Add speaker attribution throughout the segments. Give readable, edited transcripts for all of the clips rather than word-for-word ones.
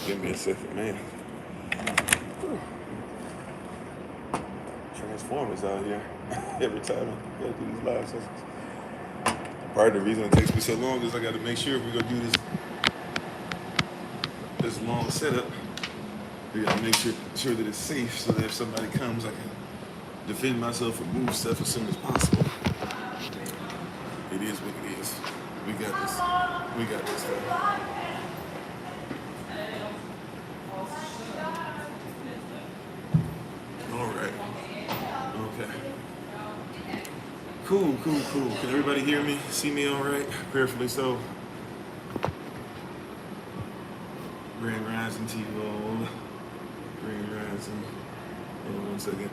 Speaker 1: Give me a second, man. Transformers out here. Every time I gotta do these live sessions. Part of the reason it takes me so long is I gotta make sure if we're gonna do this long setup, we gotta make sure that it's safe so that if somebody comes I can defend myself and move stuff as soon as possible. It is what it is. We got this. We got this stuff. All right. Okay. Cool. Can everybody hear me? See me all right? Prayerfully so. Grand Rising to you all. Grand Rising. Hold on 1 second.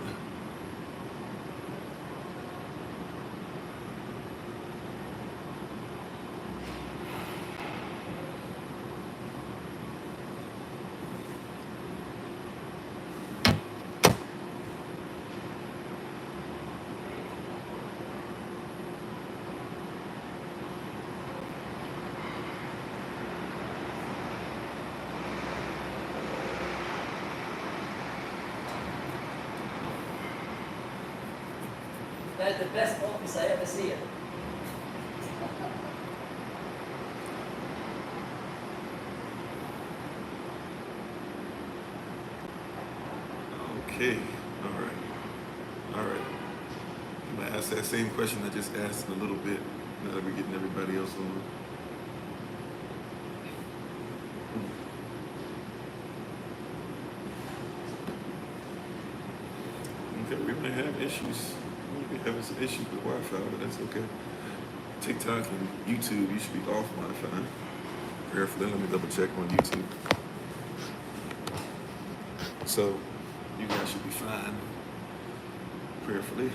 Speaker 2: That's the best office I ever see.
Speaker 1: Okay. All right. I'm gonna ask that same question I just asked in a little bit. Now that we're getting everybody else on. Okay, we might have issues. We might be having some issues with Wi-Fi, but that's okay. TikTok and YouTube, you should be off Wi-Fi. Prayerfully, let me double check on YouTube. So, you guys should be fine. Prayerfully.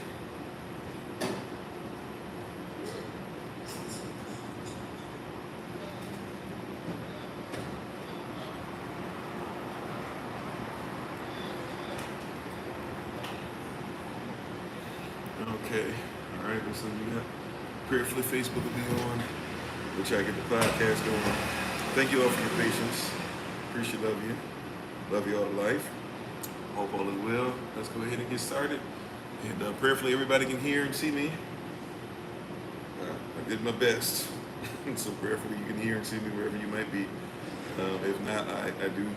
Speaker 1: Okay, all right, so we got Prayerfully Facebook will be on. We'll try to get the podcast going. Thank you all for your patience. Appreciate you. Love you all to life. Hope all is well. Let's go ahead and get started. And prayerfully everybody can hear and see me. I did my best. So prayerfully you can hear and see me wherever you might be. If not, I do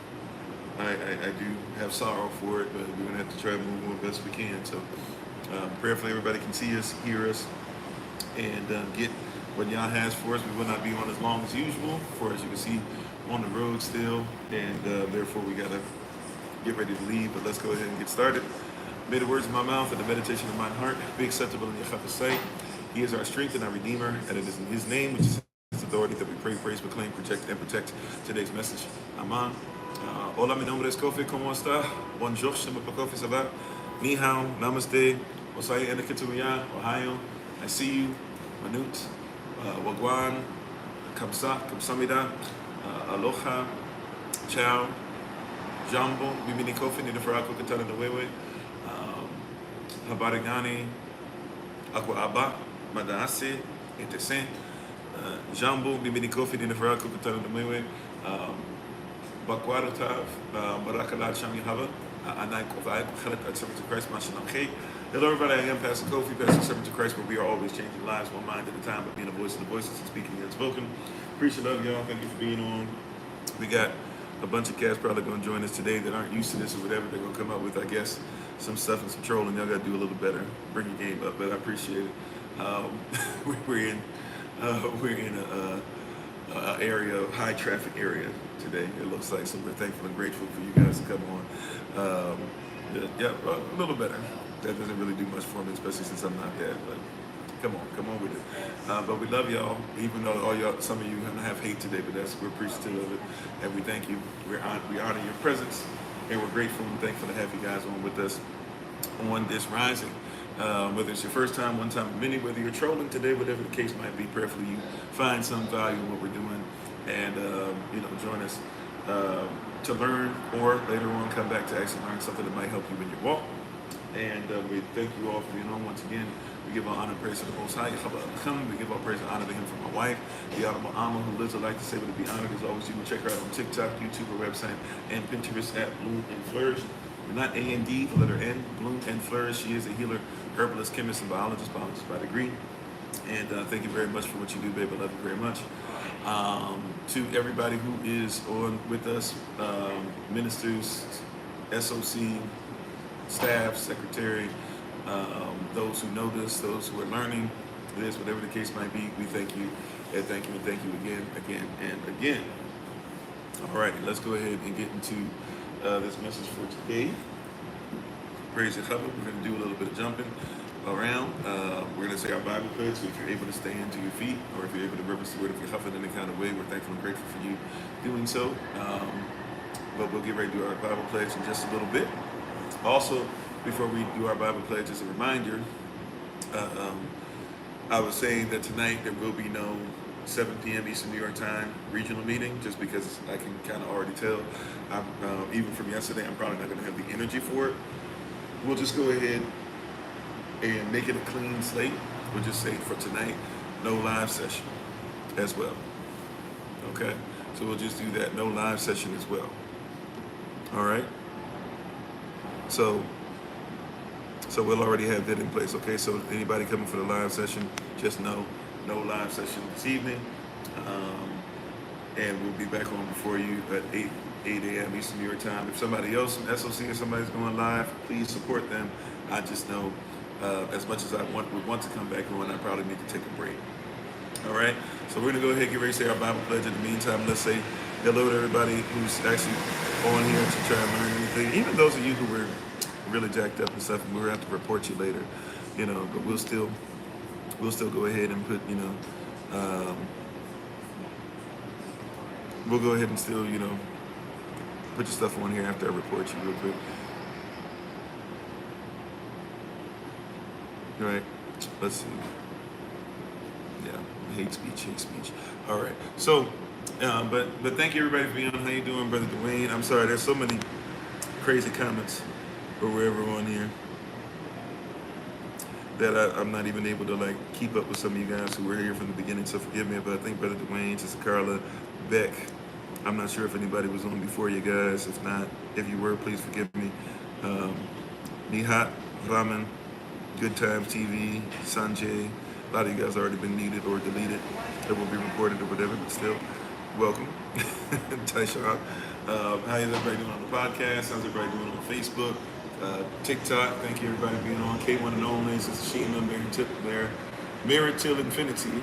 Speaker 1: have sorrow for it, but we're gonna have to try to move on best we can. So prayerfully everybody can see us, hear us, and get what Yah has for us. We will not be on as long as usual, for as you can see, on the road still, and therefore we gotta get ready to leave. But let's go ahead and get started. May the words of my mouth and the meditation of my heart be acceptable in Yahweh's sight. He is our strength and our Redeemer, and it is in His name, which is His authority, that we pray, praise, proclaim, project, and protect today's message. Amen. Hola, mi nombre es Kofi. ¿Cómo está? Bonjour, je m'appelle Kofi. Ça va? Ni hao, namaste, osai enekituya, Ohio. I see you, Manut, Wagwan, Kamsa, Kamsamida, Aloha, Ciao, Jambo, Bimini Kofi, Nina Farako, Katana Nwewe, Habarigani, Aqua Abba, Madase, Etesen, Jambo, Bimini Kofi, Nina Farako, Katana Nwewe, Bakwarotav, Barakala Shami Hava, Anai Kovai, Khalat, Servant to Christ, Mashanam Khe. Hello, everybody. I am Pastor Kofi, Pastor Servant to Christ, where we are always changing lives one mind at a time, but being a voice of the voiceless and speaking the unspoken. Appreciate love, y'all. Thank you for being on. We got a bunch of cats probably going to join us today that aren't used to this or whatever. They're going to come up with, I guess, some stuff and some trolling. Y'all got to do a little better. Bring your game up, but I appreciate it. We're in a area, high traffic area today. It looks like, so we're thankful and grateful for you guys to come on. A little better. That doesn't really do much for me, especially since I'm not there. But come on with it. But we love y'all, even though all y'all, some of you have hate today, but we're appreciative of it, and we thank you. We honor your presence, and we're grateful and thankful to have you guys on with us on this rising. Whether it's your first time, one time, many, whether you're trolling today, whatever the case might be, prayerfully you find some value in what we're doing, and join us to learn, or later on come back to actually learn something that might help you in your walk. And we thank you all for being on once again. We give our honor and praise to the Most High. We give our praise and honor to Him for my wife, the Honorable Alma, who lives a life to save and to be honored. As always, you can check her out on TikTok, YouTube, her website, and Pinterest at Bloom and Flourish. Not A-N-D, the letter N, Bloom and Flourish. She is a healer, herbalist, chemist, and biologist by degree. And thank you very much for what you do, babe. I love you very much. To everybody who is on with us, ministers, SOC, staff, secretary, those who know this, those who are learning this, whatever the case might be, we thank you and thank you and thank you again and again. All righty, let's go ahead and get into this message for today. Praise Yahweh. We're going to do a little bit of jumping around. We're going to say our Bible pledge. So if you're able to stand to your feet, or if you're able to reverence the word of Yahweh in any kind of way, we're thankful and grateful for you doing so. But we'll get ready to do our Bible pledge in just a little bit. Also, before we do our Bible pledge, as a reminder, I was saying that tonight there will be no 7 p.m. Eastern New York Time regional meeting, just because I can kind of already tell. Even from yesterday, I'm probably not going to have the energy for it. We'll just go ahead and make it a clean slate. We'll just say for tonight, no live session as well. Okay? So we'll just do that, no live session as well. All right? So we'll already have that in place, okay? So anybody coming for the live session, just know, no live session this evening. And we'll be back on before you at 8 a.m. Eastern New York Time. If somebody else from SOC or somebody's going live, please support them. I just know as much as I would want to come back on, I probably need to take a break. All right? So we're going to go ahead and get ready to say our Bible pledge. In the meantime, let's say hello to everybody who's actually on here to try and learn anything. Even those of you who were really jacked up and stuff, and we'll have to report you later, but we'll still go ahead and put, we'll go ahead and still, put your stuff on here after I report you real quick. All right, let's see. Yeah, hate speech. All right, so, but thank you everybody for being on. How you doing, Brother Dwayne? I'm sorry, there's so many crazy comments or wherever on here that I'm not even able to keep up with some of you guys who were here from the beginning, so forgive me. But I think Brother Dwayne, Sister Carla, Beck, I'm not sure if anybody was on before you guys. If not, if you were, please forgive me. Nihat, Raman, Good Times TV, Sanjay, a lot of you guys already been muted or deleted. It will be reported or whatever, but still, welcome. Taishan, how is everybody doing on the podcast? How's everybody doing on Facebook? TikTok, thank you everybody for being on. K1 and only, Sister Sheena, Merit Till Infinity.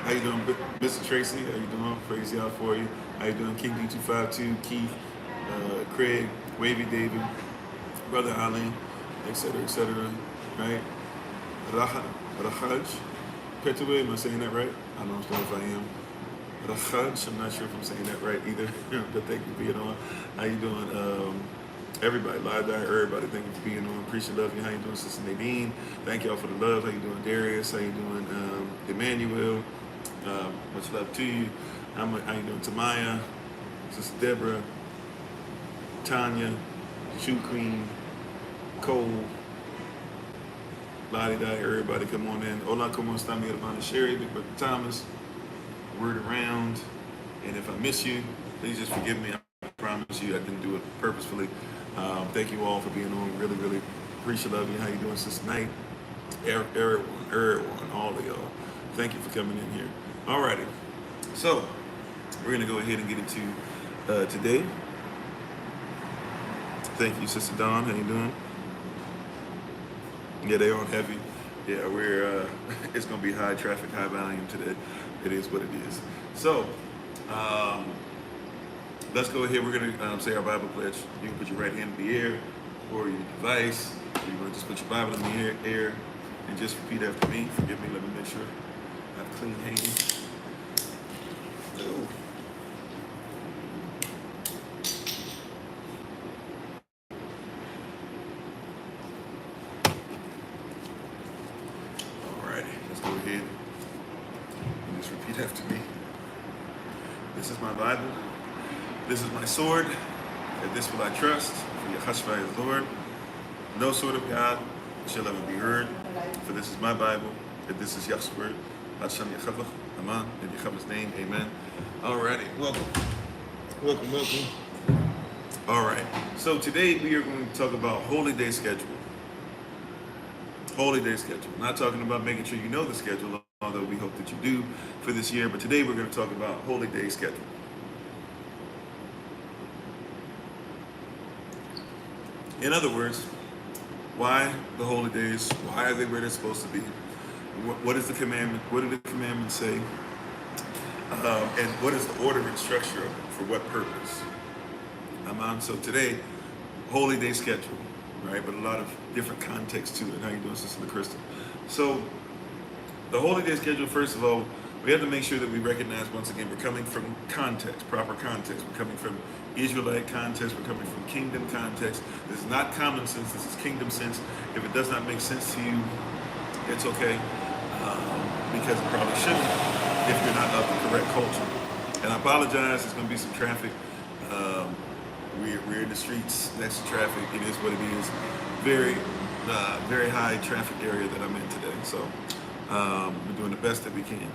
Speaker 1: How you doing, Mr. Tracy? How you doing? Praise y'all for you. How you doing, King D252, Keith, Craig, Wavy David, Brother Ali, etc., right? Rahaj, Petue, am I saying that right? I don't know if I am. Rahaj, I'm not sure if I'm saying that right either, but thank you for being on. How you doing? Everybody, live there, everybody, thank you for being on. Appreciate love you. How you doing, Sister Nadine? Thank y'all for the love. How you doing, Darius? How you doing, Emmanuel? Much love to you. How you doing, Tamaya? Sister Deborah? Tanya? Shoe Queen? Cole? Lottie Dye, everybody come on in. Hola, como está mi hermana Sherry, Big Brother Thomas? Word around. And if I miss you, please just forgive me. I promise you I didn't do it purposefully. Thank you all for being on. Really, really appreciate love you. How you doing, Sister Night? Everyone, all of y'all. Thank you for coming in here. Alrighty. So, we're going to go ahead and get into today. Thank you, Sister Dawn. How you doing? Yeah, they on heavy. Yeah, we're, it's going to be high traffic, high volume today. It is what it is. So, let's go ahead. We're going to say our Bible pledge. You can put your right hand in the air or your device. Or you want to just put your Bible in the air and just repeat after me. Forgive me. Let me make sure I have clean hands. Ooh. Alrighty. Let's go ahead and just repeat after me. This is my Bible. This is my sword, and this will I trust, for Yahshua is Lord. No sword of God shall ever be heard, for this is my Bible, and this is Yah's word. Hashem Yechavach, Aman, in Yechavach's name, amen. Alrighty, welcome. All right, so today we are going to talk about holy day schedule. Holy day schedule. Not talking about making sure you know the schedule, although we hope that you do for this year, but today we're going to talk about holy day schedule. In other words, why the holy days? Why are they where they're supposed to be? What is the commandment? What do the commandments say? And what is the order and structure of it? For what purpose? So today, holy day schedule, right? But a lot of different context to it. How you doing, Sister Crystal? So the holy day schedule, first of all, we have to make sure that we recognize, once again, we're coming from context, proper context. We're coming from Israelite context. We're coming from kingdom context. This is not common sense. This is kingdom sense. If it does not make sense to you, it's okay, because it probably shouldn't if you're not of the correct culture. And I apologize. There's going to be some traffic. We're in the streets next to traffic. It is what it is. Very high traffic area that I'm in today. So we're doing the best that we can.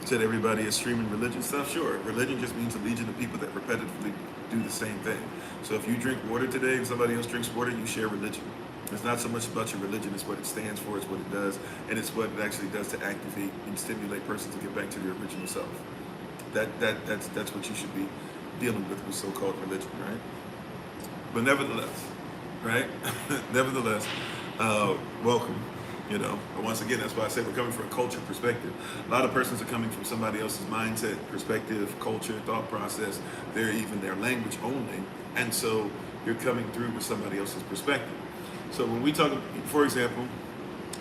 Speaker 1: Said everybody is streaming religion stuff. Sure, religion just means a legion of people that repetitively do the same thing. So if you drink water today and somebody else drinks water, you share religion. It's not so much about your religion, it's what it stands for, it's what it does, and it's what it actually does to activate and stimulate persons to get back to their original self. That's what you should be dealing with so-called religion, right? But nevertheless, right? Nevertheless, welcome. You know, but once again, that's why I say we're coming from a culture perspective. A lot of persons are coming from somebody else's mindset, perspective, culture, thought process, even their language only. And so you're coming through with somebody else's perspective. So when we talk, for example,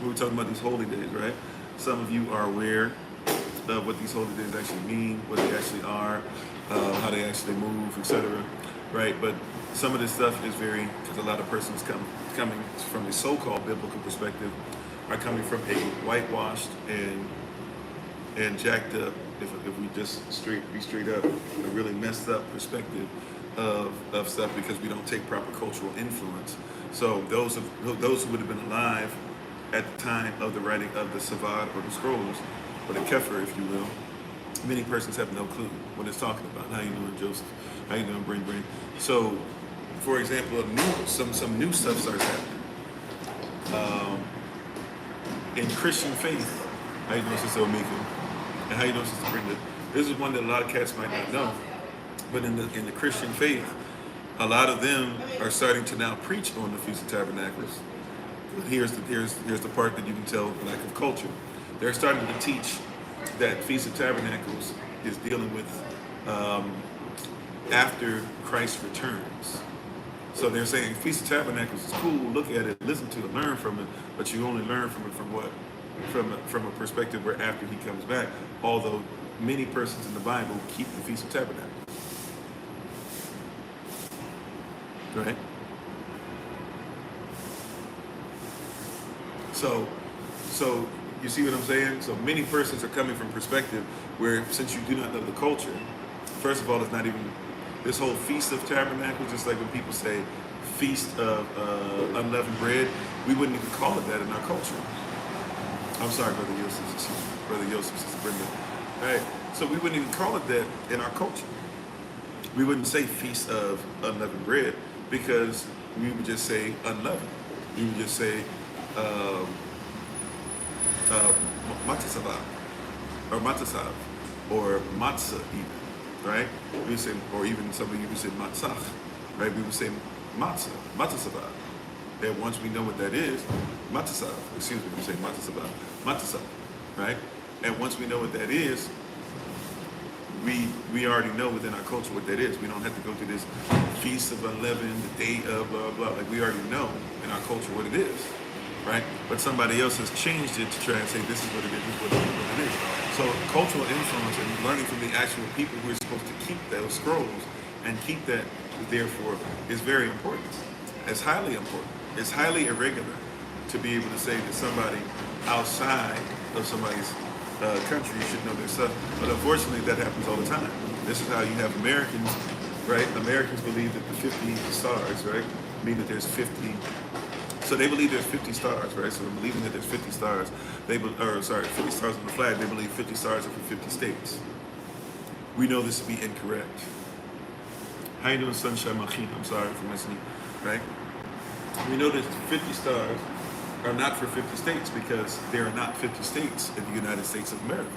Speaker 1: when we're talking about these holy days, right? Some of you are aware of what these holy days actually mean, what they actually are, how they actually move, etc. Right? But some of this stuff is because a lot of persons coming from a so-called biblical perspective are coming from a whitewashed and jacked up, if we just be straight up, a really messed up perspective of stuff, because we don't take proper cultural influence. So those who would have been alive at the time of the writing of the Savad or the scrolls, or the Kefer, if you will, many persons have no clue what it's talking about. How you doing, Joseph? How you doing, Brain? So, for example, some new stuff starts happening. In Christian faith, how you doing, Sister Omika? And how you doing, Sister Brenda? This is one that a lot of cats might not know. But in the Christian faith, a lot of them are starting to now preach on the Feast of Tabernacles. Here's the part that you can tell the lack of culture. They're starting to teach that Feast of Tabernacles is dealing with after Christ returns. So they're saying Feast of Tabernacles is cool, look at it, listen to it, learn from it, but you only learn from it from what? From a perspective where after he comes back, although many persons in the Bible keep the Feast of Tabernacles. Right? So you see what I'm saying? So many persons are coming from perspective where, since you do not know the culture, first of all, it's not even this whole Feast of Tabernacles, just like when people say Feast of Unleavened Bread, we wouldn't even call it that in our culture. I'm sorry, Brother Yosef, Sister Brenda. All right, so we wouldn't even call it that in our culture. We wouldn't say Feast of Unleavened Bread, because we would just say unleavened. We would just say matasav, or matasav, or matzah even. Right? We would say, or even some of you would say matzah, right? We would say matzah, matzah. And once we know what that is, matzah, excuse me, we say matzah, right? And once we know what that is, we already know within our culture what that is. We don't have to go through this Feast of Unleavened, the day of blah, blah. Like, we already know in our culture what it is, right? But somebody else has changed it to try and say, this is what it is, this is what it is. So cultural influence and learning from the actual people who are supposed to keep those scrolls and keep that, therefore, is very important. It's highly important. It's highly irregular to be able to say that somebody outside of somebody's country should know their stuff. But unfortunately, that happens all the time. This is how you have Americans, right? Americans believe that the 50 stars, right, mean that there's 50 So they believe there's 50 stars, right? So believing that there's 50 stars, 50 stars on the flag, they believe 50 stars are for 50 states. We know this to be incorrect. How you doing, Sunshine Machin? I'm sorry for missing you, right? We know that 50 stars are not for 50 states because there are not 50 states in the United States of America.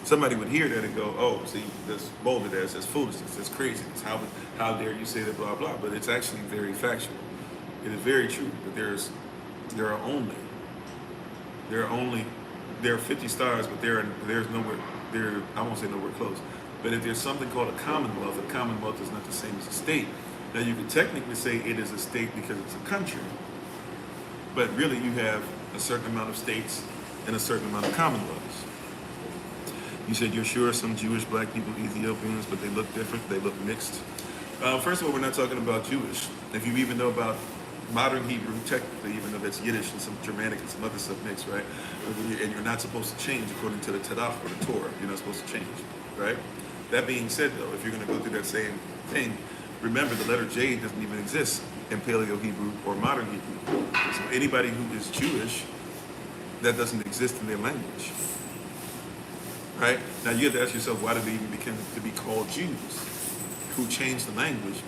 Speaker 1: Somebody would hear that and go, oh, see, that's bolded as, that's foolishness, that's craziness. How dare you say that, blah, blah. But it's actually very factual. It is very true that there are 50 stars, but there's nowhere, I won't say nowhere close. But if there's something called a commonwealth is not the same as a state. Now you could technically say it is a state because it's a country, but really you have a certain amount of states and a certain amount of commonwealths. You said you're sure some Jewish black people, Ethiopians, but they look different, they look mixed. First of all, we're not talking about Jewish. If you even know about modern Hebrew, technically, even though that's Yiddish and some Germanic and some other stuff mixed, right? And you're not supposed to change according to the Tanakh or the Torah. You're not supposed to change, right? That being said, though, if you're going to go through that same thing, remember the letter J doesn't even exist in Paleo Hebrew or modern Hebrew. So anybody who is Jewish, that doesn't exist in their language, right? Now you have to ask yourself, why did they even begin to be called Jews? Who changed the language?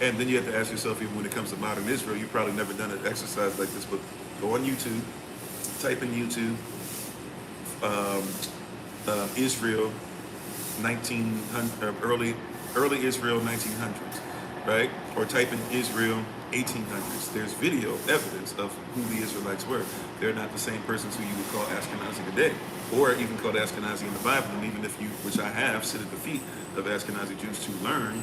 Speaker 1: And then you have to ask yourself, even when it comes to modern Israel, you've probably never done an exercise like this, but go on YouTube, type in YouTube, Israel, 1900, early Israel 1900s, right? Or type in Israel 1800s. There's video evidence of who the Israelites were. They're not the same persons who you would call Ashkenazi today, or even called Ashkenazi in the Bible. And even if you, which I have, sit at the feet of Ashkenazi Jews to learn,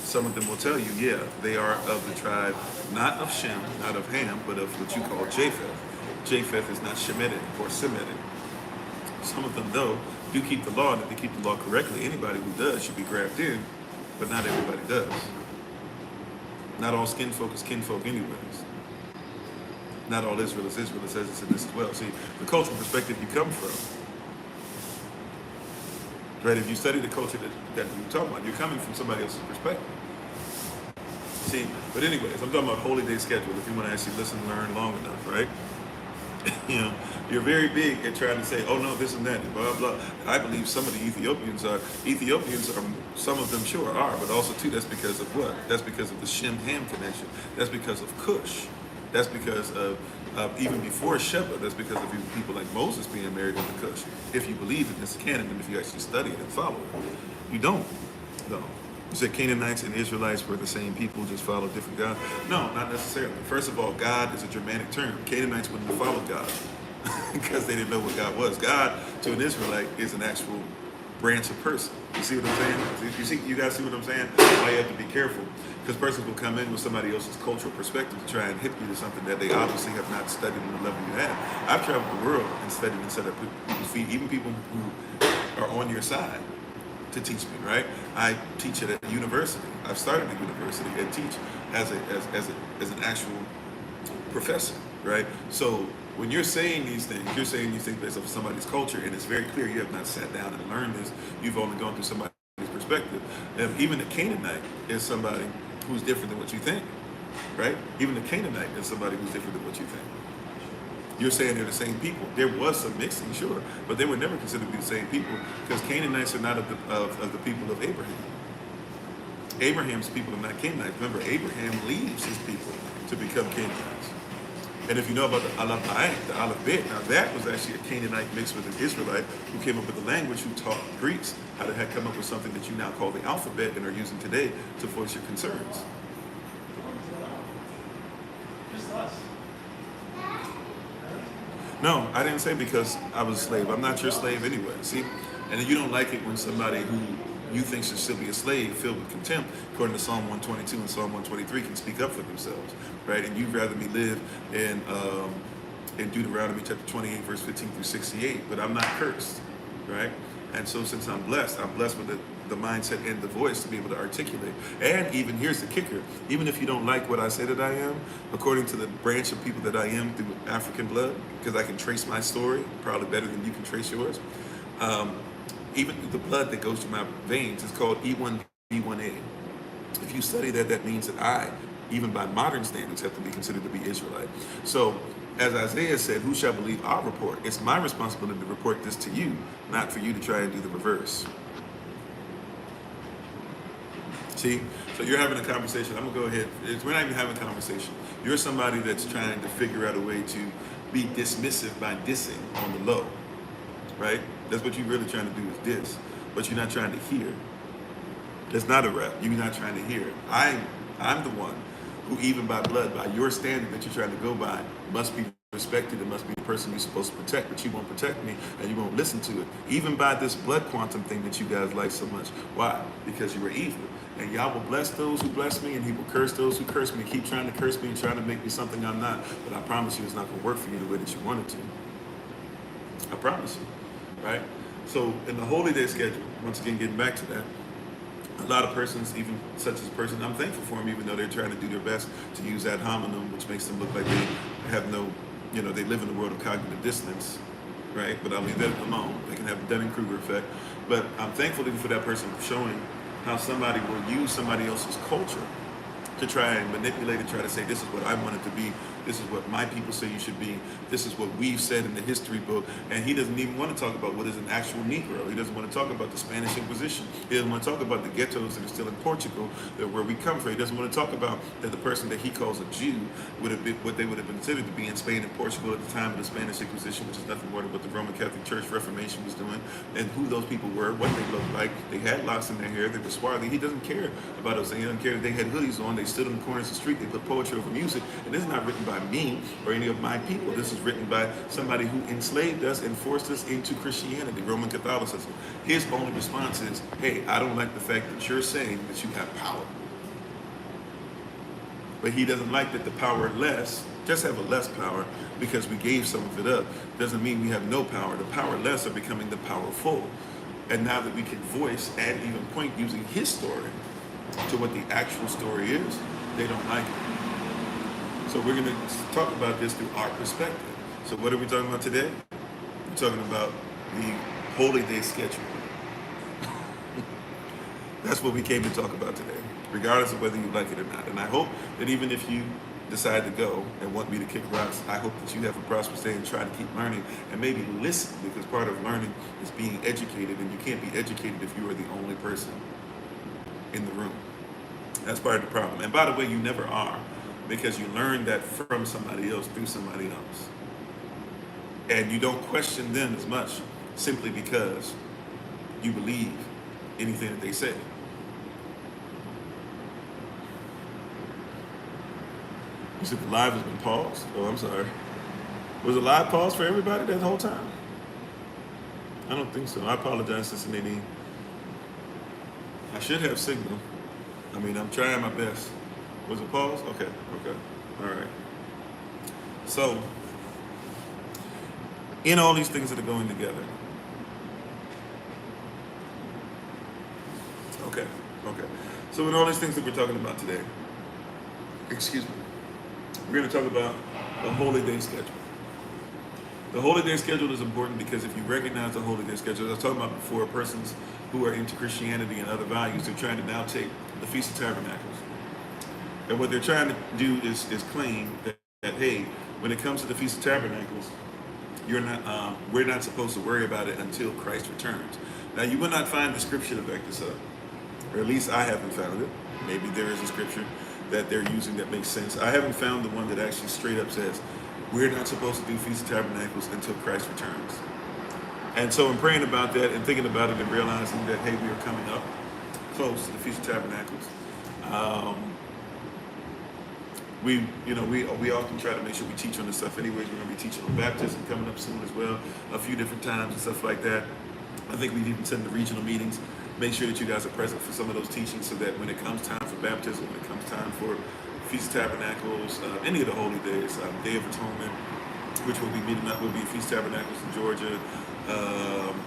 Speaker 1: some of them will tell you, yeah, they are of the tribe, not of Shem, not of Ham, but of what you call Japheth. Japheth is not Shemitic or Semitic. Some of them, though, do keep the law, and if they keep the law correctly, anybody who does should be grabbed in, but not everybody does. Not all skin folk is kinfolk anyways. Not all Israel is Israel. It says this in this as well. See, the cultural perspective you come from, right? If you study the culture that you're talking about, you're coming from somebody else's perspective. See, but anyways, I'm talking about holy day schedule. If you want to actually listen, learn long enough, right? You know, you're very big at trying to say, oh no, this and that, and blah, blah. And I believe some of the Ethiopians are, some of them sure are, but also too, that's because of what? That's because of the Shem-Ham connection. That's because of Cush. That's because of, even before Sheba, that's because of even people like Moses being married into Cush. If you believe in this canon, and if you actually study it and follow it. You don't, though. You said Canaanites and Israelites were the same people, just followed different gods. No, not necessarily. First of all, God is a Germanic term. Canaanites wouldn't have followed God because they didn't know what God was. God, to an Israelite, is an actual branch of person. You see what I'm saying? You guys see what I'm saying? Why you have to be careful. Because persons will come in with somebody else's cultural perspective to try and hip you to something that they obviously have not studied in the level you have. I've traveled the world and studied and set up people's feet, even people who are on your side, to teach me, right? I teach at a university. I've started a university and teach as an actual professor, right? So when you're saying these things based off somebody's culture, and it's very clear you have not sat down and learned this. You've only gone through somebody's perspective. And even a Canaanite is somebody who's different than what you think, right? Even a Canaanite is somebody who's different than what you think. You're saying they're the same people. There was some mixing, sure, but they were never considered to be the same people because Canaanites are not of the people of Abraham. Abraham's people are not Canaanites. Remember, Abraham leaves his people to become Canaanites. And if you know about the Aleph Ba'at, the Aleph Bet, now that was actually a Canaanite mixed with an Israelite who came up with the language, who taught Greeks how to come up with something that you now call the alphabet and are using today to voice your concerns. No, I didn't say because I was a slave. I'm not your slave anyway, see? And then you don't like it when somebody who you think should still be a slave, filled with contempt, according to Psalm 122 and Psalm 123, can speak up for themselves, right? And you'd rather me live in Deuteronomy chapter 28, verse 15 through 68, but I'm not cursed, right? And so since I'm blessed with the mindset and the voice to be able to articulate. And even, here's the kicker, even if you don't like what I say that I am, according to the branch of people that I am through African blood, because I can trace my story probably better than you can trace yours, even the blood that goes through my veins is called E1B1A. If you study that, that means that I even by modern standards, have to be considered to be Israelite. So, as Isaiah said, who shall believe our report? It's my responsibility to report this to you, not for you to try and do the reverse. See? So you're having a conversation. I'm going to go ahead. We're not even having a conversation. You're somebody that's trying to figure out a way to be dismissive by dissing on the low, right? That's what you're really trying to do is diss, but you're not trying to hear. That's not a rap. You're not trying to hear. I'm the one who, even by blood, by your standard that you're trying to go by, must be respected and must be the person you're supposed to protect, but you won't protect me and you won't listen to it. Even by this blood quantum thing that you guys like so much. Why? Because you were evil. And Yah will bless those who bless me, and he will curse those who curse me. Keep trying to curse me and trying to make me something I'm not. But I promise you it's not going to work for you the way that you want it to. I promise you. Right? So in the holy day schedule, once again, getting back to that, a lot of persons, even such as a person, I'm thankful for them, even though they're trying to do their best to use ad hominem, which makes them look like they have no, they live in the world of cognitive dissonance, right? But I'll leave that alone. They can have the Dunning-Kruger effect. But I'm thankful for that person showing how somebody will use somebody else's culture to try and manipulate it, try to say, this is what I want it to be, this is what my people say you should be, this is what we've said in the history book, and he doesn't even want to talk about what is an actual Negro. He doesn't want to talk about the Spanish Inquisition. He doesn't want to talk about the ghettos that are still in Portugal, where we come from. He doesn't want to talk about that the person that he calls a Jew would have been what they would have been considered to be in Spain and Portugal at the time of the Spanish Inquisition, which is nothing more than what the Roman Catholic Church Reformation was doing, and who those people were, what they looked like. They had locks in their hair, they were swarthy. He doesn't care about those things. He doesn't care that they had hoodies on, they stood on the corners of the street, they put poetry over music, and this is not written by me or any of my people. This is written by somebody who enslaved us and forced us into Christianity, Roman Catholicism. His only response is, hey, I don't like the fact that you're saying that you have power. But he doesn't like that the power less, just have a less power because we gave some of it up. Doesn't mean we have no power. The powerless are becoming the powerful. And now that we can voice and even point using his story to what the actual story is, they don't like it. So we're going to talk about this through our perspective. So what are we talking about today? We're talking about the holy day schedule. That's what we came to talk about today, regardless of whether you like it or not. And I hope that even if you decide to go and want me to kick rocks, I hope that you have a prosperous day and try to keep learning and maybe listen, because part of learning is being educated, and you can't be educated if you are the only person in the room. That's part of the problem. And by the way, you never are, because you learn that from somebody else, through somebody else. And you don't question them as much simply because you believe anything that they say. You said the live has been paused? Oh, I'm sorry. Was the live paused for everybody that whole time? I don't think so. I apologize, Sister Nadine. I should have signal. I mean, I'm trying my best. Was it paused? Okay. All right. So, in all these things that are going together. Okay. So in all these things that we're talking about today, excuse me, we're going to talk about the holy day schedule. The holy day schedule is important because if you recognize the holy day schedule, as I was talking about before, persons who are into Christianity and other values, they're trying to now take the Feast of Tabernacles. And what they're trying to do is claim that, hey, when it comes to the Feast of Tabernacles, we're not supposed to worry about it until Christ returns. Now, you will not find the scripture to back this up, or at least I haven't found it. Maybe there is a scripture that they're using that makes sense. I haven't found the one that actually straight up says, we're not supposed to do Feast of Tabernacles until Christ returns. And so in praying about that and thinking about it and realizing that, hey, we are coming up close to the Feast of Tabernacles, we often try to make sure we teach on this stuff anyways. We're going to be teaching on baptism coming up soon as well, a few different times and stuff like that. I think we even send the regional meetings. Make sure that you guys are present for some of those teachings so that when it comes time for baptism, when it comes time for Feast of Tabernacles, any of the holy days, Day of Atonement, which we'll be meeting up, will be Feast of Tabernacles in Georgia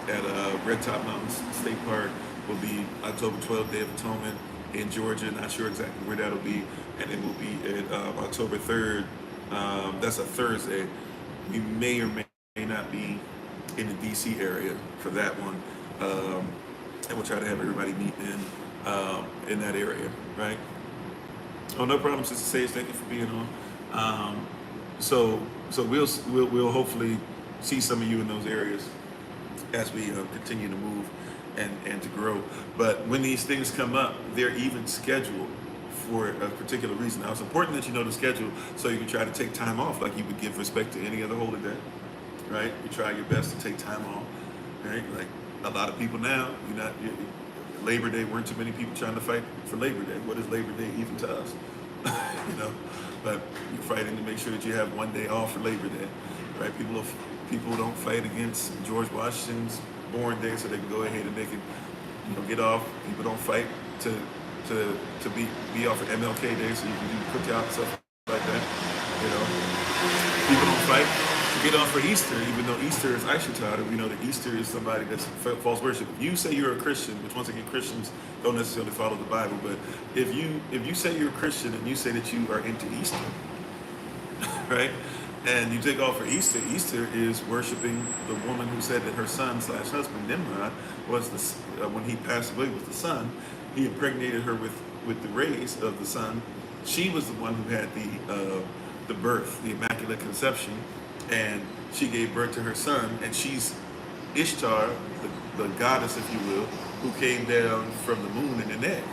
Speaker 1: at Red Top Mountain State Park. Will be October 12th, Day of Atonement in Georgia. Not sure exactly where that'll be. And it will be at October 3rd. That's a Thursday. We may or may not be in the DC area for that one. And we'll try to have everybody meet in that area, right? Oh, no problem, Sister Sage. Thank you for being on. So we'll hopefully see some of you in those areas as we continue to move and to grow. But when these things come up, they're even scheduled for a particular reason. Now, it's important that you know the schedule so you can try to take time off like you would give respect to any other holy day, right? You try your best to take time off, right? Like a lot of people now, Labor Day, weren't too many people trying to fight for Labor Day. What is Labor Day even to us? But you're fighting to make sure that you have one day off for Labor Day, right? People don't fight against George Washington's born day so they can go ahead and they can, get off. People don't fight to be off for MLK Day so you can do cookout and stuff like that. People don't fight to get off for Easter, even though Easter is Aishtar, and we know that Easter is somebody that's false worship. If you say you're a Christian, which once again Christians don't necessarily follow the Bible, but if you say you're a Christian and you say that you are into Easter, right? And you take off for Easter. Easter is worshiping the woman who said that her son/husband Nimrod was when he passed away with the son, he impregnated her with the rays of the sun. She was the one who had the birth, the immaculate conception, and she gave birth to her son. And she's Ishtar, the goddess, if you will, who came down from the moon in an egg.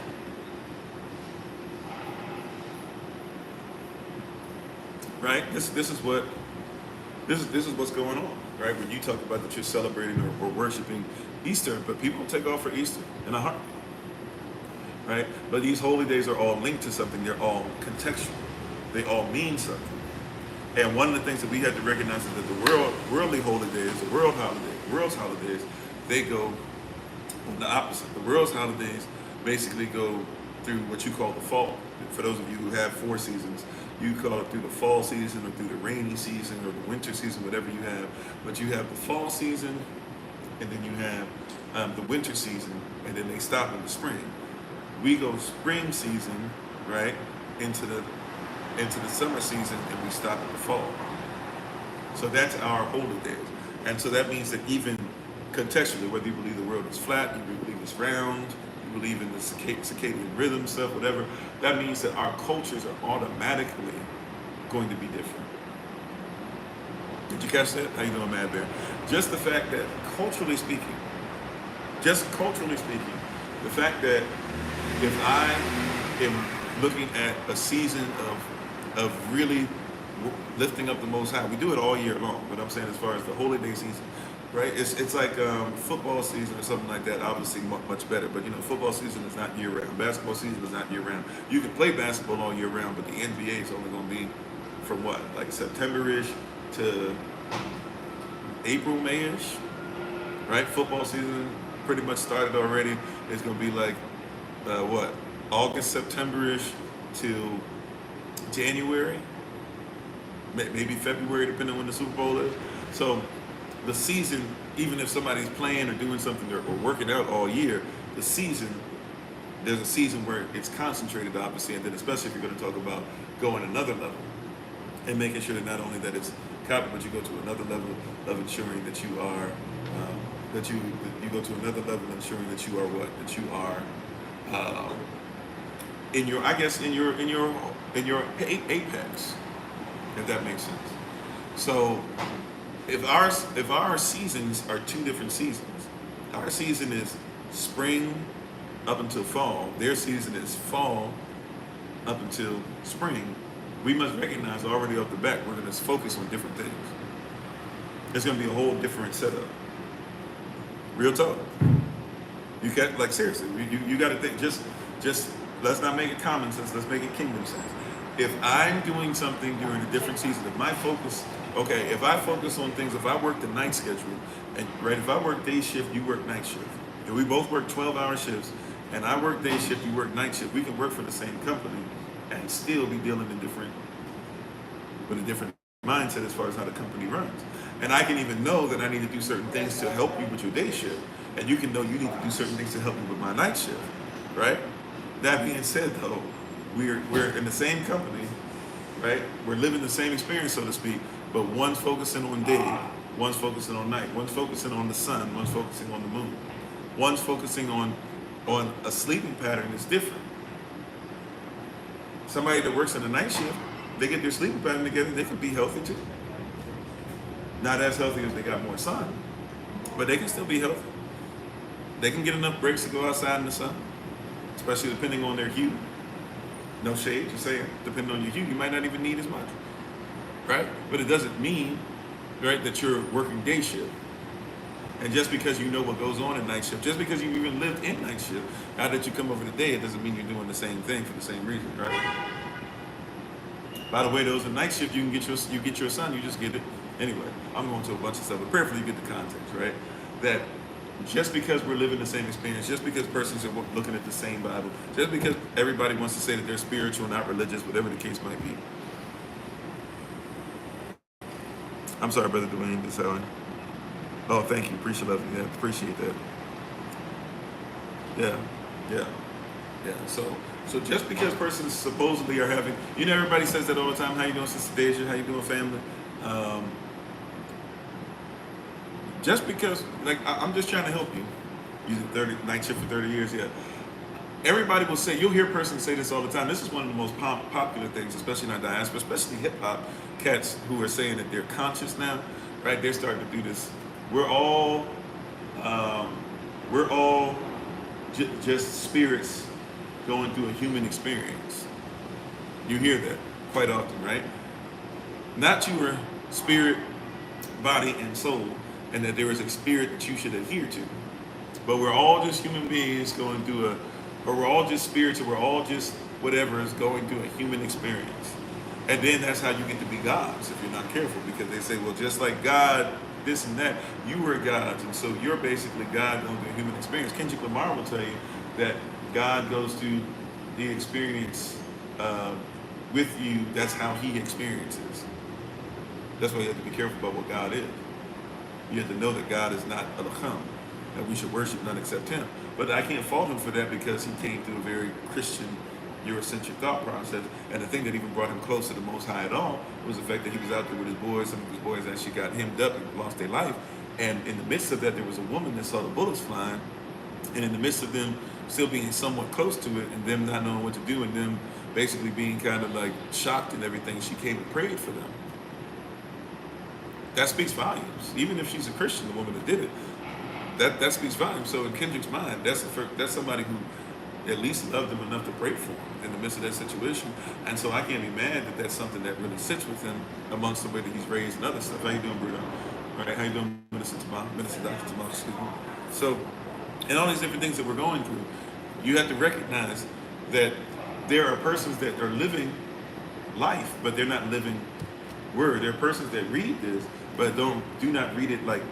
Speaker 1: Right? This is what's going on, right? When you talk about that you're celebrating or worshiping Easter, but people take off for Easter in a heartbeat, right? But these holy days are all linked to something. They're all contextual. They all mean something. And one of the things that we have to recognize is that the worldly holy days, the world's holidays, they go on the opposite. The world's holidays basically go through what you call the fall. For those of you who have 4 seasons, you call it through the fall season or through the rainy season or the winter season, whatever you have. But you have the fall season, and then you have the winter season, and then they stop in the spring. We go spring season, right, into the summer season, and we stop at the fall. So that's our holy days. And so that means that even contextually, whether you believe the world is flat, you believe it's round, you believe in the circadian rhythm stuff, whatever, that means that our cultures are automatically going to be different. Did you catch that? How you doing, Mad Bear? Just the fact that culturally speaking, the fact that if I am looking at a season of really lifting up the Most High, we do it all year long, but I'm saying as far as the holy day season, right? It's like football season or something like that, obviously much better, but football season is not year round. Basketball season is not year round. You can play basketball all year round, but the NBA is only going to be from what, like September-ish to April, May-ish, right? Football season pretty much started already. It's going to be like, August, September-ish till January, maybe February, depending on when the Super Bowl is. So the season, even if somebody's playing or doing something or working out all year, there's a season where it's concentrated, obviously, and then especially if you're going to talk about going another level and making sure that not only that it's copied, but you go to another level of ensuring that you are, you go to another level of ensuring that you are what? That you are in your apex, if that makes sense. So if our seasons are 2 different seasons, our season is spring up until fall, their season is fall up until spring, we must recognize already off the bat we're going to focus on different things. It's going to be a whole different setup. Real talk. You can't, like, seriously, you got to think, just let's not make it common sense, let's make it kingdom sense. If I'm doing something during a different season, if my focus, if I focus on things, if I work the night schedule, and right, if I work day shift, you work night shift, and we both work 12-hour shifts, and I work day shift, you work night shift, we can work for the same company and still be dealing with a different mindset as far as how the company runs. And I can even know that I need to do certain things to help you with your day shift, and you can know you need to do certain things to help me with my night shift, right? That being said, though, we're in the same company, right? We're living the same experience, so to speak, but one's focusing on day, one's focusing on night, one's focusing on the sun, one's focusing on the moon, one's focusing on a sleeping pattern that's different. Somebody that works in the night shift, they get their sleeping pattern together, they can be healthy too. Not as healthy as they got more sun, but they can still be healthy. They can get enough breaks to go outside in the sun, especially depending on their hue. No shade, just saying, depending on your hue, you might not even need as much, right? But it doesn't mean, right, that you're working day shift. And just because you know what goes on in night shift, just because you even lived in night shift, now that you come over today, it doesn't mean you're doing the same thing for the same reason, right? By the way, those in night shift, you get your sun, you just get it. Anyway, I'm going to a bunch of stuff, but prayerfully you get the context, right? That just because we're living the same experience, just because persons are looking at the same Bible, just because everybody wants to say that they're spiritual, not religious, whatever the case might be. I'm sorry, Brother Dwayne, this Helen. Oh, thank you. Appreciate that. Yeah, appreciate that. Yeah. So just because persons supposedly are having, everybody says that all the time. How you doing, Sister Deja? How you doing, family? Just because, I'm just trying to help you. Using night shift for 30 years, yeah. Everybody will say, you'll hear persons say this all the time. This is one of the most popular things, especially in our diaspora, especially hip hop cats who are saying that they're conscious now, right? They're starting to do this. We're all just spirits going through a human experience. You hear that quite often, right? Not you are spirit, body, and soul, and that there is a spirit that you should adhere to. But we're all just human beings going through or we're all just spirits, or we're all just whatever is going through a human experience. And then that's how you get to be gods if you're not careful, because they say, well, just like God, this and that, you were gods, and so you're basically God going through a human experience. Kendrick Lamar will tell you that God goes through the experience with you. That's how he experiences. That's why you have to be careful about what God is. You have to know that God is not Elohim, that we should worship, not accept him. But I can't fault him for that, because he came through a very Christian, Eurocentric thought process. And the thing that even brought him close to the Most High at all was the fact that he was out there with his boys. Some of his boys actually got hemmed up and lost their life. And in the midst of that, there was a woman that saw the bullets flying. And in the midst of them still being somewhat close to it, and them not knowing what to do, and them basically being kind of like shocked and everything, she came and prayed for them. That speaks volumes. Even if she's a Christian, the woman that did it, that speaks volumes. So in Kendrick's mind, that's somebody who at least loved him enough to pray for him in the midst of that situation. And so I can't be mad that that's something that really sits with him amongst the way that he's raised and other stuff. How you doing, Bruno? All right, how you doing, Minister Dr. Tamar, excuse me. So, and all these different things that we're going through, you have to recognize that there are persons that are living life, but they're not living word. There are persons that read this, but do not read it like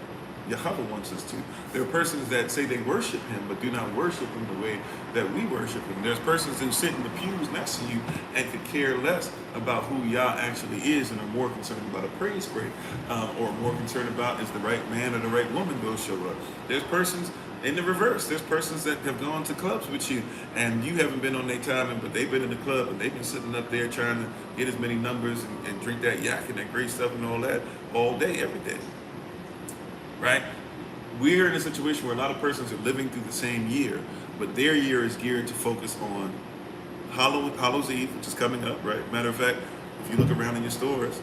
Speaker 1: Yahweh wants us to. There are persons that say they worship him, but do not worship him the way that we worship him. There's persons who sit in the pews next to you and could care less about who Yah actually is, and are more concerned about a praise break, or more concerned about is the right man or the right woman will show up. There's persons in the reverse. There's persons that have gone to clubs with you, and you haven't been on their time, but they've been in the club, and they've been sitting up there trying to get as many numbers and drink that yak and that great stuff and all that all day, every day. Right? We're in a situation where a lot of persons are living through the same year, but their year is geared to focus on Hallows Eve, which is coming up, right? Matter of fact, if you look around in your stores,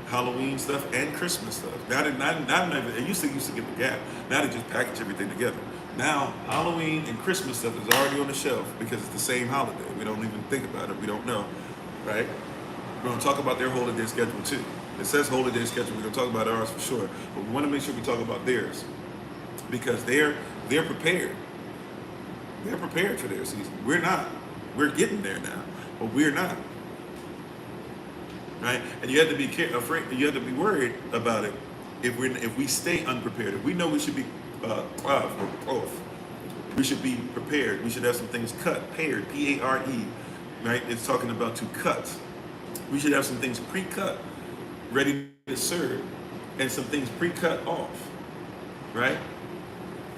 Speaker 1: Halloween stuff and Christmas stuff. Now it used to get the gap. Now they just package everything together. Now Halloween and Christmas stuff is already on the shelf because it's the same holiday. We don't even think about it. We don't know, right? We're going to talk about their holiday schedule too. It says holiday schedule. We're going to talk about ours for sure, but we want to make sure we talk about theirs because they're prepared. They're prepared for their season. We're not. We're getting there now, but we're not. Right? And you have to be afraid. You have to be worried about it if we stay unprepared. If we know we should be we should be prepared. We should have some things cut, paired, P-A-R-E. Right? It's talking about to cut. We should have some things pre-cut, ready to serve, and some things pre-cut off. Right?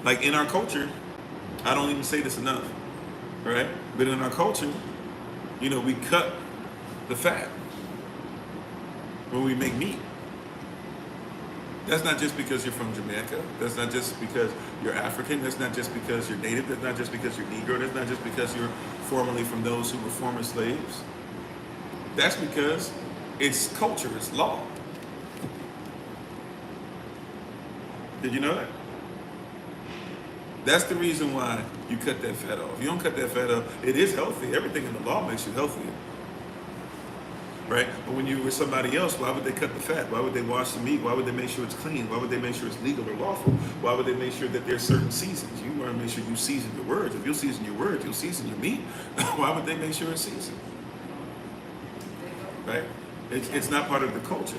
Speaker 1: Like in our culture, I don't even say this enough. Right? But in our culture, we cut the fat when we make meat. That's not just because you're from Jamaica. That's not just because you're African. That's not just because you're Native. That's not just because you're Negro. That's not just because you're formerly from those who were former slaves. That's because it's culture, it's law. Did you know that? That's the reason why you cut that fat off. You don't cut that fat off. It is healthy. Everything in the law makes you healthier. Right? But when you were somebody else, why would they cut the fat? Why would they wash the meat? Why would they make sure it's clean? Why would they make sure it's legal or lawful? Why would they make sure that there's certain seasons? You want to make sure you season your words. If you'll season your words, you'll season your meat. Why would they make sure it's seasoned? Right? It's not part of the culture.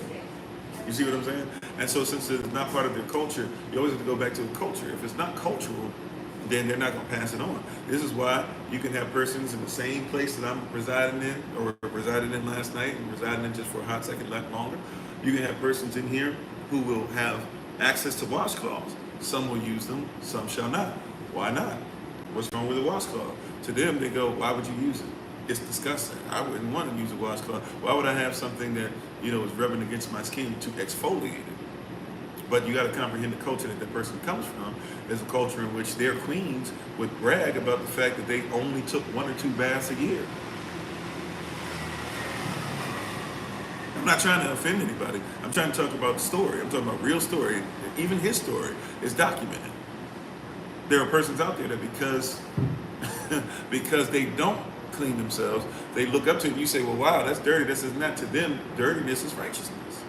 Speaker 1: You see what I'm saying? And so since it's not part of their culture, you always have to go back to the culture. If it's not cultural, then they're not going to pass it on. This is why you can have persons in the same place that I'm residing in, or resided in last night, and residing in just for a hot second longer. You can have persons in here who will have access to washcloths. Some will use them, some shall not. Why not? What's wrong with a washcloth? To them, they go, why would you use it? It's disgusting. I wouldn't want to use a washcloth. Why would I have something that, is rubbing against my skin to exfoliate it? But you got to comprehend the culture that that person comes from. Is a culture in which their queens would brag about the fact that they only took 1 or 2 baths a year. I'm not trying to offend anybody. I'm trying to talk about the story. I'm talking about real story. Even his story is documented. There are persons out there that because they don't clean themselves, they look up to it and you say, well, wow, that's dirty. This is not. To them, dirtiness is righteousness.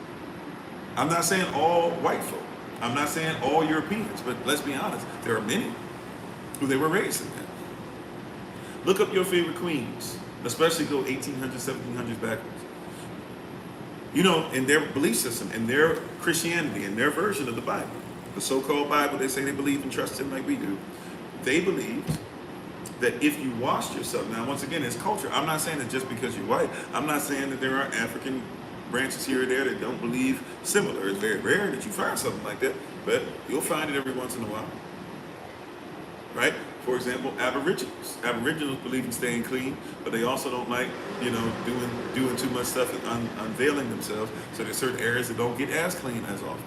Speaker 1: I'm not saying all white folk. I'm not saying all Europeans, but let's be honest, there are many who they were raised in that. Look up your favorite queens, especially go 1800s, 1700s backwards. In their belief system, in their Christianity, in their version of the Bible, the so-called Bible, they say they believe and trust in like we do. They believed that if you washed yourself, now once again, it's culture. I'm not saying that just because you're white. I'm not saying that there are African branches here or there that don't believe similar. It's very rare that you find something like that, but you'll find it every once in a while. Right? For example, Aboriginals. Aboriginals believe in staying clean, but they also don't like, doing too much stuff and unveiling themselves. So there's certain areas that don't get as clean as often.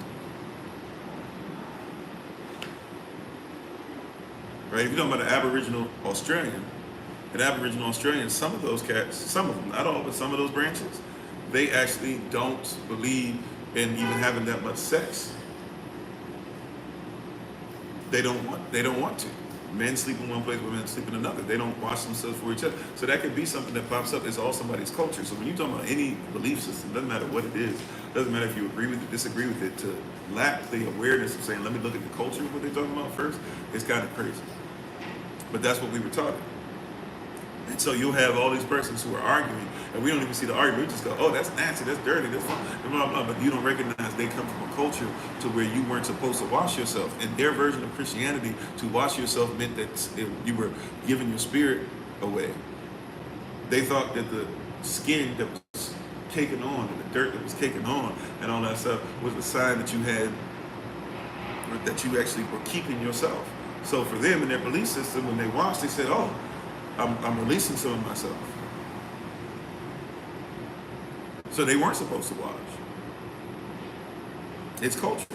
Speaker 1: Right? If you're talking about an Aboriginal Australian, some of those cats, some of them, not all, but some of those branches, they actually don't believe in even having that much sex. They don't want to. Men sleep in one place, women sleep in another. They don't wash themselves for each other. So that could be something that pops up. It's all somebody's culture. So when you're talking about any belief system, doesn't matter what it is, doesn't matter if you agree with it, disagree with it, to lack the awareness of saying, let me look at the culture of what they're talking about first, it's kind of crazy. But that's what we were taught. And so you'll have all these persons who are arguing, and we don't even see the argument. We just go, oh, that's nasty, that's dirty, that's blah, blah, but you don't recognize they come from a culture to where you weren't supposed to wash yourself. And their version of Christianity, to wash yourself meant that you were giving your spirit away. They thought that the skin that was taken on, and the dirt that was taken on, and all that stuff was a sign that you had, that you actually were keeping yourself. So for them, in their belief system, when they washed, they said, oh, I'm releasing some of myself. So they weren't supposed to wash. It's culture.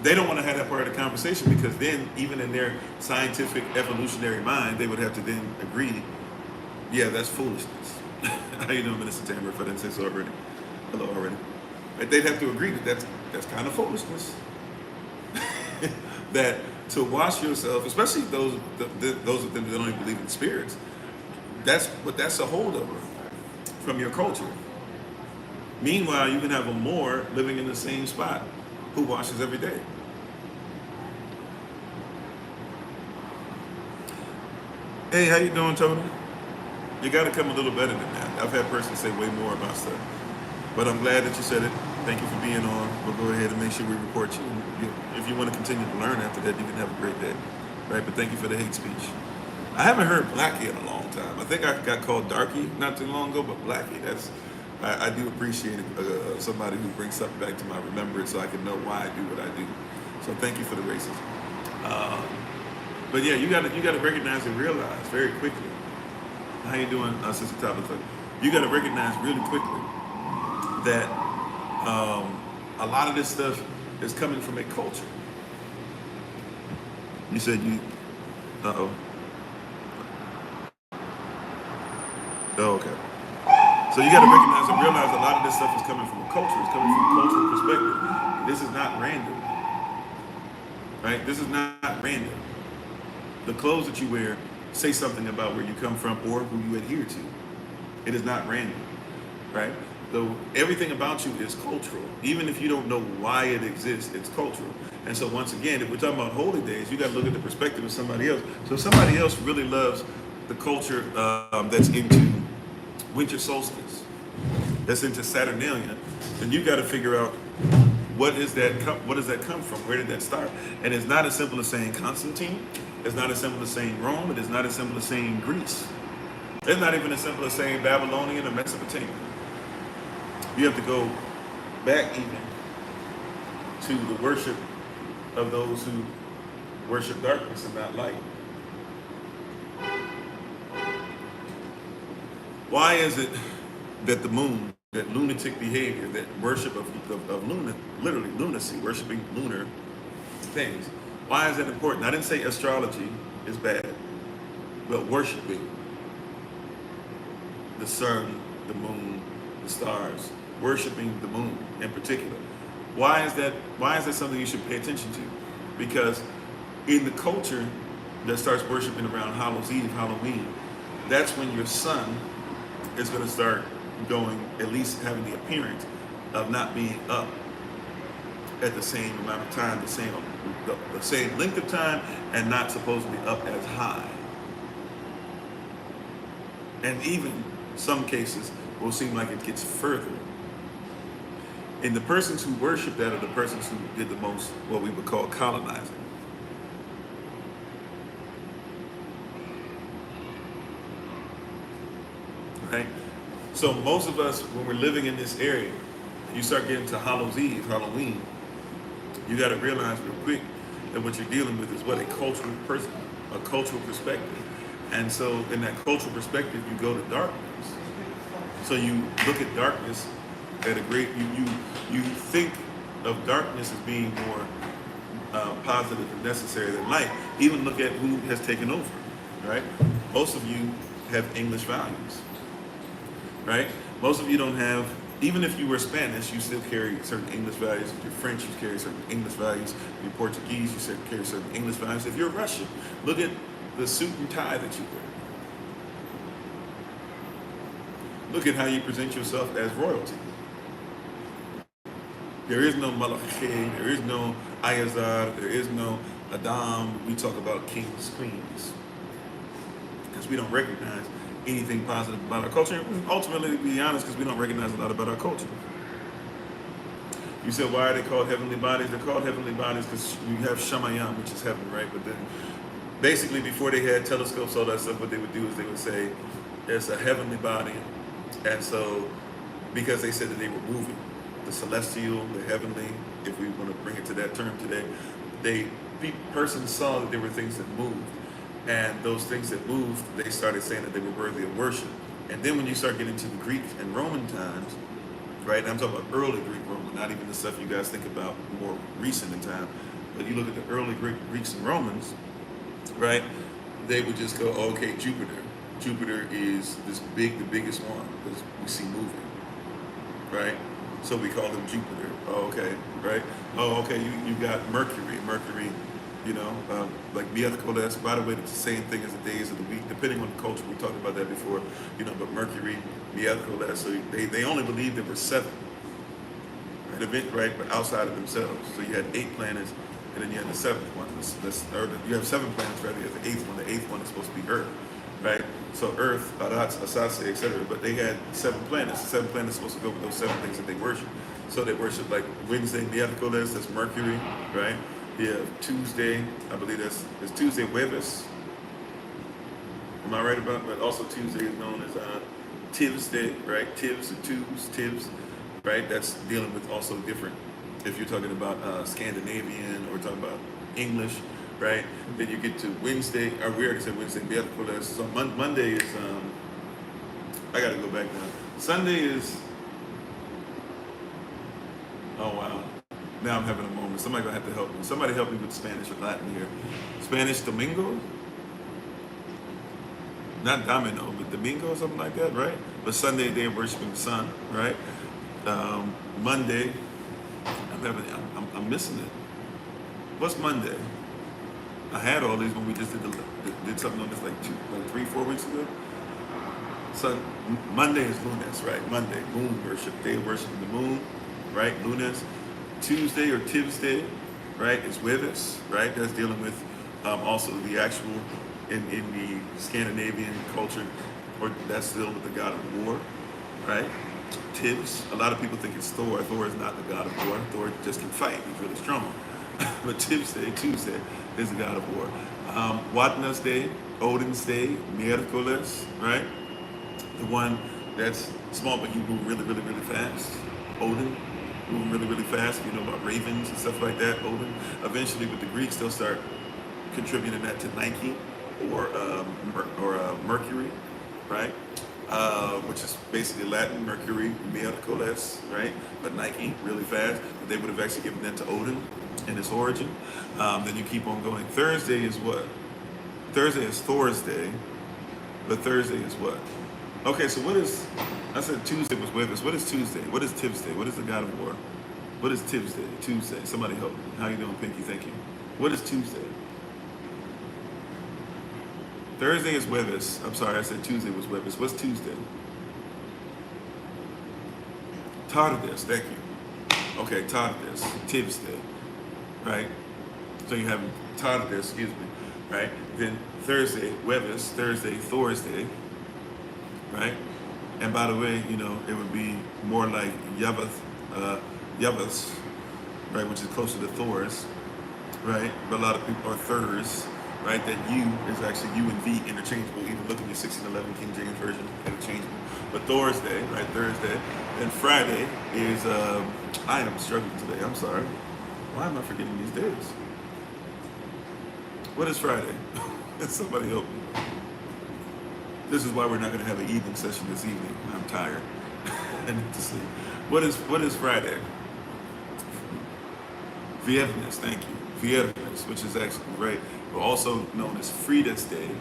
Speaker 1: They don't want to have that part of the conversation, because then, even in their scientific evolutionary mind, they would have to then agree, yeah, that's foolishness. How you doing, Minister Tamara, if I didn't say so already? Hello already. Right? They'd have to agree that that's kind of foolishness. That to wash yourself, especially those of them that don't even believe in spirits, that's a holdover from your culture. Meanwhile, you can have a Moor living in the same spot who washes every day. Hey, how you doing, Tony? You got to come a little better than that. I've had persons say way more about stuff, but I'm glad that you said it. Thank you for being on. We'll go ahead and make sure we report you. If you want to continue to learn after that, you can have a great day. Right? But thank you for the hate speech. I haven't heard Blackie in a long time. I think I got called Darky not too long ago, but Blackie, I do appreciate somebody who brings something back to my remembrance so I can know why I do what I do. So thank you for the racism. But yeah, you got to recognize and realize very quickly. How you doing, Sister Tabitha? You got to recognize really quickly that a lot of this stuff is coming from a culture. You said you, oh, okay. So you got to recognize and realize a lot of this stuff is coming from a culture. It's coming from a cultural perspective. This is not random, right? This is not random. The clothes that you wear say something about where you come from or who you adhere to. It is not random, right? So everything about you is cultural. Even if you don't know why it exists, it's cultural. And so once again, if we're talking about holy days, you got to look at the perspective of somebody else. So if somebody else really loves the culture that's into winter solstice, that's into Saturnalia, then you got to figure out what does that come from? Where did that start? And it's not as simple as saying Constantine. It's not as simple as saying Rome. It is not as simple as saying Greece. It's not even as simple as saying Babylonian or Mesopotamia. You have to go back even to the worship of those who worship darkness and not light. Why is it that the moon, that lunatic behavior, that worship of literally lunacy, worshiping lunar things, why is that important? I didn't say astrology is bad, but worshiping the sun, the moon, the stars, worshiping the moon in particular. Why is that something you should pay attention to? Because in the culture that starts worshiping around Hallows Eve, Halloween, that's when your sun is going to start going, at least having the appearance of not being up at the same amount of time, the same length of time, and not supposedly up as high. And even some cases will seem like it gets further. And the persons who worship that are the persons who did the most, what we would call colonizing. Right? So most of us, when we're living in this area, you start getting to Hallows Eve, Halloween, you got to realize real quick that what you're dealing with is what a cultural perspective. And so in that cultural perspective, you go to darkness. So you look at darkness at a great, you think of darkness as being more positive and necessary than light. Even look at who has taken over, right? Most of you have English values, right? Most of you don't have, even if you were Spanish, you still carry certain English values. If you're French, you carry certain English values. If you're Portuguese, you carry certain English values. If you're Russian, look at the suit and tie that you wear. Look at how you present yourself as royalty. There is no Malachim, there is no Ayazar, there is no Adam. We talk about kings, queens, because we don't recognize anything positive about our culture. And ultimately, to be honest, because we don't recognize a lot about our culture. You said, why are they called heavenly bodies? They're called heavenly bodies because you have Shamayam, which is heaven, right? But then, basically, before they had telescopes, all that stuff, what they would do is they would say, there's a heavenly body. And so, because they said that they were moving, the celestial, the heavenly, if we want to bring it to that term today, persons saw that there were things that moved. And those things that moved, they started saying that they were worthy of worship. And then when you start getting to the Greek and Roman times, right? And I'm talking about early Greek Roman, not even the stuff you guys think about more recent in time. But you look at the early Greeks and Romans, right? They would just go, oh, okay, Jupiter. Jupiter is the biggest one because we see moving, right? So we call him Jupiter. Oh, okay, right? Oh, okay, you got Mercury. Mercury, like Miathkoles. By the way, it's the same thing as the days of the week, depending on the culture. We talked about that before, but Mercury, Miathkoles. So they only believed there were 7, right? But outside of themselves. So you had 8 planets, and then you had the 7th one. You have 7 planets, rather. You have the 8th one. The 8th one is supposed to be Earth, right? So Earth, Arat, Asase, etc. But they had 7 planets. The 7 planets are supposed to go with those 7 things that they worship. So they worship like Wednesday, Miathkoles, that's Mercury, right? You have Tuesday, I believe it's Tuesday, Jueves. Am I right about? But also Tuesday is known as Tivs Day, right? Tivs or Tivs, right? That's dealing with also different. If you're talking about Scandinavian or talking about English, right? Then you get to Wednesday, or we already said Wednesday, Miathkoles. So Monday is, I gotta go back now. Sunday is, oh wow. Now I'm having a moment. Somebody gonna have to help me. Somebody help me with Spanish or Latin here. Spanish Domingo? Not Domino, but Domingo or something like that, right? But Sunday, a day of worshiping the sun, right? Monday, I'm missing it. What's Monday? I had all these when we just did something on this like 3-4 weeks ago. So Monday is Lunes, right? Monday, moon worship, day of worshiping the moon, right? Lunes. Tuesday or Tuesday, right, is Jueves, right? That's dealing with also the actual in the Scandinavian culture, or that's dealing with the god of war, right? Tivs. A lot of people think it's Thor. Thor is not the god of war. Thor just can fight. He's really strong. But Tuesday is the god of war. Watnas Day, Odin's Day, Miércoles, right? The one that's small, but you move really, really, really fast. Odin, moving really, really fast. You know about ravens and stuff like that. Odin. Eventually, with the Greeks, they'll start contributing that to Nike or Mercury, right? Which is basically Latin, Mercury, Miércoles, right? But Nike, really fast. But they would have actually given that to Odin in its origin. Then you keep on going. Thursday is what? Thursday is Thor's Day, but Thursday is what? Okay, so what is, I said Tuesday was Jueves. What is Tuesday? What is Tuesday? What is the god of war? What is Tuesday? Tuesday. Somebody help me. How you doing, Pinky? Thank you. What is Tuesday? Thursday is Jueves. I'm sorry, I said Tuesday was Jueves. What's Tuesday? Tardes, thank you. Okay, Tardes, Tuesday, right? So you have Tardes, excuse me, right? Then Thursday, Jueves, Thursday, Thursday, right? And by the way, you know, it would be more like Yavas, right, which is closer to Thor's, right? But a lot of people are Thurs, right? That U is actually U and V interchangeable. Even look at your 1611 King James Version, interchangeable. But Thursday, right, Thursday. And Friday is, I am struggling today, I'm sorry. Why am I forgetting these days? What is Friday? Somebody help me. This is why we're not going to have an evening session this evening. I'm tired. I need to sleep. What is Friday? Viernes, thank you. Viernes, which is actually right, but also known as Frida's Day.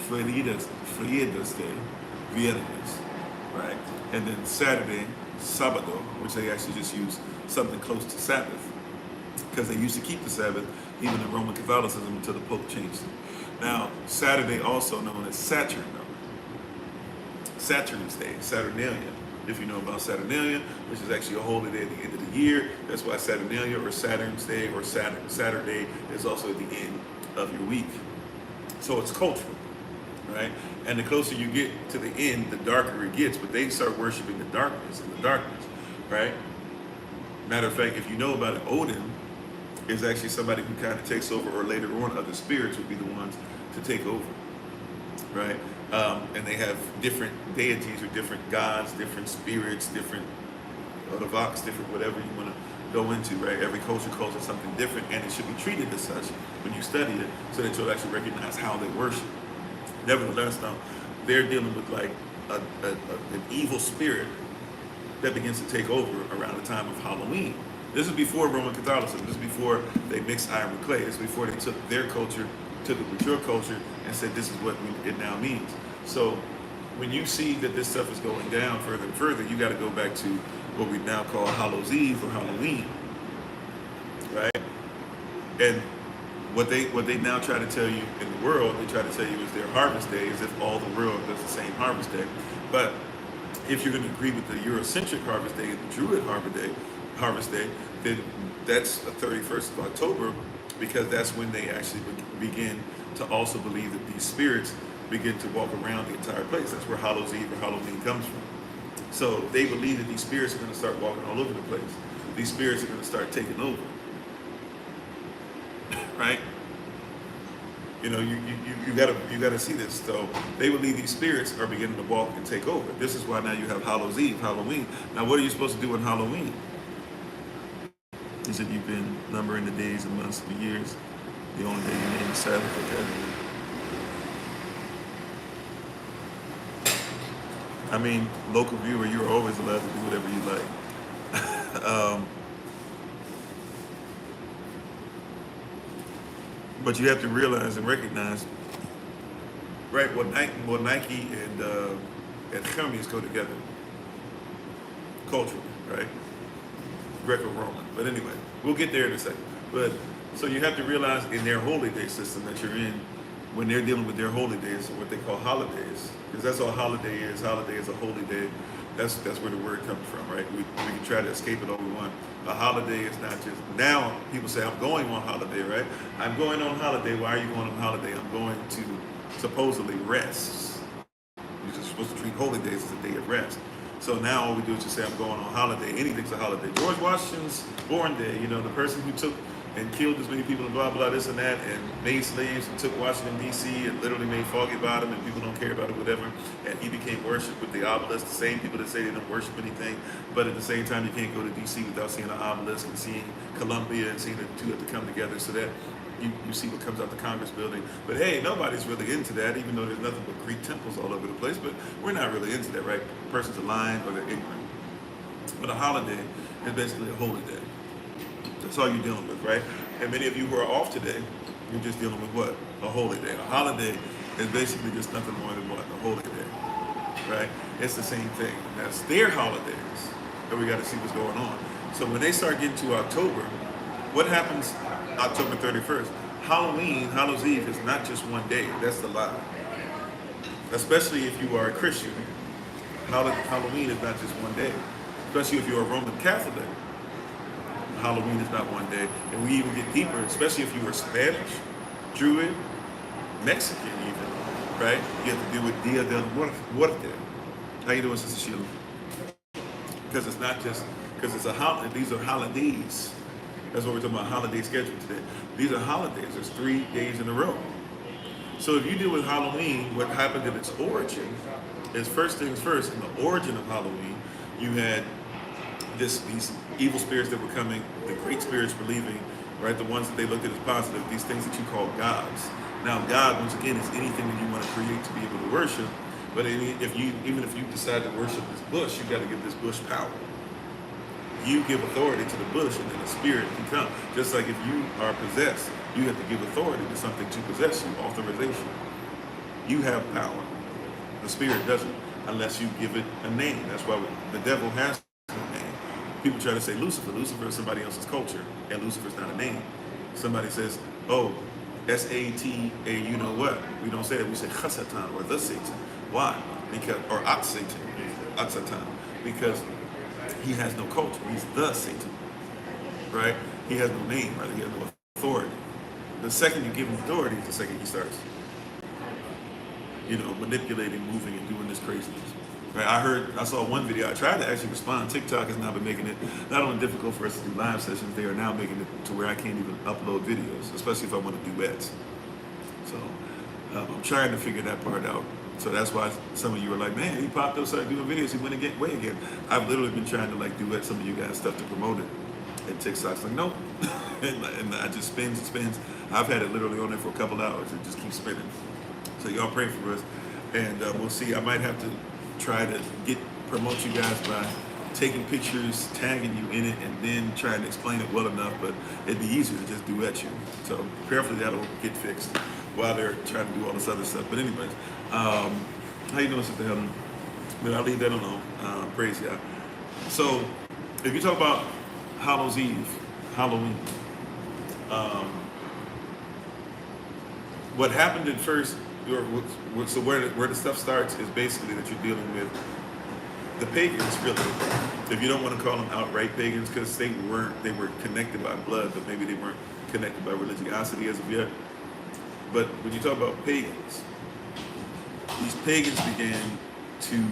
Speaker 1: Frida's Day, Viernes, right? And then Saturday, Sábado, which they actually just use something close to Sabbath, because they used to keep the Sabbath even in Roman Catholicism until the Pope changed it. Now, Saturday also known as Saturn, Saturn's Day, Saturnalia. If you know about Saturnalia, which is actually a holy day at the end of the year. That's why Saturnalia or Saturn's Day or Saturday is also at the end of your week. So it's cultural, right? And the closer you get to the end, the darker it gets, but they start worshiping the darkness, right? Matter of fact, if you know about it, Odin is actually somebody who kind of takes over, or later on other spirits would be the ones to take over, right? And they have different deities or different gods, different spirits, different vox, different whatever you want to go into, right? Every culture calls it something different, and it should be treated as such when you study it, so that you'll actually recognize how they worship. Nevertheless, though, they're dealing with like an evil spirit that begins to take over around the time of Halloween. This is before Roman Catholicism. This is before they mixed iron with clay. This is before they took their culture, took it with your culture, and said this is what it now means. So when you see that this stuff is going down further and further, you got to go back to what we now call Hallows Eve or Halloween, right? And what they now try to tell you in the world, they try to tell you is their harvest day, as if all the world does the same harvest day. But if you're going to agree with the Eurocentric harvest day and the Druid harvest day, then that's the 31st of October, because that's when they actually begin to also believe that these spirits begin to walk around the entire place. That's where Hallows Eve or Halloween comes from. So they believe that these spirits are going to start walking all over the place. These spirits are going to start taking over, right? You know, you gotta see this. So they believe these spirits are beginning to walk and take over. This is why now you have Hallows Eve, Halloween. Now, what are you supposed to do on Halloween? You said you've been numbering the days and months for years. The only day you name is Sabbath, okay? I mean, local viewer, you're always allowed to do whatever you like. But you have to realize and recognize, right? What Nike and Hermes go together culturally, right? Greco-Roman. But anyway, we'll get there in a second. But so you have to realize in their holy day system that you're in, when they're dealing with their holy days, or what they call holidays, because that's all holiday is. Holiday is a holy day. That's where the word comes from, right? We can try to escape it all we want. A holiday is not just, now people say, I'm going on holiday, right? I'm going on holiday. Why are you going on holiday? I'm going to supposedly rest. You're just supposed to treat holy days as a day of rest. So now all we do is just say, I'm going on holiday. Anything's a holiday. George Washington's born day, you know, the person who took and killed as many people and blah, blah, this and that, and made slaves and took Washington, D.C. and literally made Foggy Bottom, and people don't care about it, whatever. And he became worshipped with the obelisk, the same people that say they don't worship anything, but at the same time, you can't go to D.C. without seeing an obelisk and seeing Columbia and seeing the two have to come together so that you see what comes out the Congress building. But hey, nobody's really into that, even though there's nothing but Greek temples all over the place, but we're not really into that, right? A person's lying or they're ignorant. But a holiday is basically a holy day. That's all you're dealing with, right? And many of you who are off today, you're just dealing with what? A holy day. A holiday is basically just nothing more than what? A holy day, right? It's the same thing. That's their holidays, and we got to see what's going on. So when they start getting to October, what happens October 31st? Halloween, Hallows Eve is not just one day. That's the lie. Especially if you are a Christian, Halloween is not just one day. Especially if you're a Roman Catholic, Halloween is not one day. And we even get deeper, especially if you were Spanish, Druid, Mexican even, right? You have to deal with Dia del Muerte. How you doing, Sister Sheila? Because it's not just, because it's a holiday. These are holidays. That's what we're talking about, holiday schedule today. These are holidays. There's 3 days in a row. So if you deal with Halloween, what happened in its origin is, first things first, in the origin of Halloween, you had these evil spirits that were coming, the great spirits were leaving, right? The ones that they looked at as positive, these things that you call gods. Now, God, once again, is anything that you want to create to be able to worship. But even if you decide to worship this bush, you got to give this bush power. You give authority to the bush, and then the spirit can come. Just like if you are possessed, you have to give authority to something to possess you, authorization. You have power. The spirit doesn't, unless you give it a name. That's why the devil has no name. People try to say Lucifer. Lucifer is somebody else's culture, and Lucifer's not a name. Somebody says, oh, S-A-T-A, you know what? We don't say that. We say Chasatan, or the Satan. Why? Because, or At-Satan, At-Satan. Because he has no culture. He's the Satan, right? He has no name, right? He has no authority. The second you give him authority is the second he starts, manipulating, moving, and doing this craziness. Right? I saw one video. I tried to actually respond. TikTok has now been making it not only difficult for us to do live sessions, they are now making it to where I can't even upload videos, especially if I want to do duets. So I'm trying to figure that part out. So that's why some of you are like, man, he popped up, started doing videos, he went away again. I've literally been trying to duet some of you guys' stuff to promote it. And TikTok's like, nope. and I just spins and spins. I've had it literally on there for a couple hours. It just keeps spinning. So y'all pray for us. And we'll see. I might have to try to promote you guys by taking pictures, tagging you in it, and then trying to explain it well enough. But it'd be easier to just duet you. So prayerfully that'll get fixed while they're trying to do all this other stuff. But anyways, how you doing, Sister Helen? But I'll leave that alone. Praise God. So if you talk about Hallows Eve, Halloween, what happened at first, so where the stuff starts is basically that you're dealing with the pagans, really. If you don't want to call them outright pagans, because they were connected by blood, but maybe they weren't connected by religiosity as of yet. But when you talk about pagans, these pagans began to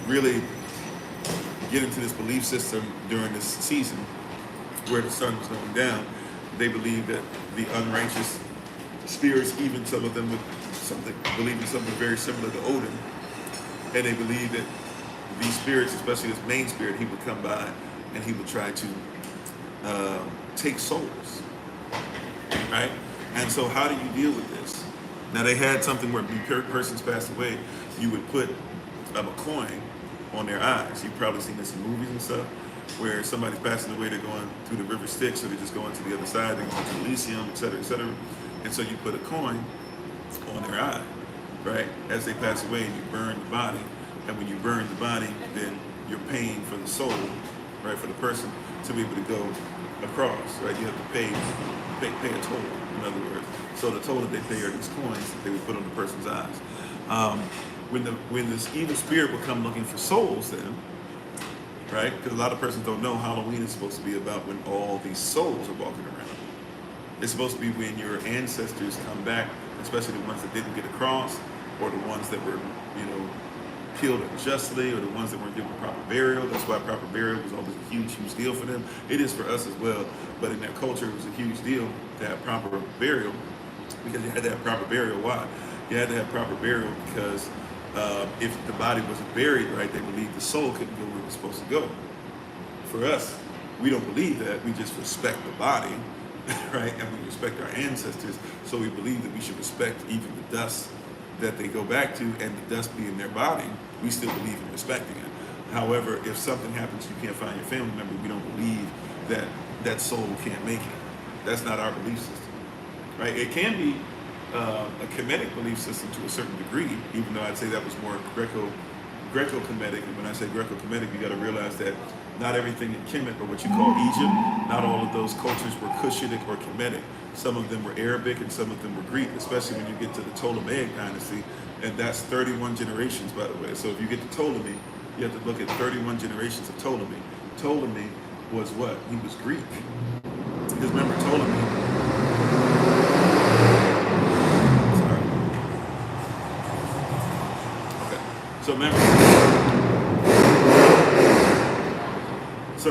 Speaker 1: really get into this belief system during this season where the sun was going down. They believed that the unrighteous spirits, even some of them believed in something very similar to Odin, and they believed that these spirits, especially this main spirit, he would come by and he would try to take souls, right? And so how do you deal with this? Now they had something where when persons passed away, you would put a coin on their eyes. You've probably seen this in movies and stuff, where somebody's passing away, they're going through the river Styx, or they're just going to the other side, they're going to Elysium, et cetera, et cetera. And so you put a coin on their eye. right? As they pass away, you burn the body, and when you burn the body, then you're paying for the soul, right, for the person to be able to go across, right? You have to pay a toll, in other words. So the toll that they pay are these coins that they would put on the person's eyes. When this evil spirit will come looking for souls, then, right? Because a lot of persons don't know Halloween is supposed to be about when all these souls are walking around. It's supposed to be when your ancestors come back, especially the ones that didn't get across, or the ones that were, killed unjustly, or the ones that weren't given proper burial. That's why proper burial was always a huge, huge deal for them. It is for us as well, but in their culture, it was a huge deal to have proper burial, because you had to have proper burial. Why? You had to have proper burial because if the body wasn't buried right, they believed the soul couldn't go where it was supposed to go. For us, we don't believe that. We just respect the body, right? And we respect our ancestors, so we believe that we should respect even the dust that they go back to, and the dust being their body, we still believe in respecting it. However, if something happens, you can't find your family member, we don't believe that that soul can't make it. That's not our belief system, right? It can be a Kemetic belief system to a certain degree, even though I'd say that was more Greco-Kemetic. And when I say Greco-Kemetic, you got to realize that not everything in Kemet, or what you call Egypt, not all of those cultures were Cushitic or Kemetic. Some of them were Arabic and some of them were Greek, especially when you get to the Ptolemaic dynasty, and that's 31 generations, by the way. So if you get to Ptolemy, you have to look at 31 generations of Ptolemy. Ptolemy was what? He was Greek. Because remember, Ptolemy... Sorry. Okay. So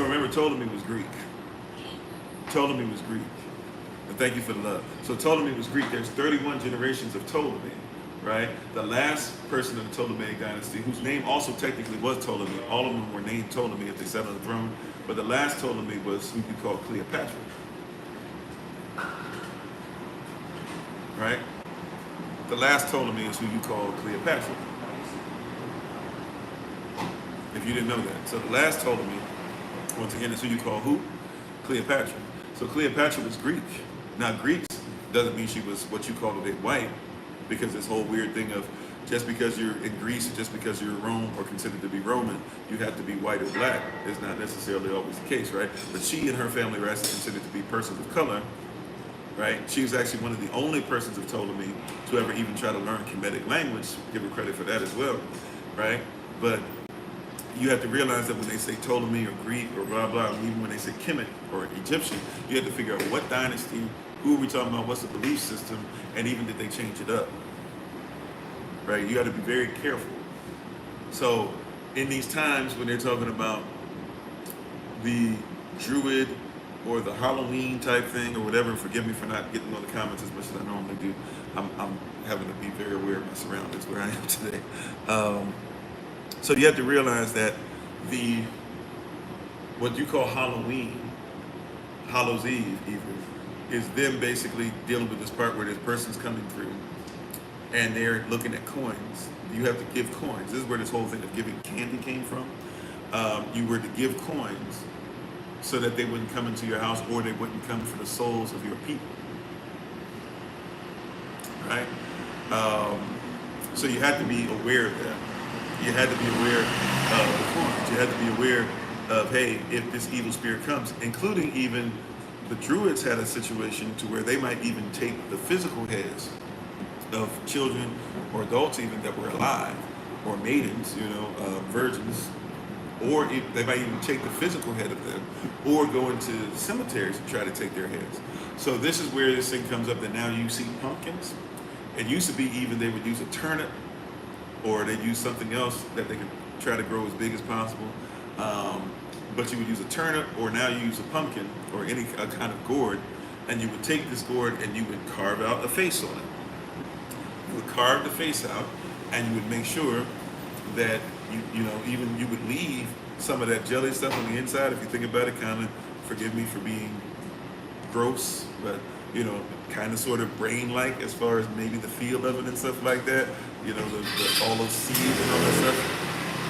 Speaker 1: remember, Ptolemy was Greek. Ptolemy was Greek. And thank you for the love. So Ptolemy was Greek. There's 31 generations of Ptolemy, right? The last person of the Ptolemaic dynasty, whose name also technically was Ptolemy, all of them were named Ptolemy if they sat on the throne, but the last Ptolemy was who you call Cleopatra, right? The last Ptolemy is who you call Cleopatra, if you didn't know that. So the last Ptolemy, once again, is who you call who? Cleopatra. So Cleopatra was Greek. Now, Greeks doesn't mean she was what you call today white, because this whole weird thing of just because you're in Greece or just because you're Rome or considered to be Roman, you have to be white or black is not necessarily always the case, right? But she and her family were actually considered to be persons of color, right? She was actually one of the only persons of Ptolemy to ever even try to learn Kemetic language. Give her credit for that as well, right? But you have to realize that when they say Ptolemy or Greek or blah, blah, and even when they say Kemet or Egyptian, you have to figure out what dynasty, who are we talking about, what's the belief system, and even did they change it up, right? You got to be very careful. So in these times when they're talking about the Druid or the Halloween type thing or whatever, forgive me for not getting on the comments as much as I normally do. I'm having to be very aware of my surroundings where I am today. So you have to realize that what you call Halloween, Hallows Eve even, is them basically dealing with this part where this person's coming through and they're looking at coins. You have to give coins. This is where this whole thing of giving candy came from. You were to give coins so that they wouldn't come into your house, or they wouldn't come for the souls of your people, right? So you had to be aware of that. You had to be aware of the coins. You had to be aware of, hey, if this evil spirit comes, including even the Druids had a situation to where they might even take the physical heads of children or adults even that were alive, or maidens, virgins, or they might even take the physical head of them, or go into cemeteries and try to take their heads. So this is where this thing comes up that now you see pumpkins. It used to be even they would use a turnip, or they'd use something else that they could try to grow as big as possible. But you would use a turnip, or now you use a pumpkin, or any kind of gourd, and you would take this gourd and you would carve out a face on it. You would carve the face out, and you would make sure that you would leave some of that jelly stuff on the inside. If you think about it, kind of, forgive me for being gross, but kind of sort of brain-like as far as maybe the feel of it and stuff like that. All those seeds and all that stuff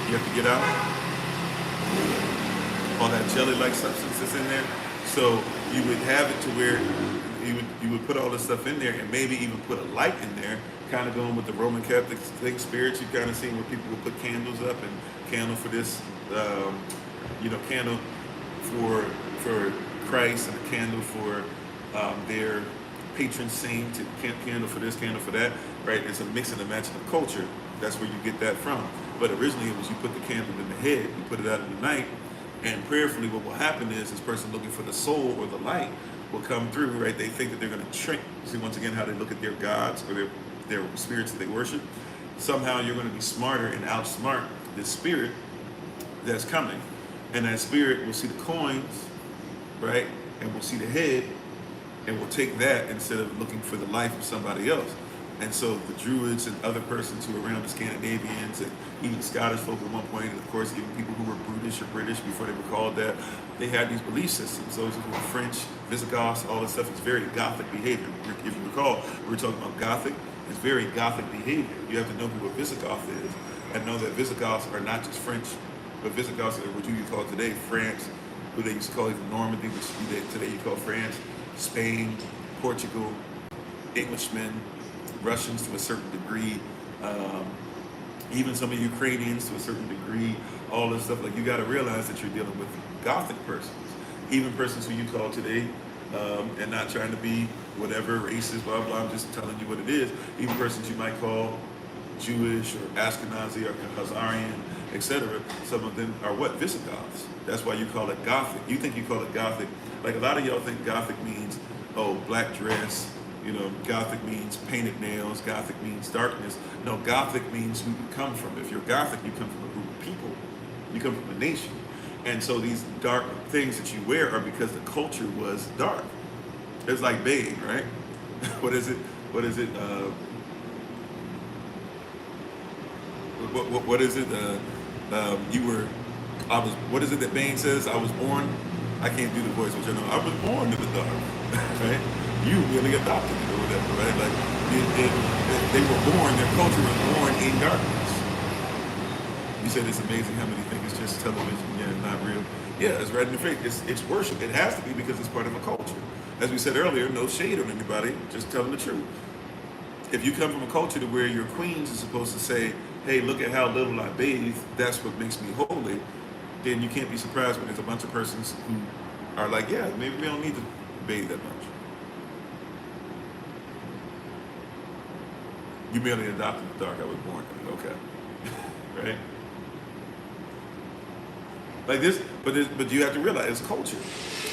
Speaker 1: you have to get out. All that jelly-like substance that's in there. So you would have it to where you would put all this stuff in there, and maybe even put a light in there, kind of going with the Roman Catholic thing spirits. You kind of seen where people would put candles up, and candle for this, candle for Christ, and a candle for their patron saint, and candle for this, candle for that, right? It's a mix and a matching of culture. That's where you get that from. But originally it was you put the candle in the head, you put it out in the night, and prayerfully what will happen is this person looking for the soul or the light will come through, right? They think that they're going to shrink. See, once again, how they look at their gods or their spirits that they worship. Somehow you're going to be smarter and outsmart this spirit that's coming. And that spirit will see the coins, right? And will see the head, and will take that instead of looking for the life of somebody else. And so the Druids and other persons who were around, the Scandinavians and even Scottish folk at one point, and of course even people who were British or British before they were called that, they had these belief systems. Those who were French, Visigoths, all this stuff is very Gothic behavior. If you recall, we were talking about Gothic. It's very Gothic behavior. You have to know who a Visigoth is, and know that Visigoths are not just French, but Visigoths are what you call today France, who they used to call even Normandy, which today you call France, Spain, Portugal, Englishmen, Russians to a certain degree, even some of Ukrainians to a certain degree, all this stuff. Like, you got to realize that you're dealing with Gothic persons, even persons who you call today, and not trying to be whatever racist, blah, blah, I'm just telling you what it is. Even persons you might call Jewish or Ashkenazi or Khazarian, etc. Some of them are what? Visigoths. That's why you call it Gothic. You think you call it Gothic. Like, a lot of y'all think Gothic means, black dress. Gothic means painted nails. Gothic means darkness. No, Gothic means who you come from. If you're Gothic, you come from a group of people. You come from a nation. And so these dark things that you wear are because the culture was dark. It's like beige, right? What is it? What is it? What is it? What is it that Bane says? I was born. I can't do the voice, which I know. I was born in the dark, right? You really adopted it or whatever, right? Like, they were born, their culture was born in darkness. You said it's amazing how many think it's just television, not real. Yeah, it's right in the face. It's worship. It has to be because it's part of a culture. As we said earlier, no shade on anybody, just telling the truth. If you come from a culture to where your queens are supposed to say, hey, look at how little I bathe, that's what makes me holy, then you can't be surprised when there's a bunch of persons who are like, yeah, maybe we don't need to bathe that much. You merely adopted the dark. I was born in it. Okay. Right? Like this, but you have to realize it's culture.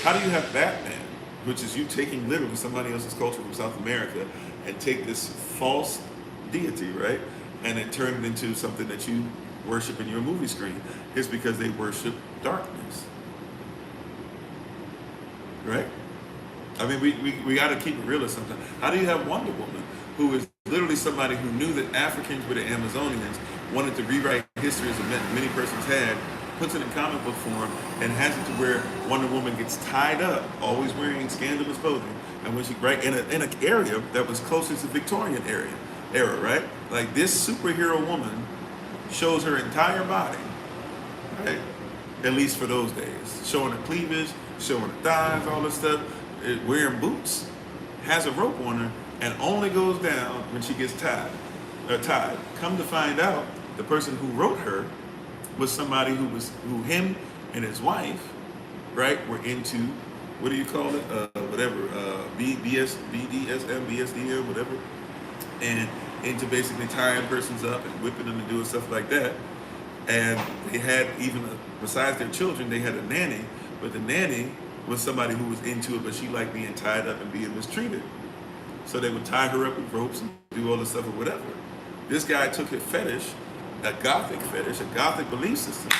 Speaker 1: How do you have Batman, which is you taking literally somebody else's culture from South America and take this false deity, right? And then turn it into something that you worship in your movie screen? It's because they worship darkness. Right? I mean, we got to keep it realist sometimes. How do you have Wonder Woman, who is literally somebody who knew that Africans were the Amazonians, wanted to rewrite history as many persons had, puts it in comic book form, and has it to where Wonder Woman gets tied up, always wearing scandalous clothing, and when she in an area that was closest to Victorian era, right? Like, this superhero woman shows her entire body, right? At least for those days, showing her cleavage, showing her thighs, all this stuff, wearing boots, has a rope on her, and only goes down when she gets tied. Come to find out, the person who wrote her was somebody who him and his wife, right, were into, what do you call it? BDSM, whatever, and into basically tying persons up and whipping them and doing stuff like that. And they had, even besides their children, they had a nanny, but the nanny was somebody who was into it, but she liked being tied up and being mistreated. So they would tie her up with ropes and do all this stuff or whatever. This guy took a fetish, a Gothic fetish, a Gothic belief system,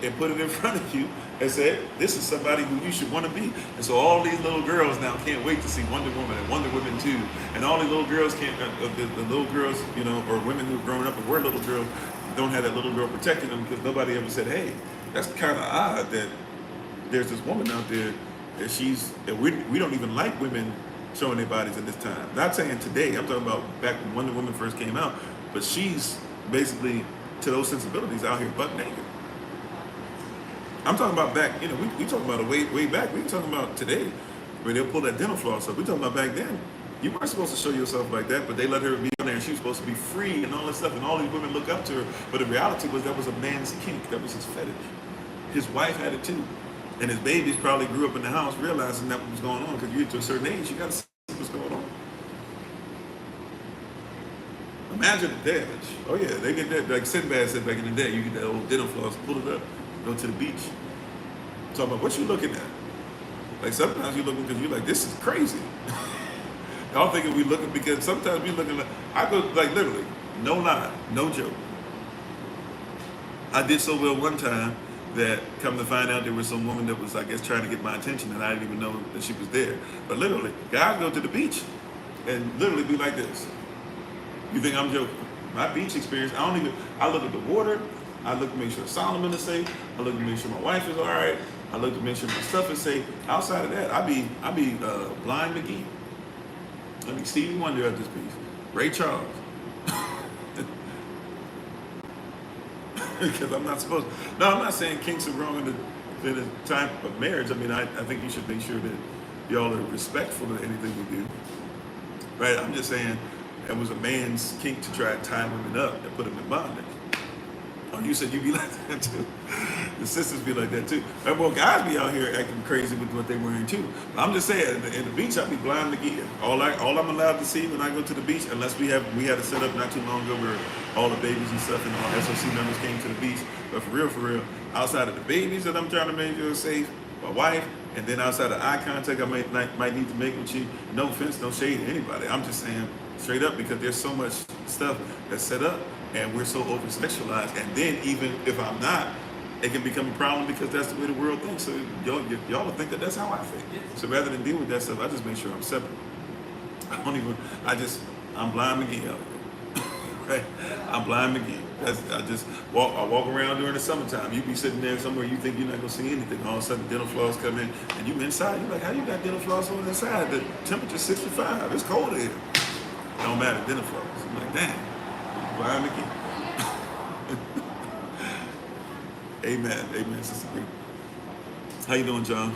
Speaker 1: and put it in front of you and said, this is somebody who you should want to be. And so all these little girls now can't wait to see Wonder Woman and Wonder Woman 2. And all these little girls can't, the little girls, or women who've grown up and were little girls, don't have that little girl protecting them, because nobody ever said, hey, that's kind of odd that there's this woman out there that we don't even like women showing their bodies at this time. Not saying today, I'm talking about back when Wonder Woman first came out, but she's basically, to those sensibilities, out here butt naked. I'm talking about back, we talking about way back. We talking about today. where they'll pull that dental floss up. We're talking about back then. You weren't supposed to show yourself like that, but they let her be on there, and she was supposed to be free and all that stuff, and all these women look up to her. But the reality was that was a man's kink. That was his fetish. His wife had it too. And his babies probably grew up in the house realizing that what was going on, because you get to a certain age, you got to see what's going on. Imagine the damage. Oh yeah, they get that, like Sinbad said back in the day, you get that old dental floss, pull it up, go to the beach. Talking about what you looking at. Like sometimes you looking because you're like, this is crazy. Y'all thinking we looking because sometimes we looking like, I go like literally, no lie, no joke. I did so well one time that come to find out there was some woman that was, I guess, trying to get my attention and I didn't even know that she was there. But literally, guys go to the beach and literally be like this. You think I'm joking? My beach experience, I look at the water, I look to make sure Solomon is safe, I look to make sure my wife is all right, I look to make sure my stuff is safe. Outside of that, I be Blind McGee. I mean, Stevie Wonder at this piece. Ray Charles. Because I'm not supposed to. No, I'm not saying kinks are wrong in the time of marriage. I mean, I think you should make sure that y'all are respectful of anything you do. Right? I'm just saying it was a man's kink to try to tie women up and put them in bondage. Oh, you said you be like that too. The sisters be like that too. Well, guys be out here acting crazy with what they wearing too. But I'm just saying, in the beach, I be blind again. All I'm allowed to see when I go to the beach, unless we had a setup not too long ago where all the babies and stuff and all SOC members came to the beach. But for real, outside of the babies that I'm trying to make sure safe, my wife, and then outside of eye contact I might need to make with you. No offense, no shade to anybody. I'm just saying straight up because there's so much stuff that's set up. And we're so over-sexualized. And then even if I'm not, it can become a problem because that's the way the world thinks. So y'all will think that that's how I think. So rather than deal with that stuff, I just make sure I'm separate. I'm blind McGee out here. Right? I'm blind McGee. I walk around during the summertime. You be sitting there somewhere you think you're not gonna see anything. All of a sudden dental floss come in and you inside. You're like, how you got dental floss on the inside? The temperature's 65. It's cold here. Don't matter, dental floss. I'm like, damn. Blind McGee. Amen, Sister B. How you doing, John?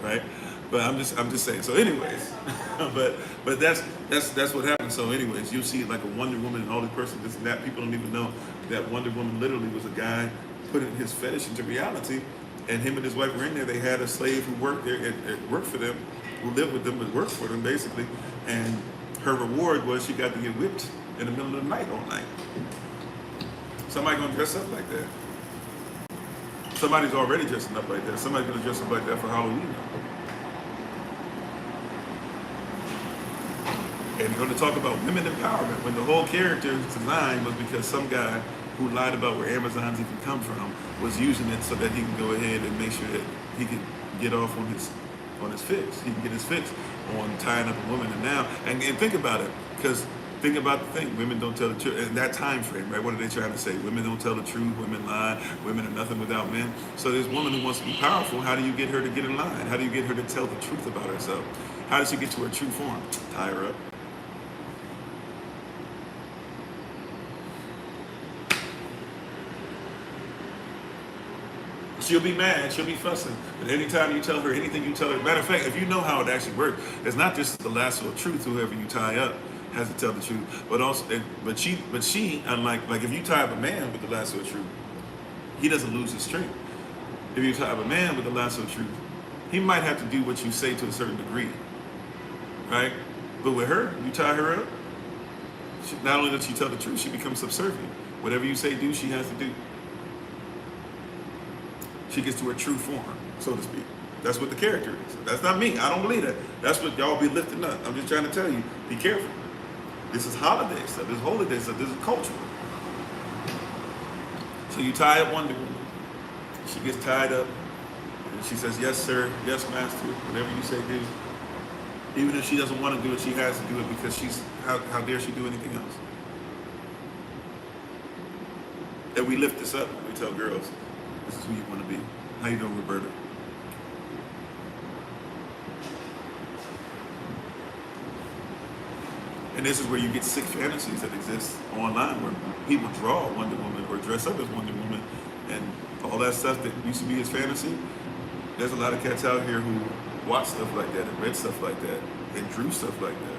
Speaker 1: Right? But I'm just saying. So, anyways, but that's what happens. So, anyways, you see like a Wonder Woman and all the person this and that. People don't even know that Wonder Woman literally was a guy putting his fetish into reality, and him and his wife were in there. They had a slave who worked there, it worked for them, who lived with them, but worked for them basically, and her reward was she got to get whipped in the middle of the night all night. Somebody gonna dress up like that. Somebody's already dressing up like that. Somebody's gonna dress up like that for Halloween. And we're gonna talk about women empowerment when the whole character's design was because some guy who lied about where Amazons even come from was using it so that he can go ahead and make sure that he can get off on his fix. He can get his fix on tying up a woman. And think about it, because think about the thing, women don't tell the truth. In that time frame, right? What are they trying to say? Women don't tell the truth, women lie, women are nothing without men. So this woman who wants to be powerful, how do you get her to get in line? How do you get her to tell the truth about herself? How does she get to her true form? Tie her up. She'll be mad, she'll be fussing, but anytime you tell her anything you tell her, matter of fact, if you know how it actually works, it's not just the lasso of truth, whoever you tie up has to tell the truth, but also, but she, unlike, like if you tie up a man with the lasso of truth, he doesn't lose his strength. If you tie up a man with the lasso of truth, he might have to do what you say to a certain degree, right? But with her, you tie her up, not only does she tell the truth, she becomes subservient. Whatever you say do, she has to do. She gets to her true form, so to speak. That's what the character is. That's not me. I don't believe that. That's what y'all be lifting up. I'm just trying to tell you, be careful. This is holiday stuff. This is holiday stuff. This is cultural. So you tie up Wonder Woman. She gets tied up. And she says, yes, sir. Yes, master. Whatever you say, do. Even if she doesn't want to do it, she has to do it because how dare she do anything else? And we lift this up when we tell girls, this is who you want to be. How you doing, Roberta? And this is where you get sick fantasies that exist online where people draw Wonder Woman or dress up as Wonder Woman and all that stuff that used to be his fantasy. There's a lot of cats out here who watched stuff like that and read stuff like that and drew stuff like that.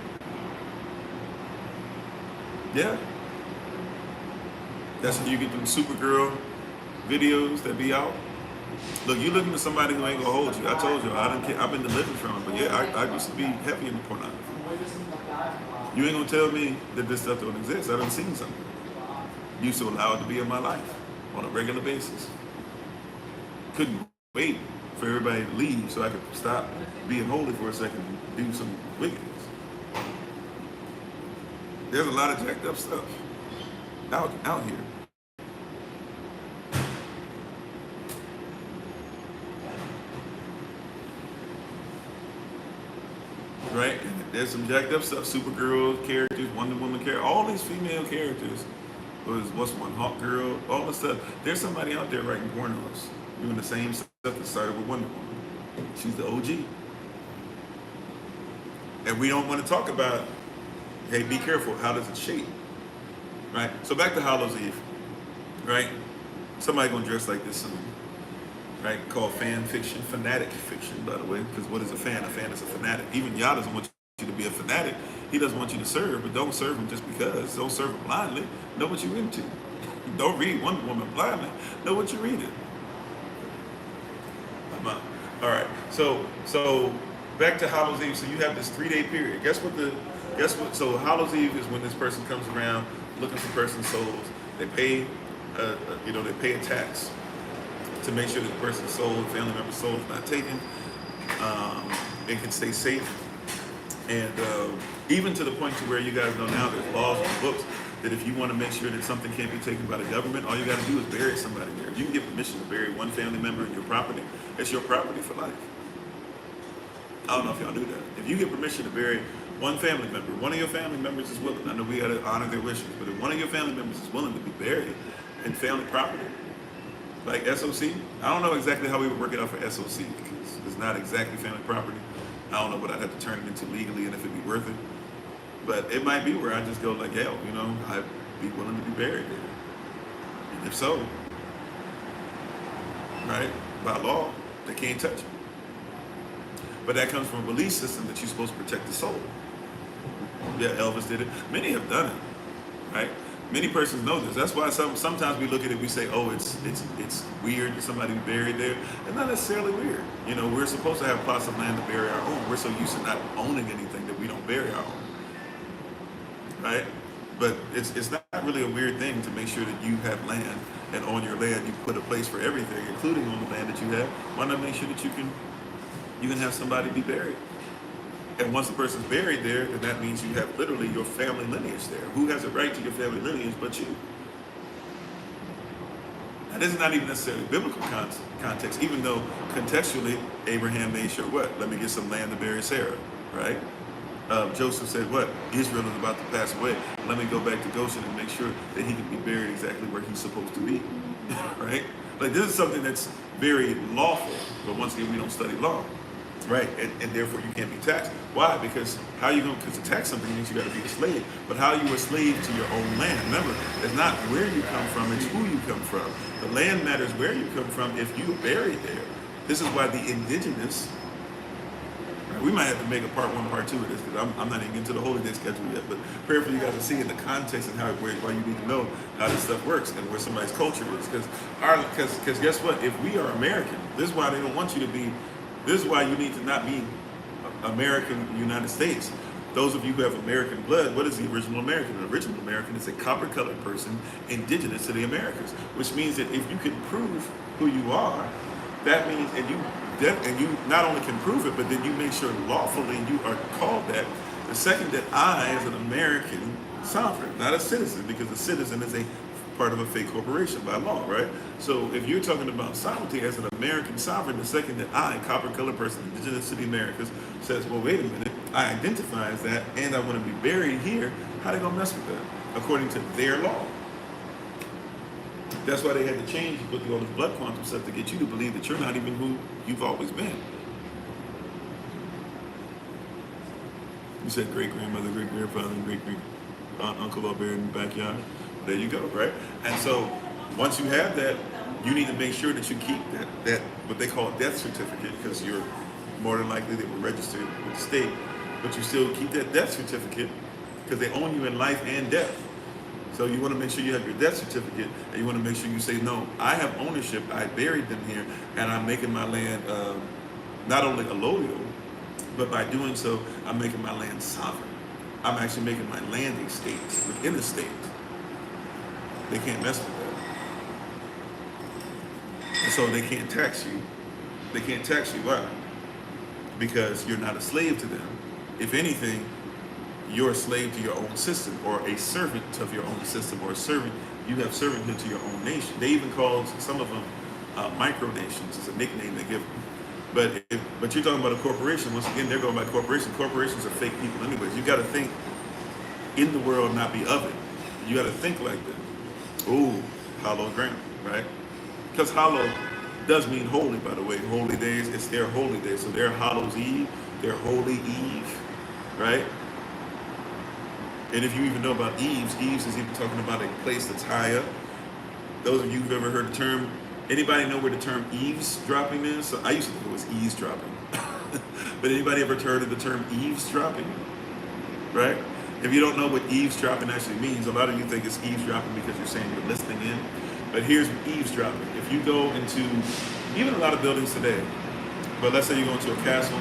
Speaker 1: Yeah. That's when you get them Supergirl videos that be out. Look, you looking at somebody who ain't gonna hold you. I told you, I've been delivered from it, but yeah, I used to be heavy in the pornography. You ain't gonna tell me that this stuff don't exist. I done seen something. Used to allow it to be in my life on a regular basis. Couldn't wait for everybody to leave so I could stop being holy for a second and do some wickedness. There's a lot of jacked up stuff out here. Right? And there's some jacked up stuff. Supergirl characters, Wonder Woman characters, all these female characters. What's one, Hawk Girl, all the stuff. There's somebody out there writing pornos, doing the same stuff that started with Wonder Woman. She's the OG. And we don't want to talk about, hey, be careful, how does it shape? Right? So back to Hallows Eve, right? Somebody gonna dress like this soon, right? Called fan fiction, fanatic fiction, by the way, because what is a fan? A fan is a fanatic. Even Yah doesn't want you to be a fanatic. He doesn't want you to serve, but don't serve him just because. Don't serve him blindly. Know what you're into. Don't read Wonder Woman blindly. Know what you're reading. All right. So back to Hallows Eve. So you have this 3-day period. Guess what? So Hallows Eve is when this person comes around looking for person's souls. They pay, they pay a tax to make sure that the person's soul, family member's soul, is not taken. It can stay safe. And even to the point to where you guys know now there's laws in the books that if you want to make sure that something can't be taken by the government, all you got to do is bury somebody there. If you can get permission to bury one family member in your property, it's your property for life. I don't know if y'all knew that. If you get permission to bury one family member, one of your family members is willing. I know we got to honor their wishes, but if one of your family members is willing to be buried in family property, like SOC, I don't know exactly how we would work it out for SOC because it's not exactly family property. I don't know what I'd have to turn it into legally and if it'd be worth it. But it might be where I just go like, hell, I'd be willing to be buried there. And if so, right, by law, they can't touch it. But that comes from a belief system that you're supposed to protect the soul. Yeah, Elvis did it. Many have done it, right? Many persons know this. That's why sometimes we look at it, we say, oh, it's weird that somebody be buried there. It's not necessarily weird. We're supposed to have plots of land to bury our own. We're so used to not owning anything that we don't bury our own, right? But it's not really a weird thing to make sure that you have land, and on your land you put a place for everything, including on the land that you have. Why not make sure that you can have somebody be buried? And once the person's buried there, then that means you have literally your family lineage there. Who has a right to your family lineage but you? Now, this is not even necessarily biblical context, even though contextually Abraham made sure, let me get some land to bury Sarah, right? Joseph said, Israel is about to pass away. Let me go back to Goshen and make sure that he can be buried exactly where he's supposed to be, right? Like, this is something that's very lawful, but once again, we don't study law. Right, and therefore you can't be taxed. Why? Because because to tax something means you got to be a slave. But how are you a slave to your own land? Remember, it's not where you come from, it's who you come from. The land matters where you come from if you're buried there. This is why the indigenous, right, we might have to make a part 1, part 2 of this, because I'm not even into the Holy Day schedule yet, but prayer for you guys to see in the context and why you need to know how this stuff works and where somebody's culture is. Because guess what? If we are American, this is why they don't want you to be. This is why you need to not be American United States. Those of you who have American blood, what is the original American? An original American is a copper-colored person indigenous to the Americas, which means that if you can prove who you are, that means, and you not only can prove it, but then you make sure lawfully you are called that. The second that I, as an American sovereign, not a citizen, because a citizen is a part of a fake corporation by law, right? So if you're talking about sovereignty as an American sovereign, the second that I, copper-colored person, indigenous to the Americas, says, well, wait a minute, I identify as that, and I want to be buried here, how they gonna mess with that? According to their law. That's why they had to change with all this blood quantum stuff to get you to believe that you're not even who you've always been. You said great-grandmother, great-grandfather, and great-uncle up there in the backyard. There you go, right? And so once you have that, you need to make sure that you keep that what they call a death certificate, because more than likely they were registered with the state, but you still keep that death certificate because they own you in life and death. So you want to make sure you have your death certificate, and you want to make sure you say, no, I have ownership, I buried them here, and I'm making my land not only allodial, but by doing so, I'm making my land sovereign. I'm actually making my land a state within the state. They can't mess with that. And so they can't tax you. They can't tax you. Why? Because you're not a slave to them. If anything, you're a slave to your own system, or a servant of your own system, or a servant. You have servanthood to your own nation. They even call some of them micronations. It's a nickname they give them. But you're talking about a corporation. Once again, they're going by corporation. Corporations are fake people anyways. You got to think in the world, not be of it. You got to think like that. Ooh, hallowed ground, right? Because hallow does mean holy, by the way. Holy days, it's their holy day. So their Hallows Eve, their Holy Eve, right? And if you even know about eaves is even talking about a place that's high up. Those of you who've ever heard the term, anybody know where the term eavesdropping is? So I used to think it was eavesdropping. But anybody ever heard of the term eavesdropping? Right? If you don't know what eavesdropping actually means, a lot of you think it's eavesdropping because you're saying you're listening in. But here's eavesdropping. If you go into even a lot of buildings today, but let's say you go into a castle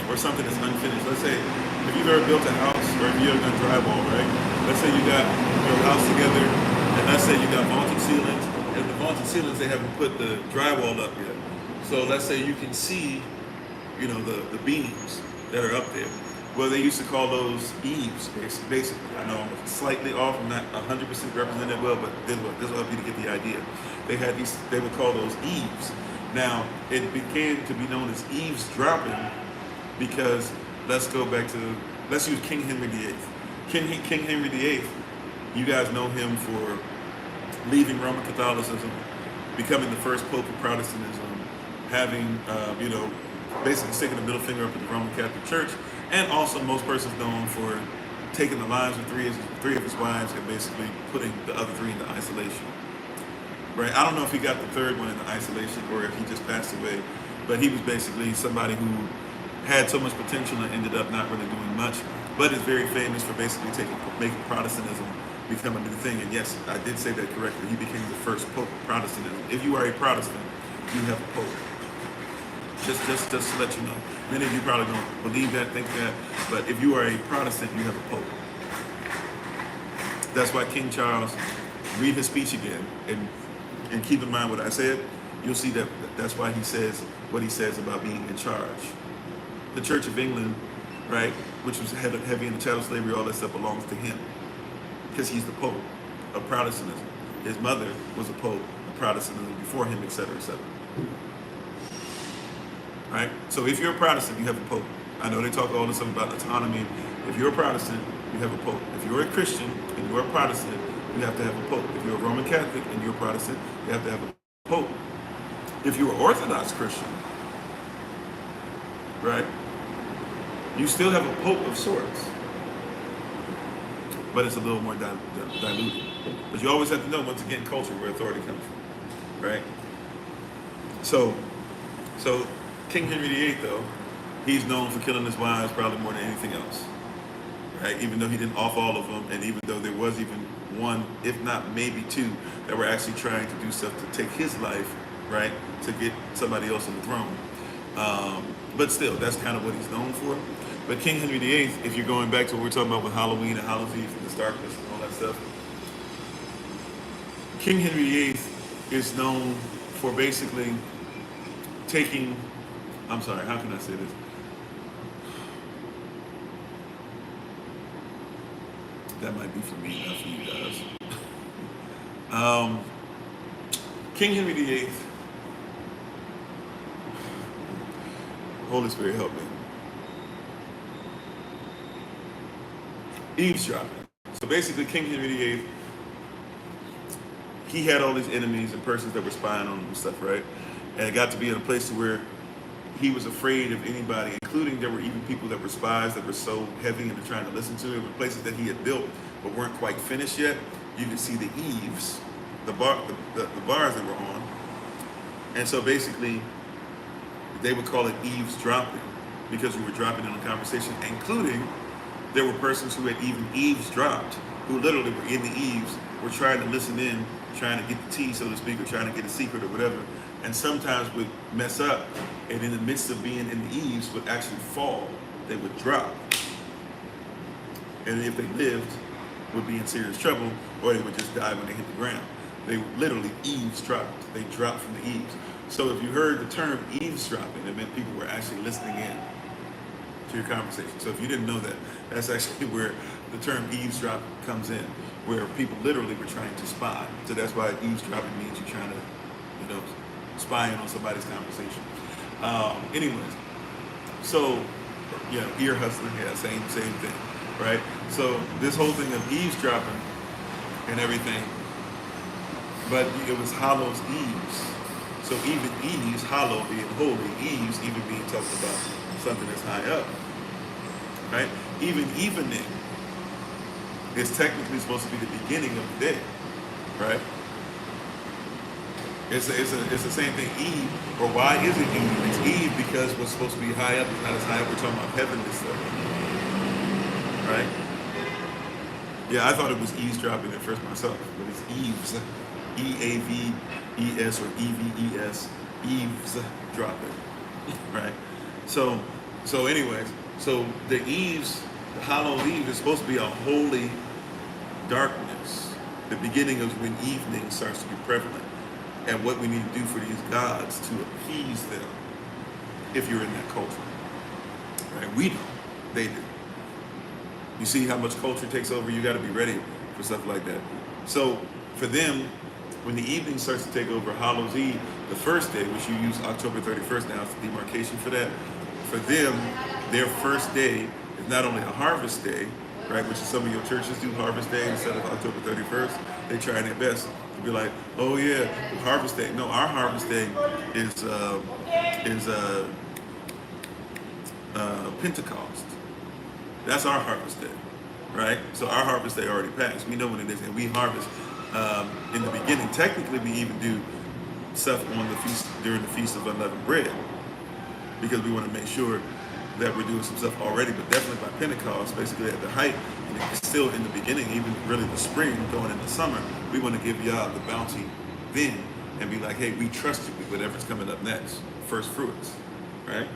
Speaker 1: or something that's unfinished. Let's say if you've ever built a house, or if you've ever done drywall, right? Let's say you got your house together, and let's say you got vaulted ceilings, and the vaulted ceilings, they haven't put the drywall up yet. So let's say you can see, you know, the beams that are up there. Well, they used to call those eaves, basically. I know I'm slightly off, I'm not 100% represented well, but this will help you to get the idea. They would call those eaves. Now, it became to be known as eavesdropping because let's use King Henry VIII. King Henry VIII, you guys know him for leaving Roman Catholicism, becoming the first Pope of Protestantism, having, basically sticking the middle finger up at the Roman Catholic Church, and also most persons know him for taking the lives of three of his wives and basically putting the other three into isolation. Right? I don't know if he got the third one into isolation or if he just passed away, but he was basically somebody who had so much potential and ended up not really doing much, but is very famous for basically making Protestantism become a new thing. And yes, I did say that correctly. He became the first Pope of Protestantism. If you are a Protestant, you have a Pope. Just to let you know. Many of you probably don't believe that, think that, but if you are a Protestant, you have a Pope. That's why King Charles, read his speech again, and keep in mind what I said. You'll see that's why he says what he says about being in charge. The Church of England, right, which was heavy in the chattel slavery, all that stuff belongs to him because he's the Pope of Protestantism. His mother was a Pope of Protestantism before him, etc., etc. Right? So if you're a Protestant, you have a Pope. I know they talk all this stuff about autonomy. If you're a Protestant, you have a Pope. If you're a Christian and you're a Protestant, you have to have a Pope. If you're a Roman Catholic and you're a Protestant, you have to have a Pope. If you're an Orthodox Christian, right, you still have a Pope of sorts, but it's a little more diluted. But you always have to know, once again, culture, where authority comes from, right? So King Henry VIII, though, he's known for killing his wives probably more than anything else, right? Even though he didn't off all of them, and even though there was even one, if not maybe two, that were actually trying to do stuff to take his life, right, to get somebody else on the throne. But still, that's kind of what he's known for. But King Henry VIII, if you're going back to what we're talking about with Halloween and Hallows Eve and the darkness and all that stuff, King Henry VIII is known for basically taking, I'm sorry, how can I say this? That might be for me, not for you guys. King Henry VIII, Holy Spirit help me. Eavesdropping. So basically King Henry VIII, he had all these enemies and persons that were spying on him and stuff, right? And it got to be in a place where he was afraid of anybody, including there were even people that were spies that were so heavy into trying to listen to him. In places that he had built but weren't quite finished yet, you could see the eaves, the bars that were on. And so basically, they would call it eavesdropping because you were dropping in a conversation, including there were persons who had even eavesdropped, who literally were in the eaves, were trying to listen in, trying to get the tea, so to speak, or trying to get a secret or whatever, and sometimes would mess up, and in the midst of being in the eaves would actually fall. They would drop. And if they lived, would be in serious trouble, or they would just die when they hit the ground. They literally eavesdropped. They dropped from the eaves. So if you heard the term eavesdropping, it meant people were actually listening in to your conversation. So if you didn't know that, that's actually where the term eavesdrop comes in, where people literally were trying to spy. So that's why eavesdropping means you're trying to, spying on somebody's conversation. Anyways, so ear hustling, same thing, right? So this whole thing of eavesdropping and everything, but it was Hallow's eaves. So even eaves, hollow being holy, eaves even being talked about something that's high up, right? Even evening is technically supposed to be the beginning of the day, right? It's the same thing, Eve, or why is it Eve? It's Eve because what's supposed to be high up is not as high up. We're talking about heavenly stuff, right? Yeah, I thought it was eavesdropping at first myself, but it's eaves, E-A-V-E-S or E-V-E-S, eavesdropping, right? So anyways, so the eaves, the hallowed eve is supposed to be a holy darkness, the beginning of when evening starts to be prevalent, and what we need to do for these gods to appease them if you're in that culture, right? We don't, they do. You see how much culture takes over? You got to be ready for stuff like that. So for them, when the evening starts to take over Hallows Eve, the first day, which you use October 31st now, it's the demarcation for that. For them, their first day is not only a harvest day, right, which is some of your churches do harvest day instead of October 31st. They try their best to be like, oh yeah, harvest day. No, our harvest day is Pentecost. That's our harvest day, right? So our harvest day already passed. We know when it is, and we harvest in the beginning. Technically, we even do stuff on the feast during the Feast of Unleavened Bread because we want to make sure that we're doing some stuff already. But definitely by Pentecost, basically at the height, and it's still in the beginning, even really the spring going into summer, we want to give y'all the bounty then and be like, hey, we trust you with whatever's coming up next, first fruits, right?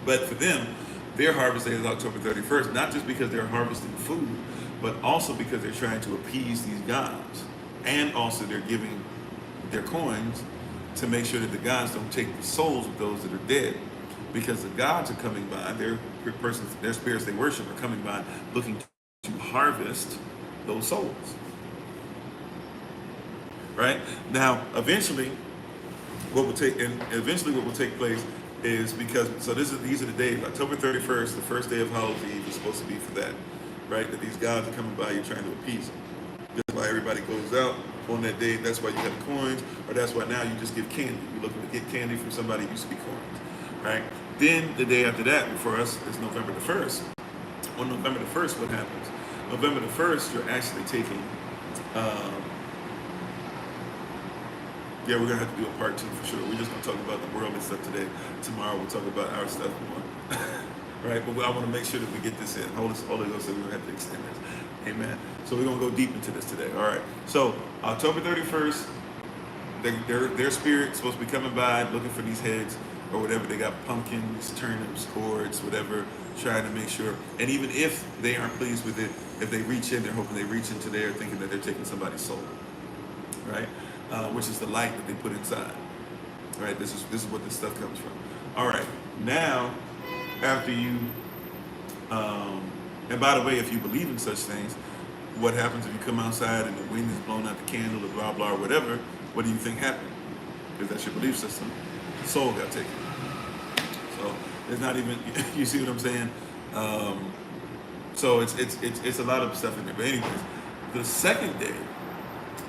Speaker 1: But for them, their harvest day is October 31st, not just because they're harvesting food, but also because they're trying to appease these gods. And also they're giving their coins to make sure that the gods don't take the souls of those that are dead. Because the gods are coming by, their spirits they worship are coming by looking to harvest those souls. Right? Now, eventually what will take place is because, these are the days, October 31st, the first day of Hallows Eve is supposed to be for that, right? That these gods are coming by, you're trying to appease them. That's why everybody goes out on that day. That's why you have coins, or that's why now you just give candy. You're looking to get candy from somebody who used to be coins, right? Then the day after that, for us, is November the 1st. On November the 1st, what happens? November the 1st, you're actually taking, we're going to have to do a part 2 for sure. We're just going to talk about the world and stuff today. Tomorrow we'll talk about our stuff more. Right? But I want to make sure that we get this in. Holy Ghost said we're going to have to extend this. Amen. So we're going to go deep into this today. All right. So October 31st, their spirit's supposed to be coming by looking for these heads or whatever. They got pumpkins, turnips, gourds, whatever, trying to make sure. And even if they aren't pleased with it, if they reach in, they're hoping they reach into there thinking that they're taking somebody's soul. Right? Which is the light that they put inside. Right? This is what this stuff comes from. All right. Now, after you, and by the way, if you believe in such things, what happens if you come outside and the wind is blowing out the candle or blah, blah, or whatever, what do you think happened? Because that's your belief system. The soul got taken. So it's not even, you see what I'm saying? So it's a lot of stuff in there. But anyways, the second day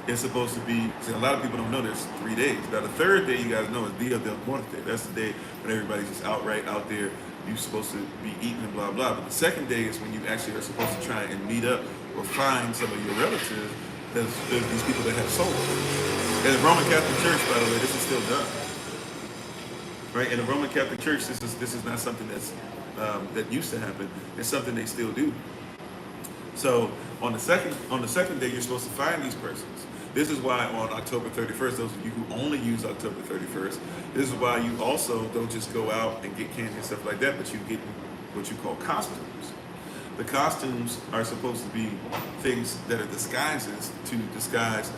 Speaker 1: is supposed to be, see, a lot of people don't know there's 3 days. Now the third day, you guys know, is Dia del Muerte. That's the day when everybody's just outright out there. You're supposed to be eating and blah, blah. But the second day is when you actually are supposed to try and meet up or find some of your relatives. There's these people that have souls. And the Roman Catholic Church, by the way, this is still done. right? In the Roman Catholic Church, this is not something that used to happen. It's something they still do. So on the second day, you're supposed to find these persons. This is why on October 31st, those of you who only use October 31st, this is why you also don't just go out and get candy and stuff like that, but you get what you call costumes. The costumes are supposed to be things that are disguises to disguise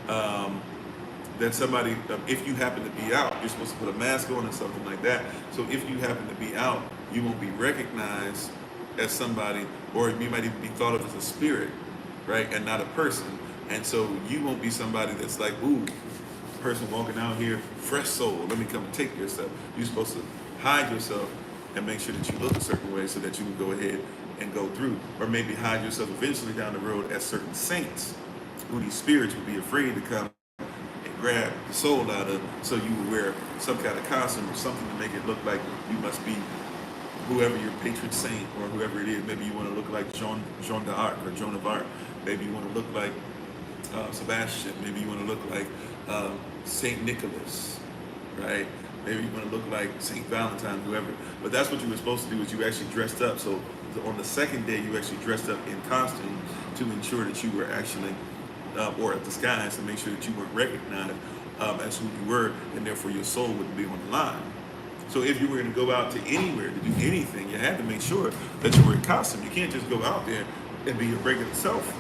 Speaker 1: that somebody, if you happen to be out, you're supposed to put a mask on or something like that. So if you happen to be out, you won't be recognized as somebody, or you might even be thought of as a spirit, right, and not a person. And so you won't be somebody that's like, ooh, person walking out here, fresh soul, let me come and take your stuff. You're supposed to hide yourself and make sure that you look a certain way so that you can go ahead and go through. Or maybe hide yourself eventually down the road as certain saints who these spirits would be afraid to come and grab the soul out of, so you would wear some kind of costume or something to make it look like you must be whoever your patron saint or whoever it is. Maybe you want to look like Joan d'Arc or Joan of Arc. Maybe you want to look like Sebastian. Maybe you want to look like Saint Nicholas, right? Maybe you want to look like Saint Valentine, whoever. But that's what you were supposed to do, is you actually dressed up. So on the second day, you actually dressed up in costume to ensure that you were actually, or a disguise to make sure that you weren't recognized as who you were, and therefore your soul wouldn't be on the line. So if you were going to go out to anywhere to do anything, you had to make sure that you were in costume. You can't just go out there and be your regular self,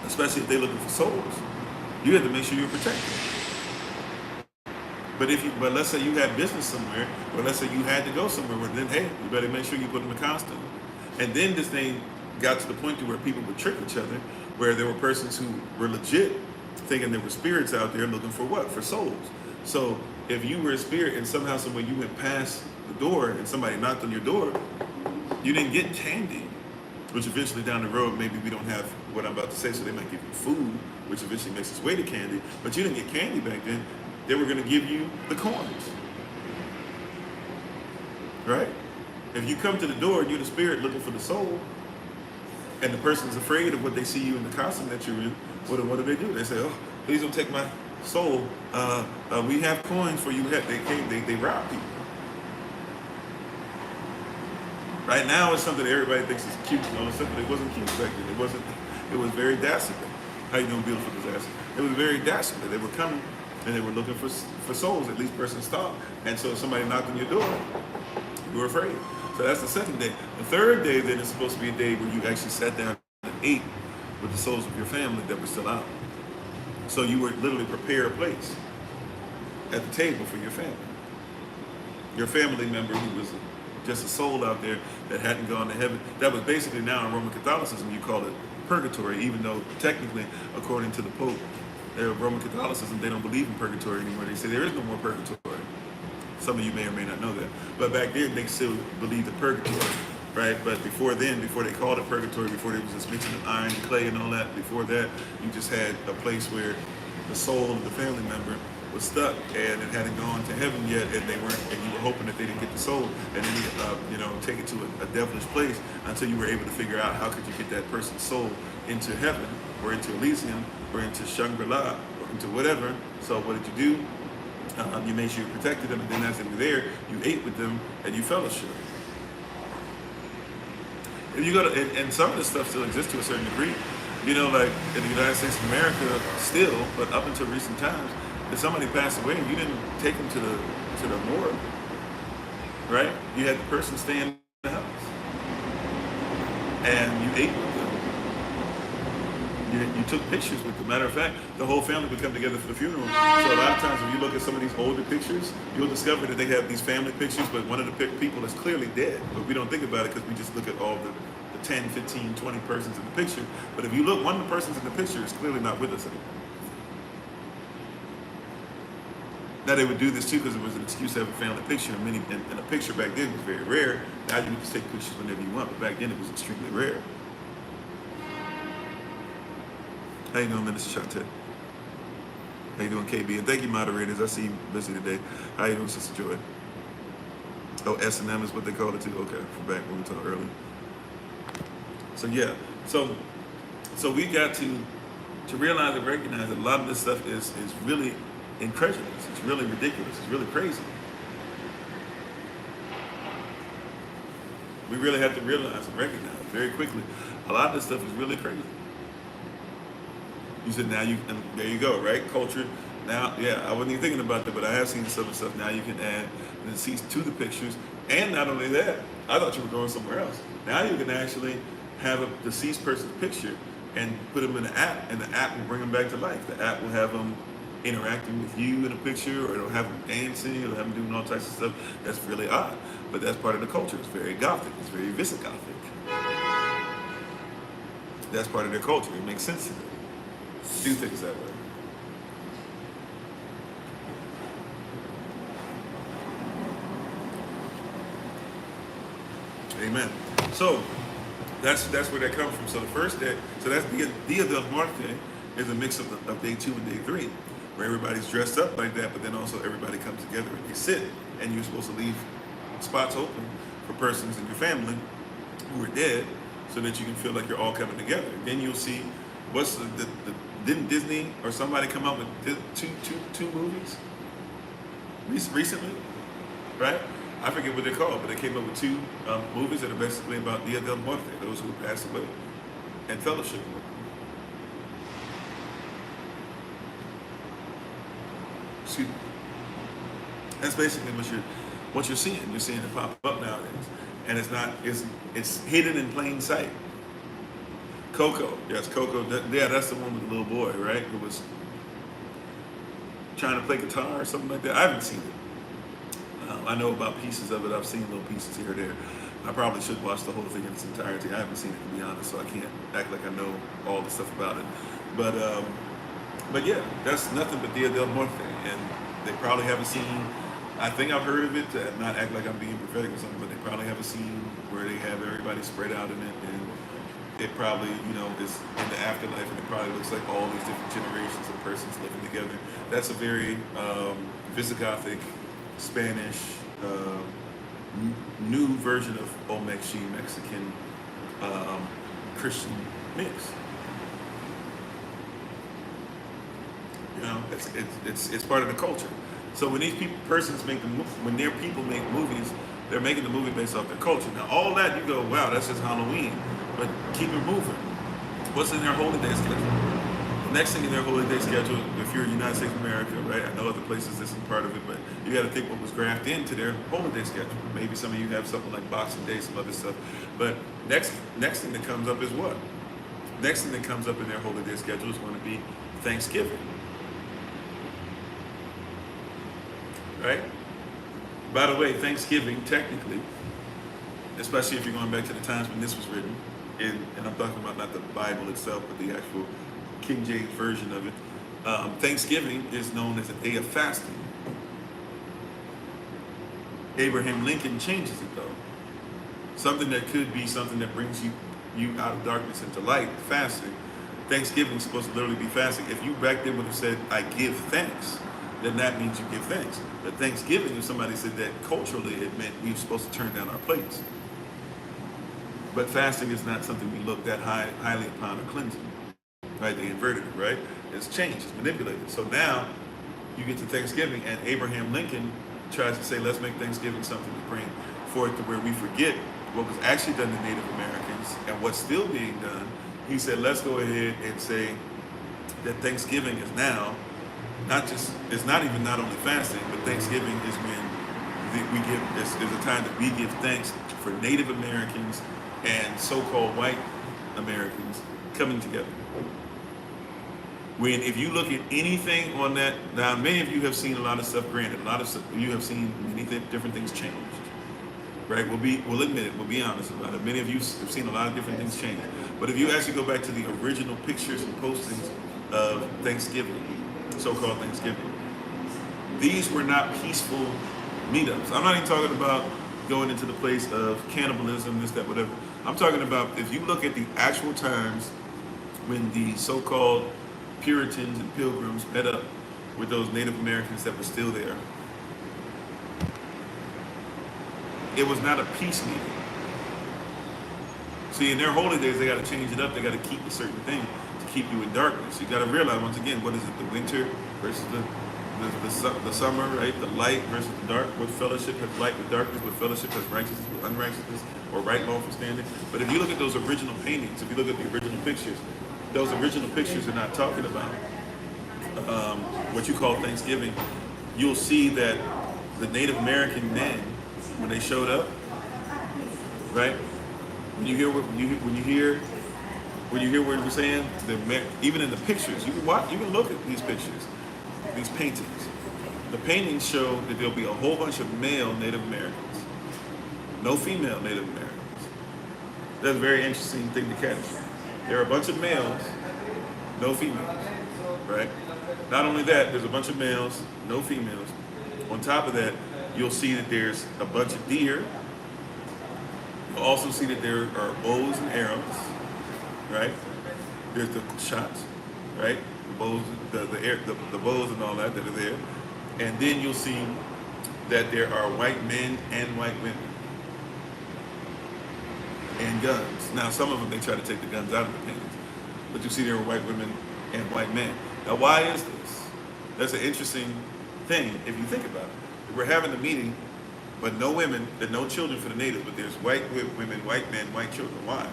Speaker 1: especially if they're looking for souls. You have to make sure you're protected. But let's say you had business somewhere, or let's say you had to go somewhere, well, then hey, you better make sure you put in a costume. And then this thing got to the point to where people would trick each other, where there were persons who were legit thinking there were spirits out there looking for what? For souls. So if you were a spirit and somehow, some way you went past the door and somebody knocked on your door, you didn't get candy, which eventually down the road, maybe we don't have what I'm about to say, so they might give you food, which eventually makes its way to candy, but you didn't get candy back then. They were going to give you the coins, right? If you come to the door and you're the spirit looking for the soul, and the person's afraid of what they see you in the costume that you're in, what do they do? They say, oh, please don't take my soul. We have coins for you. They rob people. Right now, it's something that everybody thinks is cute and all this stuff, but it wasn't cute back then. It was very dastardly. How you doing, beautiful disaster? It was very dastardly. They were coming and they were looking for souls, at least persons thought. And so if somebody knocked on your door, you were afraid. So that's the second day. The third day then is supposed to be a day where you actually sat down and ate with the souls of your family that were still out. So you would literally prepare a place at the table for your family. Your family member who was just a soul out there that hadn't gone to heaven. That was basically, now in Roman Catholicism, you call it purgatory, even though technically, according to the Pope, Roman Catholicism, they don't believe in purgatory anymore. They say there is no more purgatory. Some of you may or may not know that. But back then, they still believed in purgatory, right? But before then, before they called it purgatory, before there was this mixing of iron and clay and all that, before that, you just had a place where the soul of the family member was stuck and it hadn't gone to heaven yet, and you were hoping that they didn't get the soul and then take it to a devilish place until you were able to figure out how could you get that person's soul into heaven or into Elysium or into Shangri-La or into whatever. So what did you do? You made sure you protected them, and then as they were there, you ate with them and you fellowship. If you go to, and some of this stuff still exists to a certain degree. Like in the United States of America, still, but up until recent times, if somebody passed away, you didn't take them to the morgue, right? You had the person stay in the house, and you ate with them. You took pictures with them. Matter of fact, the whole family would come together for the funeral. So a lot of times when you look at some of these older pictures, you'll discover that they have these family pictures, but one of the people is clearly dead. But we don't think about it because we just look at all the 10, 15, 20 persons in the picture. But if you look, one of the persons in the picture is clearly not with us anymore. Now they would do this too because it was an excuse to have a family picture, and a picture back then was very rare. Now you can just take pictures whenever you want, but back then it was extremely rare. How you doing, Minister Chantel? How you doing, KB? And thank you, moderators. I see you busy today. How you doing, Sister Joy? Oh, S&M is what they call it too? Okay, from back when we talked earlier. So yeah, so we got to realize and recognize that a lot of this stuff is really incredulous. It's really ridiculous. It's really crazy. We really have to realize and recognize very quickly. A lot of this stuff is really crazy. You said now and there you go, right? Culture. Now, yeah, I wasn't even thinking about that, but I have seen some of the stuff. Now you can add the deceased to the pictures. And not only that, I thought you were going somewhere else. Now you can actually have a deceased person's picture and put them in an app, and the app will bring them back to life. The app will have them interacting with you in a picture, or it'll have them dancing, it'll have them doing all types of stuff. That's really odd, but that's part of the culture. It's very gothic. It's very Visigothic. That's part of their culture. It makes sense to them to do things that way. Amen. So that's where that comes from. So the first day, so that's Dia del Muerte is a mix of day 2 and day 3, where everybody's dressed up like that, but then also everybody comes together and they sit, and you're supposed to leave spots open for persons in your family who are dead, so that you can feel like you're all coming together. Then you'll see didn't Disney or somebody come out with two movies recently, right? I forget what they're called, but they came up with 2 movies that are basically about Dia del Muerte, those who passed away, and fellowship with them. Excuse me. That's basically what you're seeing. You're seeing it pop up nowadays, and it's hidden in plain sight. Coco, yes, Coco. That's the one with the little boy, right? Who was trying to play guitar or something like that. I haven't seen it. I know about pieces of it. I've seen little pieces here or there. I probably should watch the whole thing in its entirety. I haven't seen it, to be honest, so I can't act like I know all the stuff about it. But yeah, that's nothing but Dia del Muerte, and they probably haven't seen. I think I've heard of it. To not act like I'm being prophetic or something, but they probably have a scene where they have everybody spread out in it, and it probably, is in the afterlife, and it probably looks like all these different generations of persons living together. That's a very Visigothic, Spanish, new version of Olmechi Mexican Christian mix. It's part of the culture. So when these persons when their people make movies, they're making the movie based off their culture. Now all that, you go, wow, that's just Halloween. But keep it moving. What's in their holy day schedule? The next thing in their holy day schedule, if you're in the United States of America, right? I know other places this isn't part of it, but you got to think what was grafted into their holy day schedule. Maybe some of you have something like Boxing Day, some other stuff. But next thing that comes up is what? Next thing that comes up in their holy day schedule is going to be Thanksgiving. Right? By the way, Thanksgiving, technically, especially if you're going back to the times when this was written, and I'm talking about not the Bible itself, but the actual King James version of it, Thanksgiving is known as a day of fasting. Abraham Lincoln changes it though. Something that could be something that brings you out of darkness into light, fasting. Thanksgiving is supposed to literally be fasting. If you back then would have said, I give thanks, then that means you give thanks. But Thanksgiving, if somebody said that culturally, it meant we were supposed to turn down our plates. But fasting is not something we look that highly upon or cleansing. Right? They inverted it, right? It's changed, it's manipulated. So now you get to Thanksgiving, and Abraham Lincoln tries to say, let's make Thanksgiving something to bring forth to where we forget what was actually done to Native Americans and what's still being done. He said, let's go ahead and say that Thanksgiving is now it's not only fasting, but Thanksgiving is when is a time that we give thanks for Native Americans and so-called white Americans coming together. When, if you look at anything on that, now many of you have seen a lot of stuff, granted, a lot of stuff, you have seen many different things changed, right? We'll admit it, we'll be honest about it. Many of you have seen a lot of different things change. But if you actually go back to the original pictures and postings of Thanksgiving, so-called Thanksgiving, these were not peaceful meetups. I'm not even talking about going into the place of cannibalism, this, that, whatever. I'm talking about if you look at the actual times when the so-called Puritans and Pilgrims met up with those Native Americans that were still there, it was not a peace meeting. See, in their holy days, they got to change it up. They got to keep a certain thing to keep you in darkness. You got to realize, once again, what is it? The winter versus the summer, right? The light versus the dark. What fellowship has light with darkness? What fellowship has righteousness with unrighteousness? Or right lawful standing? But if you look at those original paintings, if you look at the original pictures, those original pictures are not talking about what you call Thanksgiving. You'll see that the Native American men, when they showed up, right? When you hear what we're saying, even in the pictures, you can look at these pictures, these paintings. The paintings show that there'll be a whole bunch of male Native Americans, no female Native Americans. That's a very interesting thing to catch. There are a bunch of males, no females, right? Not only that, there's a bunch of males, no females. On top of that, you'll see that there's a bunch of deer. You'll also see that there are bows and arrows, right? There's the shots, right? The bows, the bows and all that are there. And then you'll see that there are white men and white women and guns. Now, some of them, they try to take the guns out of the paintings, but you see there are white women and white men. Now, why is this? That's an interesting thing if you think about it. We're having a meeting, but no women, and no children for the natives, but there's white women, white men, white children. Why?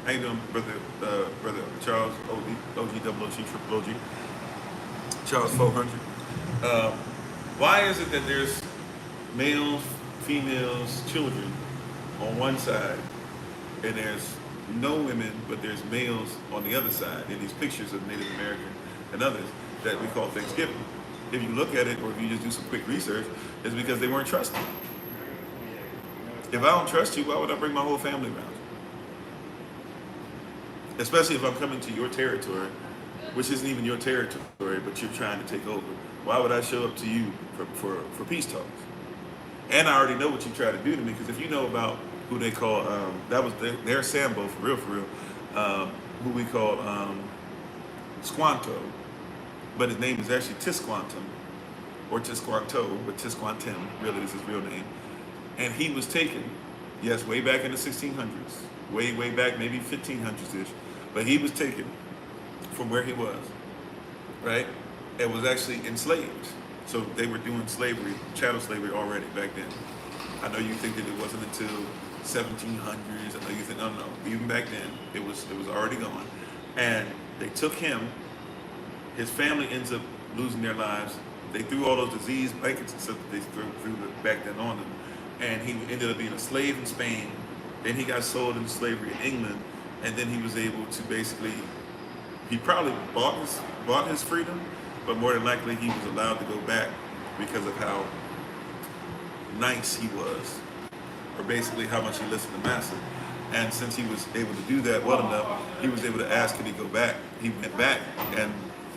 Speaker 1: How you doing, brother Charles, OG, double OG, triple OG, Charles 400. Why is it that there's males, females, children on one side, and there's no women, but there's males on the other side in these pictures of Native American and others that we call Thanksgiving? If you look at it, or if you just do some quick research, it's because they weren't trusted. If I don't trust you, why would I bring my whole family around you? Especially if I'm coming to your territory, which isn't even your territory, but you're trying to take over. Why would I show up to you for peace talks? And I already know what you try to do to me, because if you know about who they call, that was their Sambo, for real, who we call Squanto, but his name is actually Tisquantum, or Tisquanto, but Tisquantim, really is his real name. And he was taken, yes, way back in the 1600s, way back, maybe 1500s-ish, but he was taken from where he was, right? And was actually enslaved. So they were doing slavery, chattel slavery already back then. I know you think that it wasn't until 1700s. I know you think, no. Even back then, it was already gone. And they took him. His family ends up losing their lives. They threw all those disease blankets and stuff that they threw back then on them. And he ended up being a slave in Spain. Then he got sold into slavery in England. And then he was able to basically, he probably bought his freedom, but more than likely he was allowed to go back because of how nice he was, or basically how much he listened to Master. And since he was able to do that well enough, he was able to ask, could he go back? He went back, and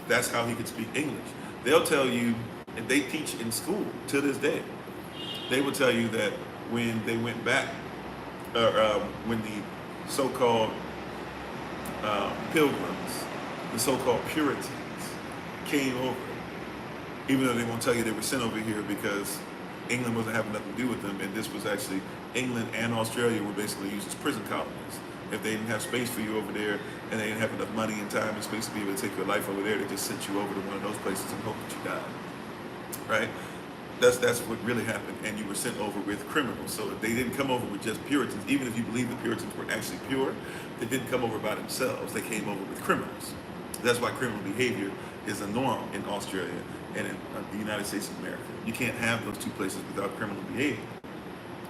Speaker 1: that's how he could speak English. They'll tell you, and they teach in school to this day, they will tell you that when they went back, when the so-called pilgrims, the so-called Puritans, came over, even though they won't tell you they were sent over here because England wasn't having nothing to do with them, and this was actually, England and Australia were basically used as prison colonies. If they didn't have space for you over there, and they didn't have enough money and time and space to be able to take your life over there, they just sent you over to one of those places and hope that you died, right? That's what really happened, and you were sent over with criminals. So they didn't come over with just Puritans. Even if you believe the Puritans were actually pure, they didn't come over by themselves. They came over with criminals. That's why criminal behavior is a norm in Australia and in the United States of America. You can't have those two places without criminal behavior.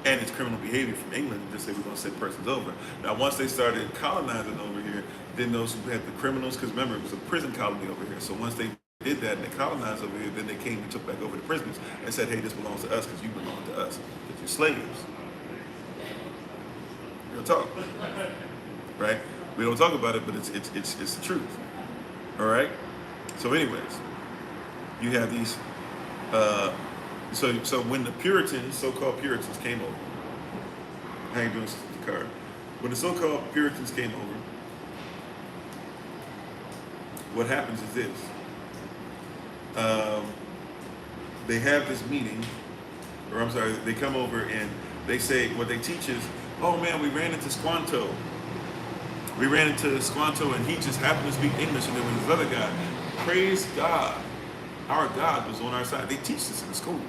Speaker 1: And it's criminal behavior from England to just say we're going to send persons over. Now, once they started colonizing over here, then those who had the criminals, because remember, it was a prison colony over here. So once they did that and they colonized over here, then they came and took back over the prisoners and said, hey, this belongs to us because you belong to us, because you're slaves. Real talk, right? We don't talk about it, but it's the truth. All right. So, anyways, you have these. So when the Puritans, so-called Puritans, came over, how you doing, Sister Card? When the so-called Puritans came over, what happens is this. They have this meeting, or I'm sorry, they come over and they say, what they teach is, oh man, we ran into Squanto. We ran into Squanto and he just happened to speak English, and there was this other guy. Praise God. Our God was on our side. They teach this in school,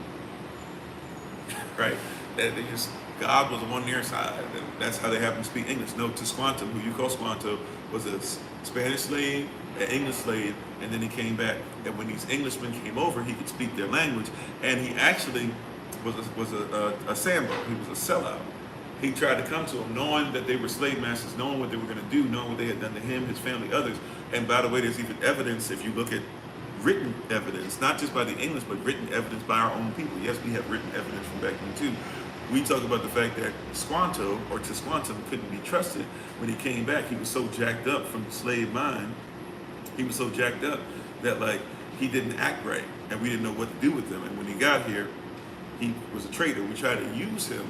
Speaker 1: right? That God was on their side, and that's how they happen to speak English. No, Tisquantum, who you call Squanto, was a Spanish slave, an English slave, and then he came back. And when these Englishmen came over, he could speak their language, and he actually was a Sambo. He was a sellout. He tried to come to them knowing that they were slave masters, knowing what they were going to do, knowing what they had done to him, his family, others. And by the way, there's even evidence, if you look at written evidence, not just by the English, but written evidence by our own people. Yes, we have written evidence from back then too. We talk about the fact that Squanto, or Tisquantum, couldn't be trusted. When he came back, he was so jacked up from the slave mind, he was so jacked up that like he didn't act right, and we didn't know what to do with him. And when he got here, he was a traitor. We tried to use him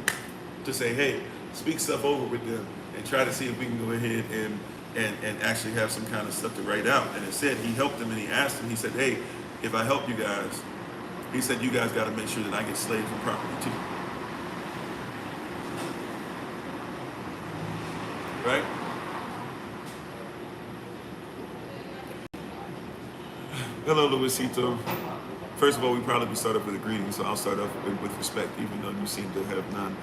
Speaker 1: to say, hey, speak stuff over with them and try to see if we can go ahead and actually have some kind of stuff to write out. And it said he helped them, and he asked them, he said, hey, if I help you guys, he said, you guys got to make sure that I get slaves and property too. Right? Hello, Luisito. First of all, we probably start off with a greeting, so I'll start off with respect, even though you seem to have none.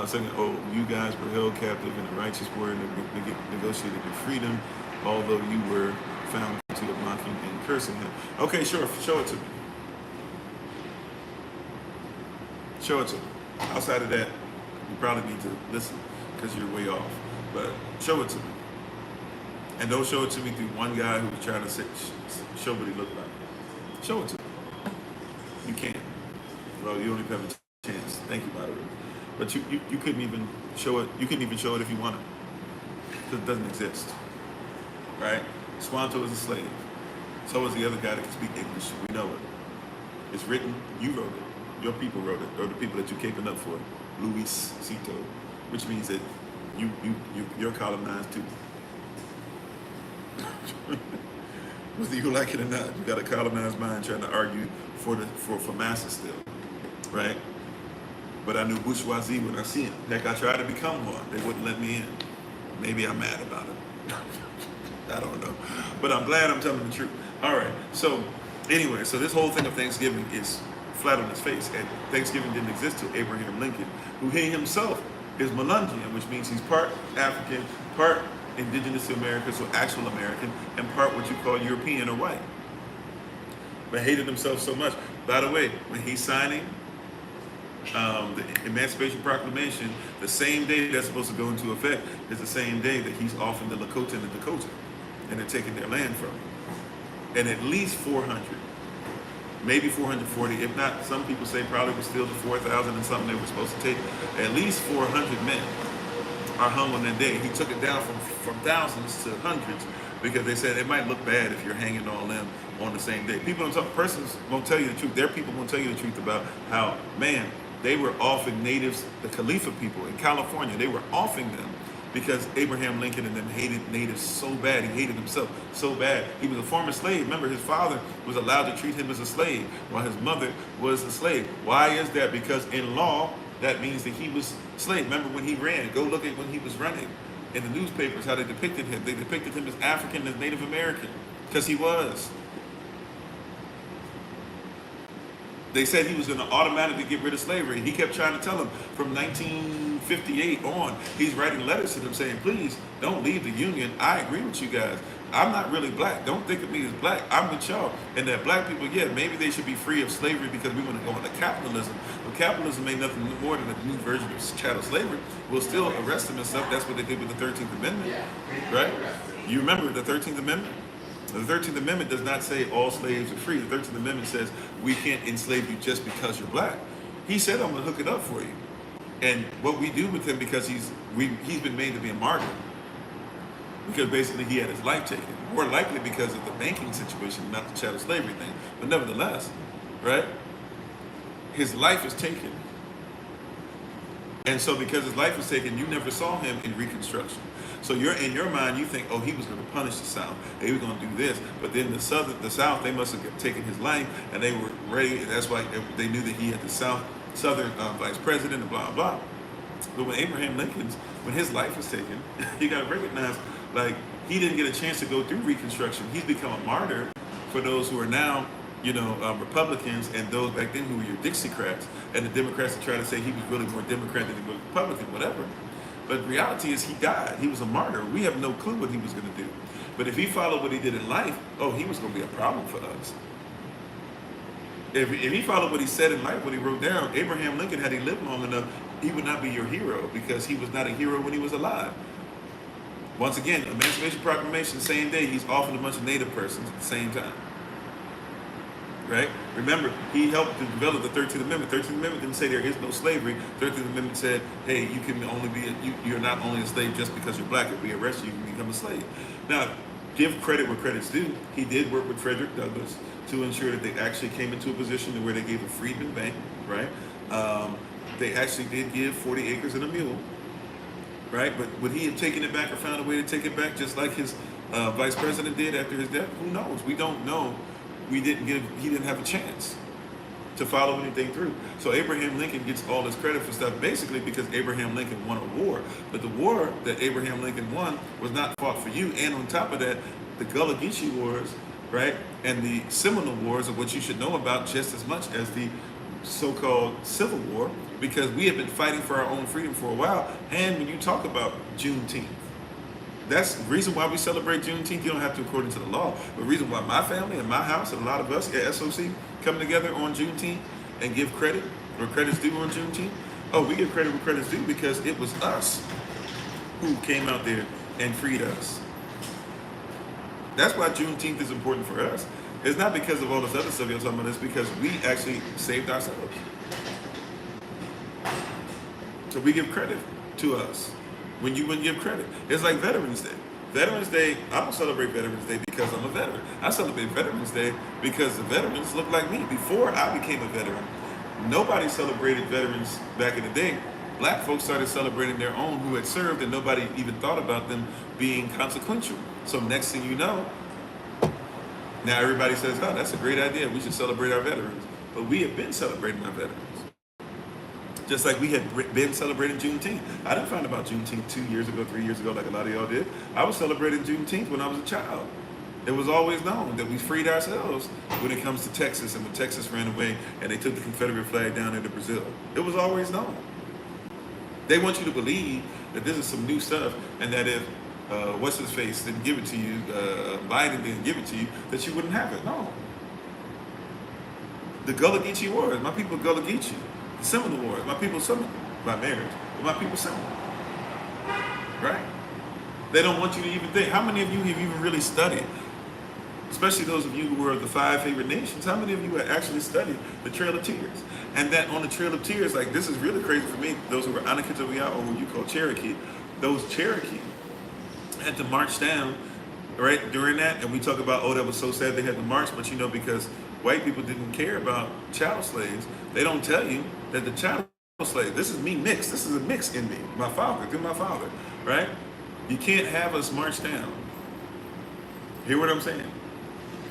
Speaker 1: Second, you guys were held captive in a righteous word and negotiated your freedom, although you were found guilty of mocking and cursing him. Okay, sure, show it to me. Show it to me. Outside of that, you probably need to listen because you're way off. But show it to me. And don't show it to me through one guy who was trying to show what he looked like. Show it to me. You can't. Well, you don't even have a chance. Thank you, by the way. But you couldn't even show it. You couldn't even show it if you wanted. Because it doesn't exist. Right? Squanto is a slave. So was the other guy that can speak English. We know it. It's written. You wrote it. Your people wrote it. Or the people that you're caping up for. Luisito. Which means that you're colonized too. Whether you like it or not, you got a colonized mind trying to argue for masses still, right? But I knew bourgeoisie when I see it. Heck, I tried to become one. They wouldn't let me in. Maybe I'm mad about it. I don't know. But I'm glad I'm telling the truth. All right. So anyway, so this whole thing of Thanksgiving is flat on its face. And Thanksgiving didn't exist till Abraham Lincoln, who he himself is Melungeon, which means he's part African, part indigenous to America, so actual American, and part what you call European or white. But hated himself so much. By the way, when he's signing the Emancipation Proclamation, the same day that's supposed to go into effect is the same day that he's offering the Lakota and the Dakota, and they're taking their land from him. And at least 400, maybe 440, if not, some people say probably was still the 4,000 and something they were supposed to take. At least 400 men are hung on that day. He took it down from thousands to hundreds because they said it might look bad if you're hanging all them on the same day. People don't talk, persons won't tell you the truth. Their people won't tell you the truth about how, man, they were offing natives, the Khalifa people in California, they were offing them because Abraham Lincoln and them hated natives so bad. He hated himself so bad. He was a former slave. Remember, his father was allowed to treat him as a slave while his mother was a slave. Why is that? Because in law, that means that he was slave. Remember when he ran? Go look at when he was running in the newspapers, how they depicted him. They depicted him as African, as Native American, because he was. They said he was going to automatically get rid of slavery. He kept trying to tell them from 1958 on. He's writing letters to them saying, please don't leave the Union. I agree with you guys. I'm not really black. Don't think of me as black. I'm with y'all. And that black people, yeah, maybe they should be free of slavery because we want to go into capitalism. But capitalism ain't nothing more than a new version of chattel slavery. We'll still arrest them and stuff. That's what they did with the 13th Amendment, right? You remember the 13th Amendment? The 13th Amendment does not say all slaves are free. The 13th Amendment says we can't enslave you just because you're black. He said, I'm going to hook it up for you. And what we do with him, because he's been made to be a martyr, because basically he had his life taken. More likely because of the banking situation, not the chattel slavery thing. But nevertheless, right? His life is taken. And so because his life was taken, you never saw him in Reconstruction. So you're in your mind, you think, oh, he was going to punish the South. They were going to do this. But then the South, they must have taken his life, and they were ready. And that's why they knew that he had the Southern vice president and blah, blah. But when Abraham Lincoln's, when his life was taken, you got to recognize, like, he didn't get a chance to go through Reconstruction. He's become a martyr for those who are now Republicans and those back then who were your Dixiecrats, and the Democrats that try to say he was really more Democrat than he was Republican, whatever. But the reality is he died. He was a martyr. We have no clue what he was going to do. But if he followed what he did in life, he was going to be a problem for us. If he followed what he said in life, what he wrote down, Abraham Lincoln, had he lived long enough, he would not be your hero because he was not a hero when he was alive. Once again, Emancipation Proclamation, same day, he's offing a bunch of Native persons at the same time. Right? Remember, he helped to develop the 13th Amendment. 13th Amendment didn't say there is no slavery. 13th Amendment said, hey, you can only be, you're not only a slave just because you're black. If we arrest you, you can become a slave. Now, give credit where credit's due. He did work with Frederick Douglass to ensure that they actually came into a position where they gave a freedman bank, right? They actually did give 40 acres and a mule, right? But would he have taken it back or found a way to take it back just like his vice president did after his death? Who knows? We don't know. He didn't have a chance to follow anything through. So Abraham Lincoln gets all this credit for stuff basically because Abraham Lincoln won a war. But the war that Abraham Lincoln won was not fought for you. And on top of that, the Gullah Geechee Wars, right, and the Seminole Wars are what you should know about just as much as the so-called Civil War, because we have been fighting for our own freedom for a while. And when you talk about Juneteenth, that's the reason why we celebrate Juneteenth. You don't have to according to the law. But the reason why my family and my house and a lot of us at SOC come together on Juneteenth and give credit where credit's due on Juneteenth. We give credit where credit's due because it was us who came out there and freed us. That's why Juneteenth is important for us. It's not because of all this other stuff you're talking about. It's because we actually saved ourselves. So we give credit to us when you wouldn't give credit. It's like Veterans Day. Veterans Day, I don't celebrate Veterans Day because I'm a veteran. I celebrate Veterans Day because the veterans look like me. Before I became a veteran, nobody celebrated veterans back in the day. Black folks started celebrating their own who had served, and nobody even thought about them being consequential. So next thing you know, now everybody says, that's a great idea. We should celebrate our veterans. But we have been celebrating our veterans. Just like we had been celebrating Juneteenth. I didn't find about Juneteenth 2 years ago, 3 years ago, like a lot of y'all did. I was celebrating Juneteenth when I was a child. It was always known that we freed ourselves when it comes to Texas, and when Texas ran away and they took the Confederate flag down into Brazil. It was always known. They want you to believe that this is some new stuff, and that if what's his face didn't give it to you, Biden didn't give it to you, that you wouldn't have it. No. The Gullah Geechee Wars, my people Gullah Geechee. The Seminole Wars, my people Seminole, by marriage, but my people Seminole. Right? They don't want you to even think. How many of you have even really studied? Especially those of you who were of the 5 favorite nations, how many of you had actually studied the Trail of Tears? And that on the Trail of Tears, like, this is really crazy for me, those who were Anakitowiya, or who you call Cherokee, those Cherokee had to march down, right, during that, and we talk about, that was so sad they had to march, but because white people didn't care about chattel slaves, they don't tell you that the chattel slave, this is me mixed, this is a mix in me, my father, right? You can't have us march down. Hear what I'm saying?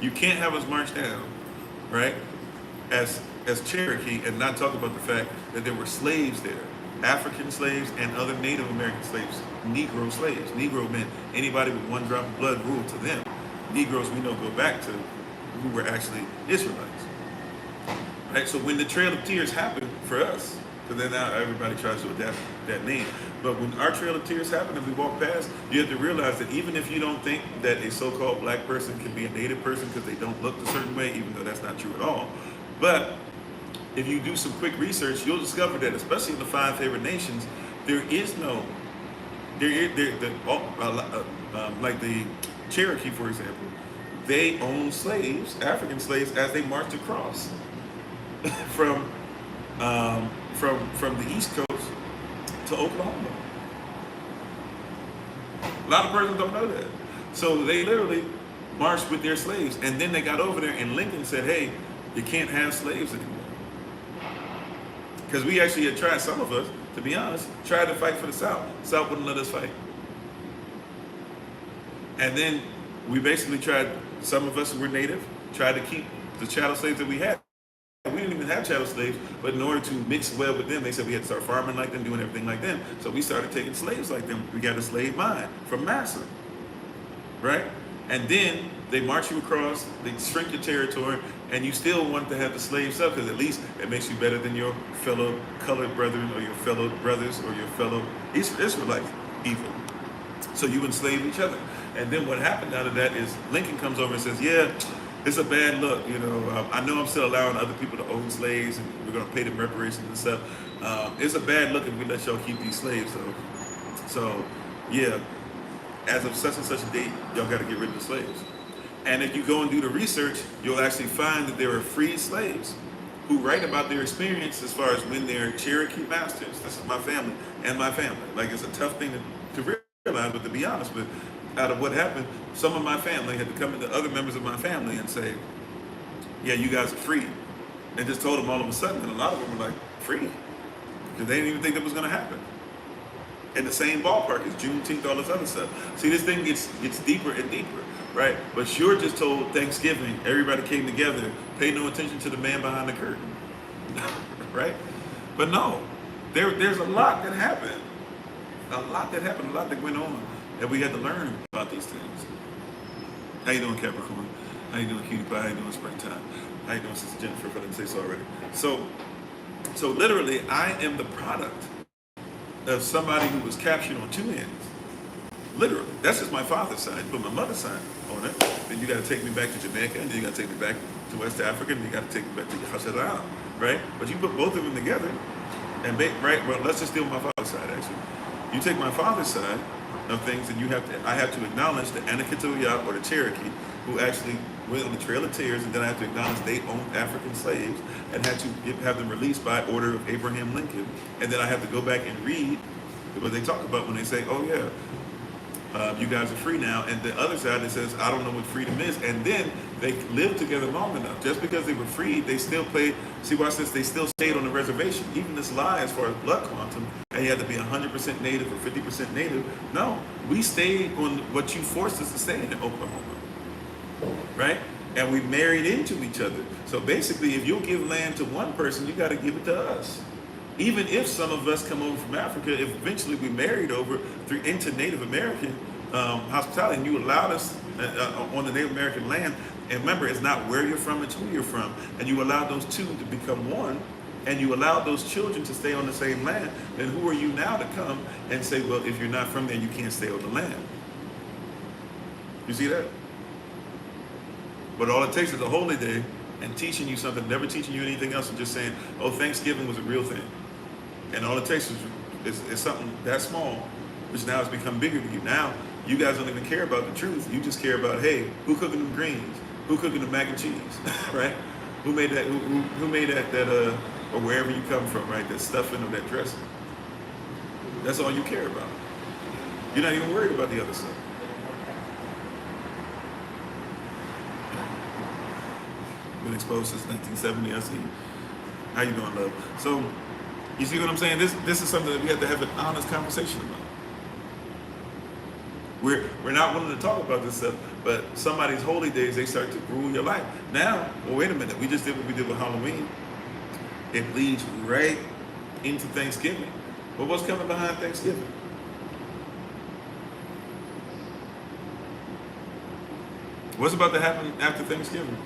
Speaker 1: You can't have us march down, right, as Cherokee and not talk about the fact that there were slaves there, African slaves and other Native American slaves, Negro slaves. Negro meant anybody with one drop of blood ruled to them. Negroes we know go back to who were actually Israelites. Right? So when the Trail of Tears happened for us, because then now everybody tries to adapt that name, but when our Trail of Tears happened and we walk past, you have to realize that even if you don't think that a so-called black person can be a Native person because they don't look a certain way, even though that's not true at all, but if you do some quick research, you'll discover that, especially in the 5 favorite nations, there is no, like the Cherokee, for example, they own slaves, African slaves, as they marched across from the East Coast to Oklahoma. A lot of persons don't know that. So they literally marched with their slaves, and then they got over there, and Lincoln said, hey, you can't have slaves anymore. Because we actually had tried, some of us, to be honest, tried to fight for the South. The South wouldn't let us fight. And then we basically tried, some of us who were Native, tried to keep the chattel slaves that we had. We didn't even have chattel slaves, but in order to mix well with them, they said we had to start farming like them, doing everything like them. So we started taking slaves like them. We got a slave mine from Massa, right? And then they march you across, they shrink your territory, and you still want to have the slave stuff because at least it makes you better than your fellow colored brethren or your fellow brothers or your fellow Israelites even. So you enslave each other. And then what happened out of that is Lincoln comes over and says, yeah, it's a bad look. I know I'm still allowing other people to own slaves and we're going to pay them reparations and stuff. It's a bad look if we let y'all keep these slaves though. So yeah, as of such and such a date, y'all got to get rid of the slaves. And if you go and do the research, you'll actually find that there are free slaves who write about their experience as far as when they're Cherokee masters. This is my family and my family. Like, it's a tough thing to realize, but to be honest, but out of what happened, some of my family had to come into other members of my family and say, yeah, you guys are free. And just told them all of a sudden, and a lot of them were like, free? Because they didn't even think that was going to happen. In the same ballpark as Juneteenth, all this other stuff. See, this thing gets deeper and deeper, right? But you're just told Thanksgiving, everybody came together, paid no attention to the man behind the curtain, right? But no, there's a lot that happened. A lot that went on, and we had to learn about these things. How you doing, Capricorn? How you doing, Cutie Pie? How you doing, Springtime? How you doing, Sister Jennifer? If I didn't say so already. So literally, I am the product of somebody who was captured on two ends. Literally. That's just my father's side. Put my mother's side on it. Then you got to take me back to Jamaica, and then you got to take me back to West Africa, and you got to take me back to Hasharan, right? But you put both of them together, and right? Well, let's just deal with my father's side, actually. You take my father's side of things, and I have to acknowledge the Anakitoya or the Cherokee, who actually went on the Trail of Tears, and then I have to acknowledge they owned African slaves and had to have them released by order of Abraham Lincoln. And then I have to go back and read what they talk about when they say, oh yeah, you guys are free now. And the other side that says, I don't know what freedom is. And then they lived together long enough. Just because they were freed, they still played, see, watch this, they still stayed on the reservation. Even this lie as far as blood quantum, and you had to be 100% native or 50% native. No, we stayed on what you forced us to stay in Oklahoma, right? And we married into each other. So basically, if you'll give land to one person, you got to give it to us. Even if some of us come over from Africa, if eventually we married over into Native American hospitality, and you allowed us on the Native American land, and remember, it's not where you're from, it's who you're from, and you allowed those two to become one, and you allowed those children to stay on the same land, then who are you now to come and say, well, if you're not from there, you can't stay on the land? You see that? But all it takes is a holy day and teaching you something, never teaching you anything else, and just saying, oh, Thanksgiving was a real thing. And all it takes is something that small, which now has become bigger to you. Now, you guys don't even care about the truth. You just care about, hey, who cooking them greens? Who cooking the mac and cheese, right? Who made that, who made that or wherever you come from, right? That stuffing or that dressing. That's all you care about. You're not even worried about the other stuff. Been exposed since 1970, I see. How you doing, love? So, you see what I'm saying? This is something that we have to have an honest conversation about. We're not willing to talk about this stuff, but somebody's holy days, they start to rule your life. Now, well, wait a minute, we just did what we did with Halloween. It leads right into Thanksgiving. But what's coming behind Thanksgiving? What's about to happen after Thanksgiving?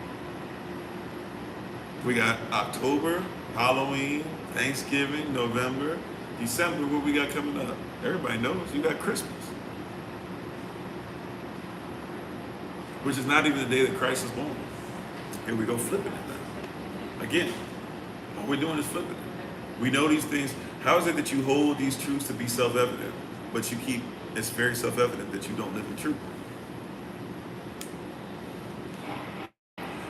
Speaker 1: We got October, Halloween, Thanksgiving, November, December. What we got coming up? Everybody knows you got Christmas, which is not even the day that Christ is born. Here we go flipping it now. Again, all we're doing is flipping it. We know these things. How is it that you hold these truths to be self-evident, but it's very self-evident that you don't live in truth?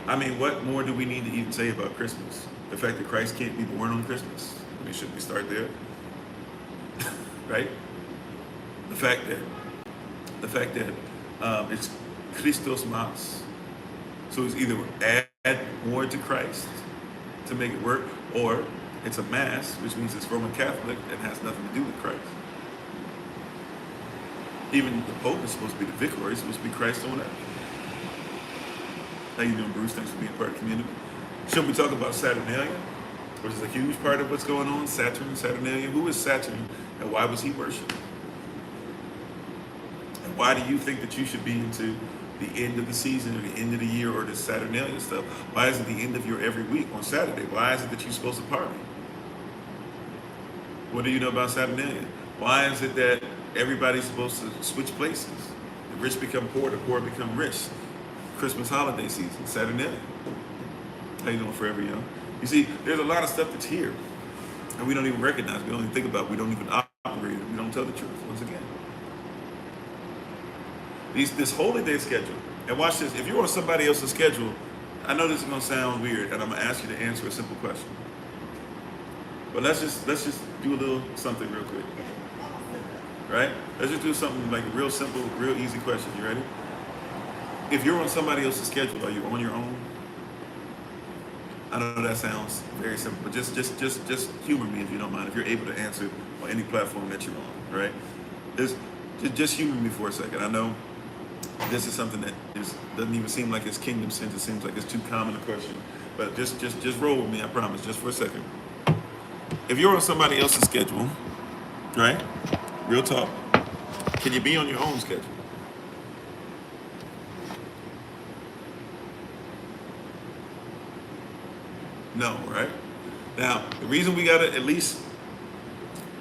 Speaker 1: I mean, what more do we need to even say about Christmas? The fact that Christ can't be born on Christmas? I mean, should we start there? Right? The fact that it's Christos Mas. So it's either add more to Christ to make it work, or it's a Mass, which means it's Roman Catholic and has nothing to do with Christ. Even the Pope is supposed to be the vicar, he's supposed to be Christ on earth. How you doing, Bruce? Thanks for being part of the community. Should we talk about Saturnalia, which is a huge part of what's going on? Saturnalia. Who is Saturn, and why was he worshipped? And why do you think that you should be into the end of the season or the end of the year or the Saturnalia stuff? Why is it the end of your every week on Saturday? Why is it that you're supposed to party? What do you know about Saturnalia? Why is it that everybody's supposed to switch places? The rich become poor, the poor become rich. Christmas holiday season, Saturnalia. How you doing, Forever Young? You see, there's a lot of stuff that's here, and we don't even recognize, we don't even think about it, we don't even operate it, we don't tell the truth, once again. This holy day schedule, and watch this, if you're on somebody else's schedule, I know this is gonna sound weird, and I'm gonna ask you to answer a simple question. But let's just do a little something real quick. Right? Let's just do something like a real simple, real easy question. You ready? If you're on somebody else's schedule, are you on your own? I know that sounds very simple, but just humor me if you don't mind. If you're able to answer on any platform that you're on, right? Just humor me for a second. I know this is something that doesn't even seem like it's kingdom sense. It seems like it's too common a question, but just roll with me. I promise. Just for a second. If you're on somebody else's schedule, right? Real talk. Can you be on your own schedule? No, right? Now, the reason we gotta at least,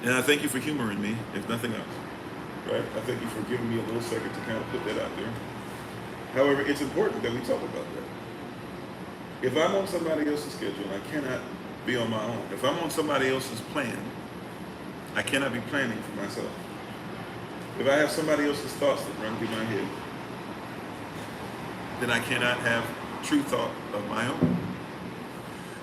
Speaker 1: and I thank you for humoring me, if nothing else, right? I thank you for giving me a little second to kind of put that out there. However, it's important that we talk about that. If I'm on somebody else's schedule, I cannot be on my own. If I'm on somebody else's plan, I cannot be planning for myself. If I have somebody else's thoughts that run through my head, then I cannot have true thought of my own.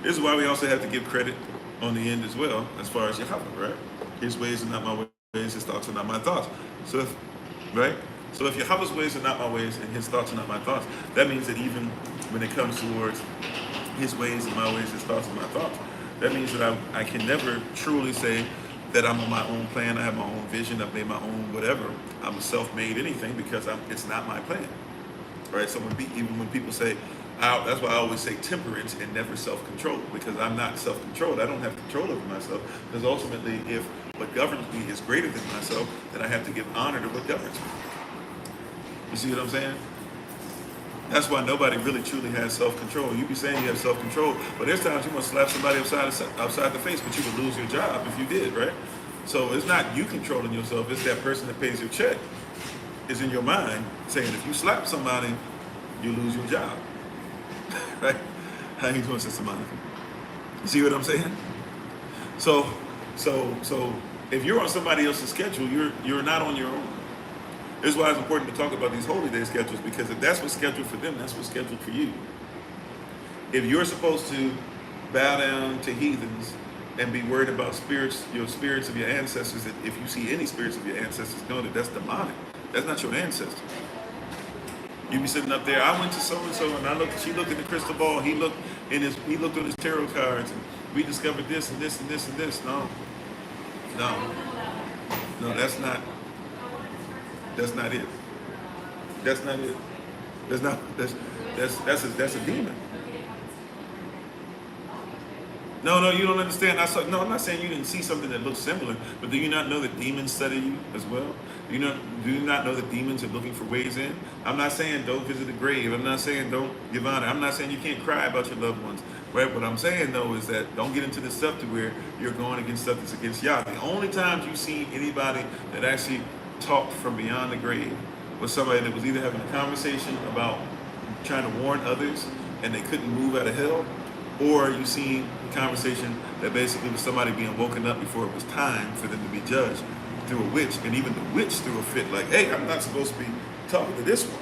Speaker 1: This is why we also have to give credit on the end as well, as far as Yahweh, right? His ways are not my ways, his thoughts are not my thoughts. So if Yahweh's ways are not my ways and his thoughts are not my thoughts, that means that even when it comes towards his ways and my ways, his thoughts and my thoughts, that means that I can never truly say that I'm on my own plan, I have my own vision, I've made my own whatever. I'm a self-made anything because it's not my plan, right? So even when people say, that's why I always say temperance and never self-control, because I'm not self-controlled. I don't have control over myself, because ultimately if what governs me is greater than myself, then I have to give honor to what governs me. You see what I'm saying? That's why nobody really truly has self-control. You be saying you have self-control, but there's times you want to slap somebody upside the face, but you would lose your job if you did, right? So it's not you controlling yourself, it's that person that pays your check is in your mind saying if you slap somebody, you lose your job. Right? How you doing, Sister Monica? You see what I'm saying? So if you're on somebody else's schedule, you're not on your own. This is why it's important to talk about these holy day schedules, because if that's what's scheduled for them, that's what's scheduled for you. If you're supposed to bow down to heathens and be worried about your spirits of your ancestors, that if you see any spirits of your ancestors, know that that's demonic. That's not your ancestor. You be sitting up there, I went to so-and-so and she looked in the crystal ball, he looked on his tarot cards, and we discovered this and this and this and this. No, that's not it. That's not it. That's a demon. No, you don't understand. I'm not saying you didn't see something that looks similar, but do you not know that demons study you as well? Do you not know that demons are looking for ways in? I'm not saying don't visit the grave. I'm not saying don't give honor. I'm not saying you can't cry about your loved ones. Right? What I'm saying though is that don't get into this stuff to where you're going against stuff that's against Yah. The only times you've seen anybody that actually talked from beyond the grave was somebody that was either having a conversation about trying to warn others and they couldn't move out of hell, or you seen a conversation that basically was somebody being woken up before it was time for them to be judged through a witch, and even the witch threw a fit like, hey, I'm not supposed to be talking to this one.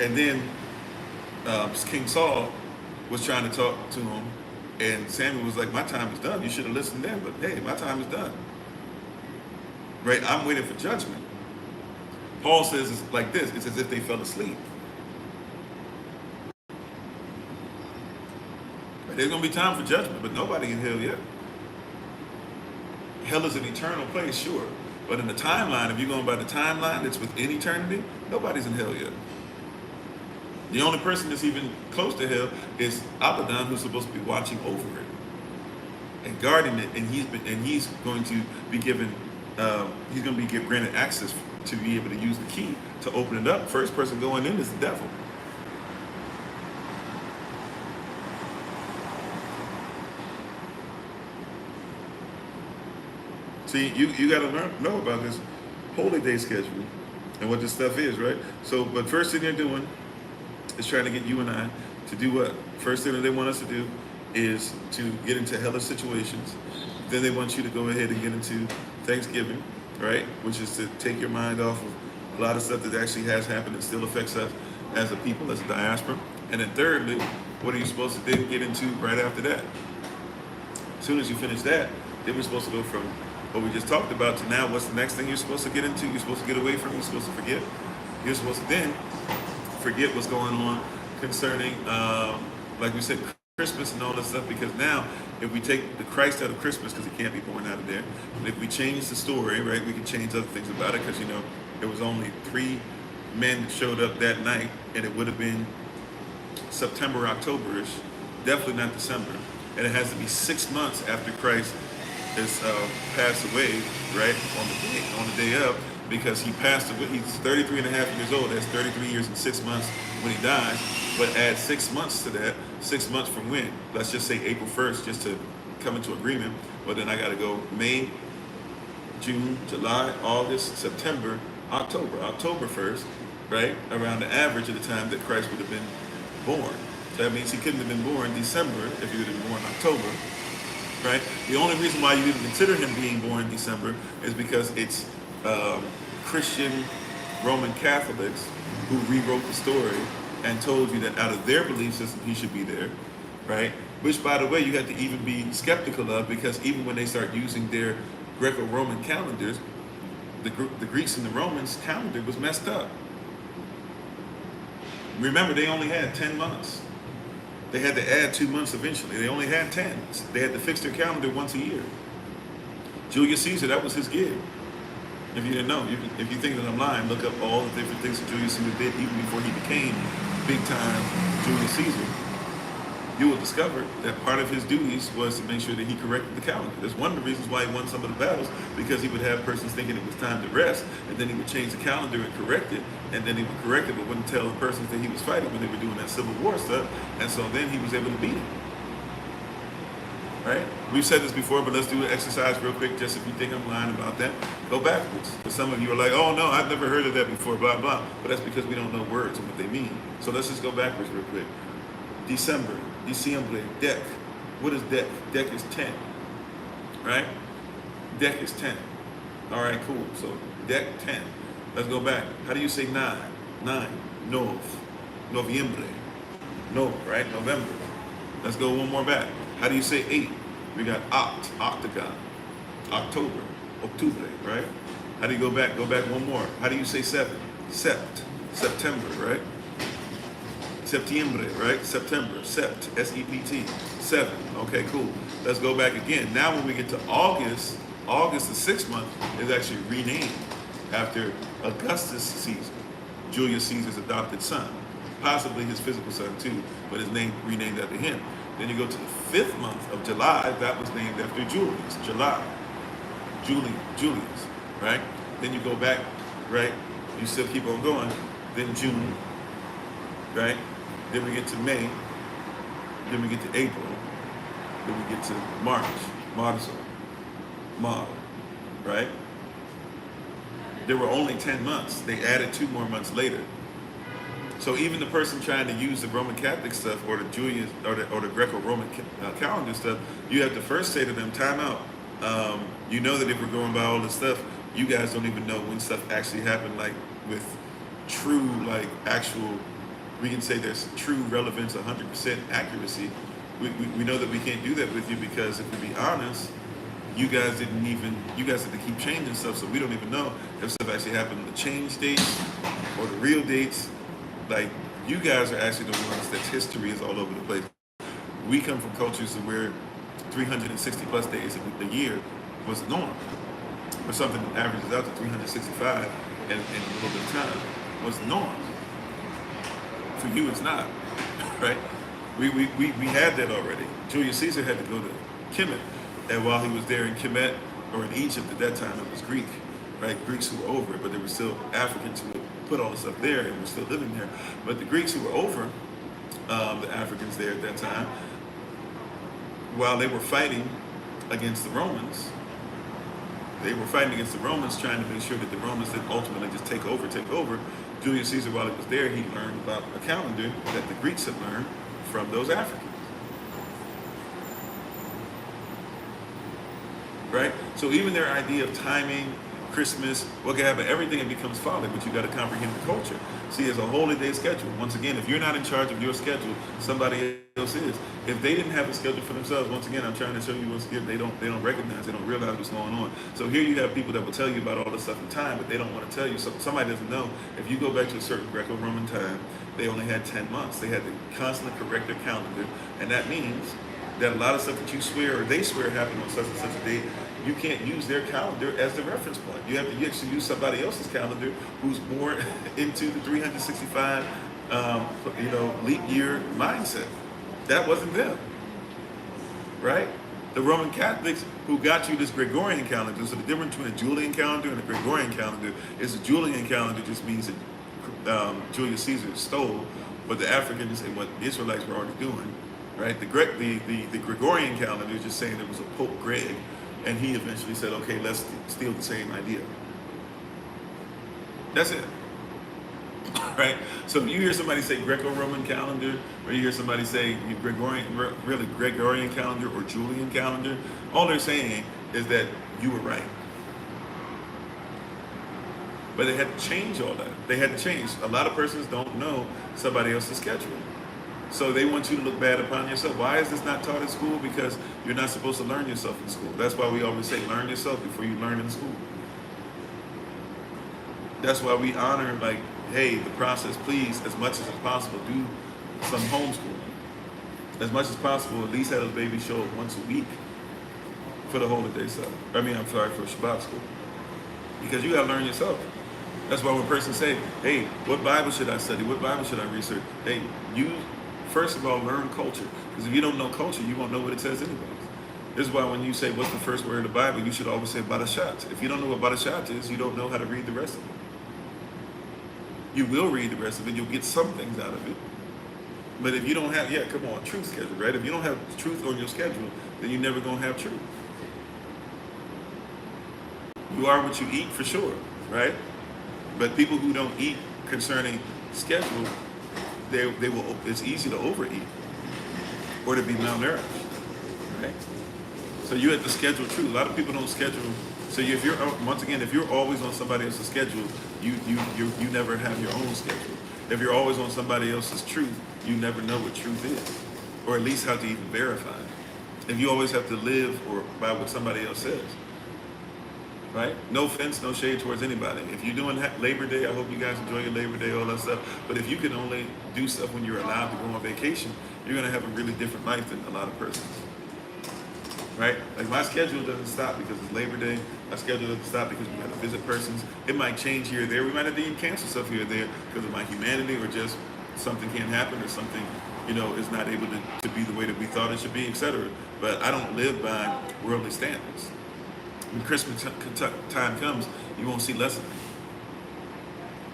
Speaker 1: And then King Saul was trying to talk to him, and Samuel was like, my time is done. You should have listened then, but hey, my time is done. Right? I'm waiting for judgment. Paul says it's like this. It's as if they fell asleep. There's going to be time for judgment, but nobody in hell yet. Hell is an eternal place, sure. But in the timeline, if you're going by the timeline that's within eternity, nobody's in hell yet. The only person that's even close to hell is Abaddon, who's supposed to be watching over it and guarding it, and he's going to be given he's going to be granted access to be able to use the key to open it up. First person going in is the devil. See, you got to know about this holy day schedule and what this stuff is, right? So, but first thing they're doing is trying to get you and I to do what? First thing that they want us to do is to get into hellish situations. Then they want you to go ahead and get into Thanksgiving, right? Which is to take your mind off of a lot of stuff that actually has happened and still affects us as a people, as a diaspora. And then thirdly, what are you supposed to then get into right after that? As soon as you finish that, then we're supposed to go from what we just talked about to now what's the next thing you're supposed to get into, you're supposed to get away from, you're supposed to forget. You're supposed to then forget what's going on concerning, like we said, Christmas and all that stuff, because now if we take the Christ out of Christmas, because he can't be born out of there, and if we change the story, right, we can change other things about it, because there was only 3 men that showed up that night, and it would have been September, October-ish, definitely not December, and it has to be 6 months after Christ is passed away, right, on the day of, because he passed away. He's 33 and a half years old. That's 33 years and 6 months when he dies. But add 6 months to that, 6 months from when? Let's just say April 1st, just to come into agreement. But then I got to go May, June, July, August, September, October. October 1st, right, around the average of the time that Christ would have been born. So that means he couldn't have been born in December if he would have been born in October. Right? The only reason why you even consider him being born in December is because it's Christian Roman Catholics who rewrote the story and told you that out of their belief system he should be there, right? Which, by the way, you have to even be skeptical of, because even when they start using their Greco-Roman calendars, the Greeks and the Romans calendar was messed up. Remember, they only had 10 months. They had to add 2 months eventually. They only had 10. They had to fix their calendar once a year. Julius Caesar, that was his gig. If you didn't know, if you think that I'm lying, look up all the different things that Julius Caesar did even before he became big time Julius Caesar. You will discover that part of his duties was to make sure that he corrected the calendar. That's one of the reasons why he won some of the battles, because he would have persons thinking it was time to rest, and then he would change the calendar and correct it, and then he would correct it but wouldn't tell the persons that he was fighting when they were doing that Civil War stuff, and so then he was able to beat him. Right? We've said this before, but let's do an exercise real quick, just if you think I'm lying about that. Go backwards. Because some of you are like, oh no, I've never heard of that before, blah, blah. But that's because we don't know words and what they mean. So let's just go backwards real quick. December, diciembre, dec. What is dec? Dec is 10. Right? Dec is 10. All right, cool. So dec, 10. Let's go back. How do you say 9? 9. Nov. Noviembre. No, right? November. Let's go one more back. How do you say 8? We got oct, octagon, October, octubre, right? How do you go back? Go back one more. How do you say 7? Sept, September, right? Septiembre, right? September, sept, S-E-P-T, 7. Okay, cool. Let's go back again. Now when we get to August, August, the 6th month, is actually renamed after Augustus Caesar, Julius Caesar's adopted son. Possibly his physical son too, but his name renamed after him. Then you go to the 5th month of July, that was named after Julius, July, Julius, right? Then you go back, right? You still keep on going. Then June, right? Then we get to May. Then we get to April. Then we get to March, Marzo, Mar, right? There were only 10 months. They added 2 more months later. So even the person trying to use the Roman Catholic stuff or the Julius or the Greco-Roman calendar stuff, you have to first say to them, time out. You know that if we're going by all this stuff, you guys don't even know when stuff actually happened, like with true, like actual, we can say there's true relevance, 100% accuracy. We know that we can't do that with you because if we be honest, you guys had to keep changing stuff, so we don't even know if stuff actually happened. The change dates or the real dates. Like, you guys are actually the ones that history is all over the place. We come from cultures where 360 plus days a year was the norm. Or something that averages out to 365 and a little bit of time was the norm. For you, it's not, right? We had that already. Julius Caesar had to go to Kemet, and while he was there in Kemet, or in Egypt at that time it was Greek, right? Greeks who were over it, but there were still Africans who put all the stuff there and were still living there. But the Greeks who were over the Africans there at that time, while they were fighting against the Romans, trying to make sure that the Romans didn't ultimately just take over. Julius Caesar, while he was there, he learned about a calendar that the Greeks had learned from those Africans. Right? So even their idea of timing, Christmas, what can happen, everything, it becomes folly, but you got to comprehend the culture. See, it's a holy day schedule. Once again, if you're not in charge of your schedule, somebody else is. If they didn't have a schedule for themselves, once again, I'm trying to show you what's given. They don't recognize, they don't realize what's going on. So here you have people that will tell you about all this stuff in time, but they don't want to tell you. So somebody doesn't know. If you go back to a certain Greco-Roman time, they only had 10 months. They had to constantly correct their calendar, and that means that a lot of stuff that you swear or they swear happened on such and such a date, you can't use their calendar as the reference point. You actually use somebody else's calendar who's more into the 365 leap year mindset. That wasn't them, right? The Roman Catholics who got you this Gregorian calendar. So the difference between a Julian calendar and a Gregorian calendar is a Julian calendar just means that Julius Caesar stole what the Africans and what the Israelites were already doing, right? The Gregorian calendar is just saying there was a Pope Greg, and he eventually said, okay, let's steal the same idea. That's it. Right? So if you hear somebody say Greco-Roman calendar, or you hear somebody say Gregorian calendar or Julian calendar, all they're saying is that you were right. But they had to change all that. They had to change. A lot of persons don't know somebody else's schedule. So they want you to look bad upon yourself. Why is this not taught in school? Because you're not supposed to learn yourself in school. That's why we always say learn yourself before you learn in school. That's why we honor, like, hey, the process, please, as much as possible, do some homeschooling. As much as possible, at least have those babies show up once a week for the holiday stuff. For Shabbat school. Because you gotta learn yourself. That's why when persons say, hey, what Bible should I study? What Bible should I research? Hey, first of all, learn culture. Because if you don't know culture, you won't know what it says anyways. This is why when you say, what's the first word of the Bible, you should always say Barashat. If you don't know what Barashat is, you don't know how to read the rest of it. You will read the rest of it. You'll get some things out of it. But if you don't have, truth schedule, right? If you don't have truth on your schedule, then you're never going to have truth. You are what you eat for sure, right? But people who don't eat concerning schedule, they will. It's easy to overeat or to be malnourished, right? So you have to schedule truth. A lot of people don't schedule. So if you're always on somebody else's schedule, you never have your own schedule. If you're always on somebody else's truth, you never know what truth is, or at least how to even verify it. If you always have to live or by what somebody else says, right? No offense, no shade towards anybody. If you're doing Labor Day, I hope you guys enjoy your Labor Day, all that stuff. But if you can only do stuff when you're allowed to go on vacation, you're gonna have a really different life than a lot of persons. Right? Like my schedule doesn't stop because it's Labor Day. My schedule doesn't stop because we got to visit persons. It might change here or there. We might have to even cancel stuff here or there because of my humanity or just something can't happen or something, is not able to be the way that we thought it should be, etc. But I don't live by worldly standards. When Christmas time comes, you won't see less of me.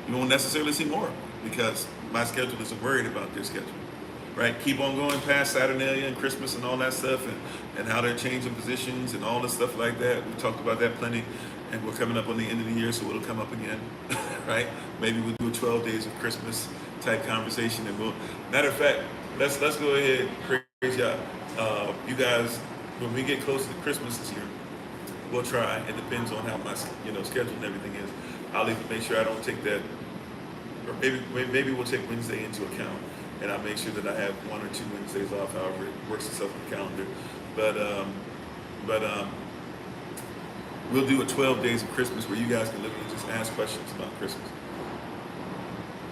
Speaker 1: You won't necessarily see more because my schedule isn't worried about their schedule. Right, keep on going past Saturnalia and Christmas and all that stuff, and how they're changing positions and all this stuff like that. We talked about that plenty, and we're coming up on the end of the year, so it'll come up again, right? Maybe we'll do a 12 days of Christmas type conversation, and matter of fact, let's go ahead, praise y'all. You guys, when we get closer to Christmas this year, we'll try. It depends on how my schedule and everything is. I'll even make sure I don't take that, or maybe we'll take Wednesday into account. And I'll make sure that I have 1 or 2 Wednesdays off, however it works itself in the calendar. But we'll do a 12 days of Christmas where you guys can literally just ask questions about Christmas.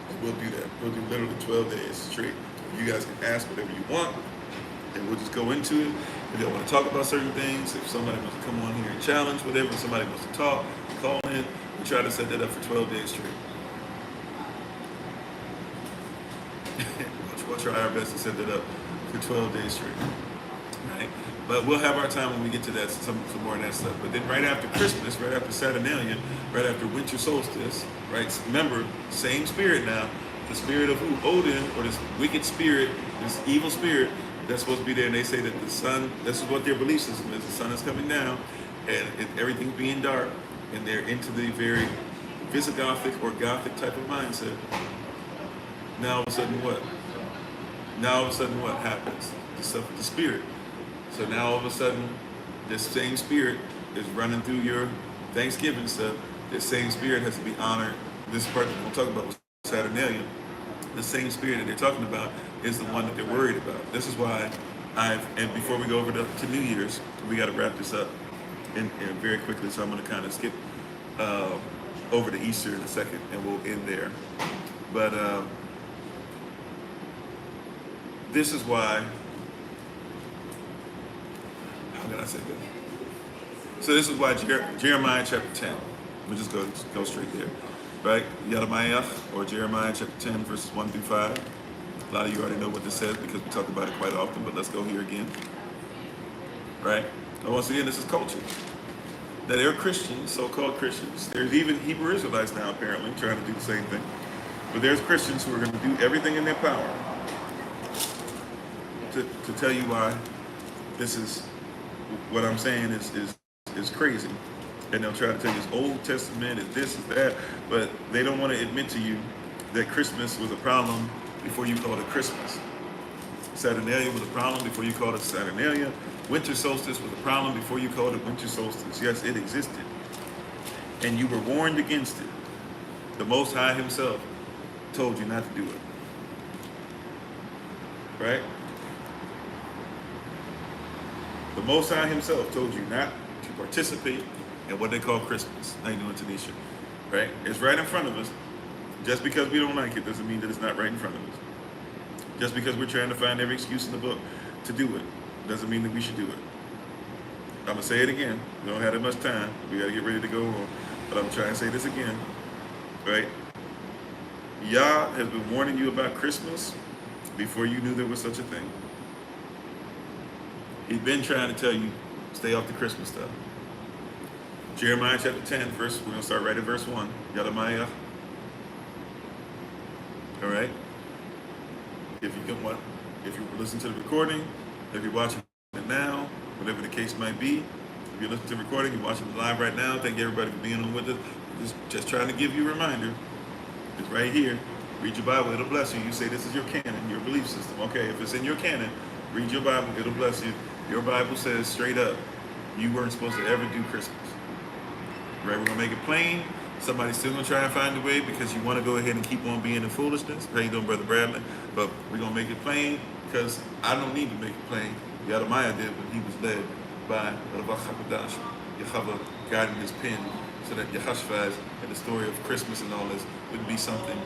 Speaker 1: And we'll do that. We'll do literally 12 days straight. You guys can ask whatever you want, and we'll just go into it. If you want to talk about certain things, if somebody wants to come on here and challenge, whatever, if somebody wants to talk, call in. We try to set that up for 12 days straight. We'll try our best to set that up for 12 days straight. right? But we'll have our time when we get to that, some more of that stuff. But then right after Christmas, right after Saturnalia, right after winter solstice, right? Remember, same spirit now. The spirit of who? Odin, or this wicked spirit, this evil spirit that's supposed to be there. And they say that the sun, this is what their belief system is. The sun is coming down and everything's being dark. And they're into the very Visigothic or Gothic type of mindset. Now all of a sudden what? Now all of a sudden what happens? The stuff with the spirit. So now all of a sudden, this same spirit is running through your Thanksgiving stuff. This same spirit has to be honored. This part that we'll talk about with Saturnalia. The same spirit that they're talking about is the one that they're worried about. This is why and before we go over to New Year's, we got to wrap this up and very quickly. So I'm going to kind of skip over to Easter in a second, and we'll end there. But this is why. How can I say this? So this is why Jeremiah chapter 10. We'll just go straight there, right? Yeremiah or Jeremiah chapter 10 verses 1 through 5. A lot of you already know what this says because we talk about it quite often. But let's go here again, right? And once again, this is culture. That there are Christians, so-called Christians. There's even Hebrew Israelites now apparently trying to do the same thing. But there's Christians who are going to do everything in their power to tell you why this is what I'm saying is crazy. And they'll try to tell you it's Old Testament, it's this, it's that, but they don't want to admit to you that Christmas was a problem before you called it Christmas. Saturnalia was a problem before you called it Saturnalia. Winter solstice was a problem before you called it winter solstice. Yes, it existed. And you were warned against it. The Most High himself told you not to do it. Right? The Most High himself told you not to participate in what they call Christmas. How you doing, Tanisha? Right? It's right in front of us. Just because we don't like it doesn't mean that it's not right in front of us. Just because we're trying to find every excuse in the book to do it doesn't mean that we should do it. I'm going to say it again. We don't have that much time. We got to get ready to go on. But I'm trying to say this again. Right? Yah has been warning you about Christmas before you knew there was such a thing. He's been trying to tell you, stay off the Christmas stuff. Jeremiah chapter 10, we're going to start right at verse 1. Yeremiah. All right? If you listen to the recording, if you're watching it now, whatever the case might be, if you're listening to the recording, you're watching it live right now, thank everybody for being on with us. Just trying to give you a reminder. It's right here. Read your Bible, it'll bless you. You say this is your canon, your belief system. Okay, if it's in your canon, read your Bible, it'll bless you. Your Bible says straight up, you weren't supposed to ever do Christmas. Right, we're going to make it plain. Somebody's still going to try and find a way because you want to go ahead and keep on being in foolishness. How you doing, Brother Bradley? But we're going to make it plain because I don't need to make it plain. Yeremiah did when he was led by Yahweh guiding his pen so that Yehoshaphat and the story of Christmas and all this would be something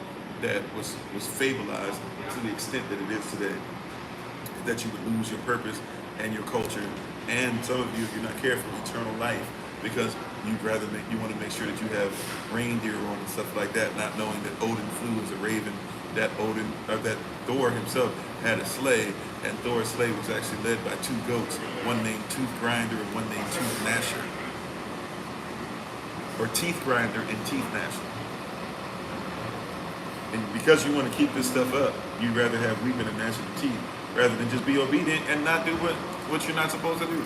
Speaker 1: that was fabulized to the extent that it is today. That you would lose your purpose and your culture, and some of you, if you're not careful, eternal life, because you want to make sure that you have reindeer on and stuff like that, not knowing that Odin flew as a raven, that Thor himself had a sleigh, and Thor's sleigh was actually led by two goats, one named Tooth Grinder and one named Tooth Gnasher, or Teeth Grinder and Teeth Gnasher. And because you want to keep this stuff up, you'd rather have weeping and gnashing of teeth rather than just be obedient and not do what you're not supposed to do.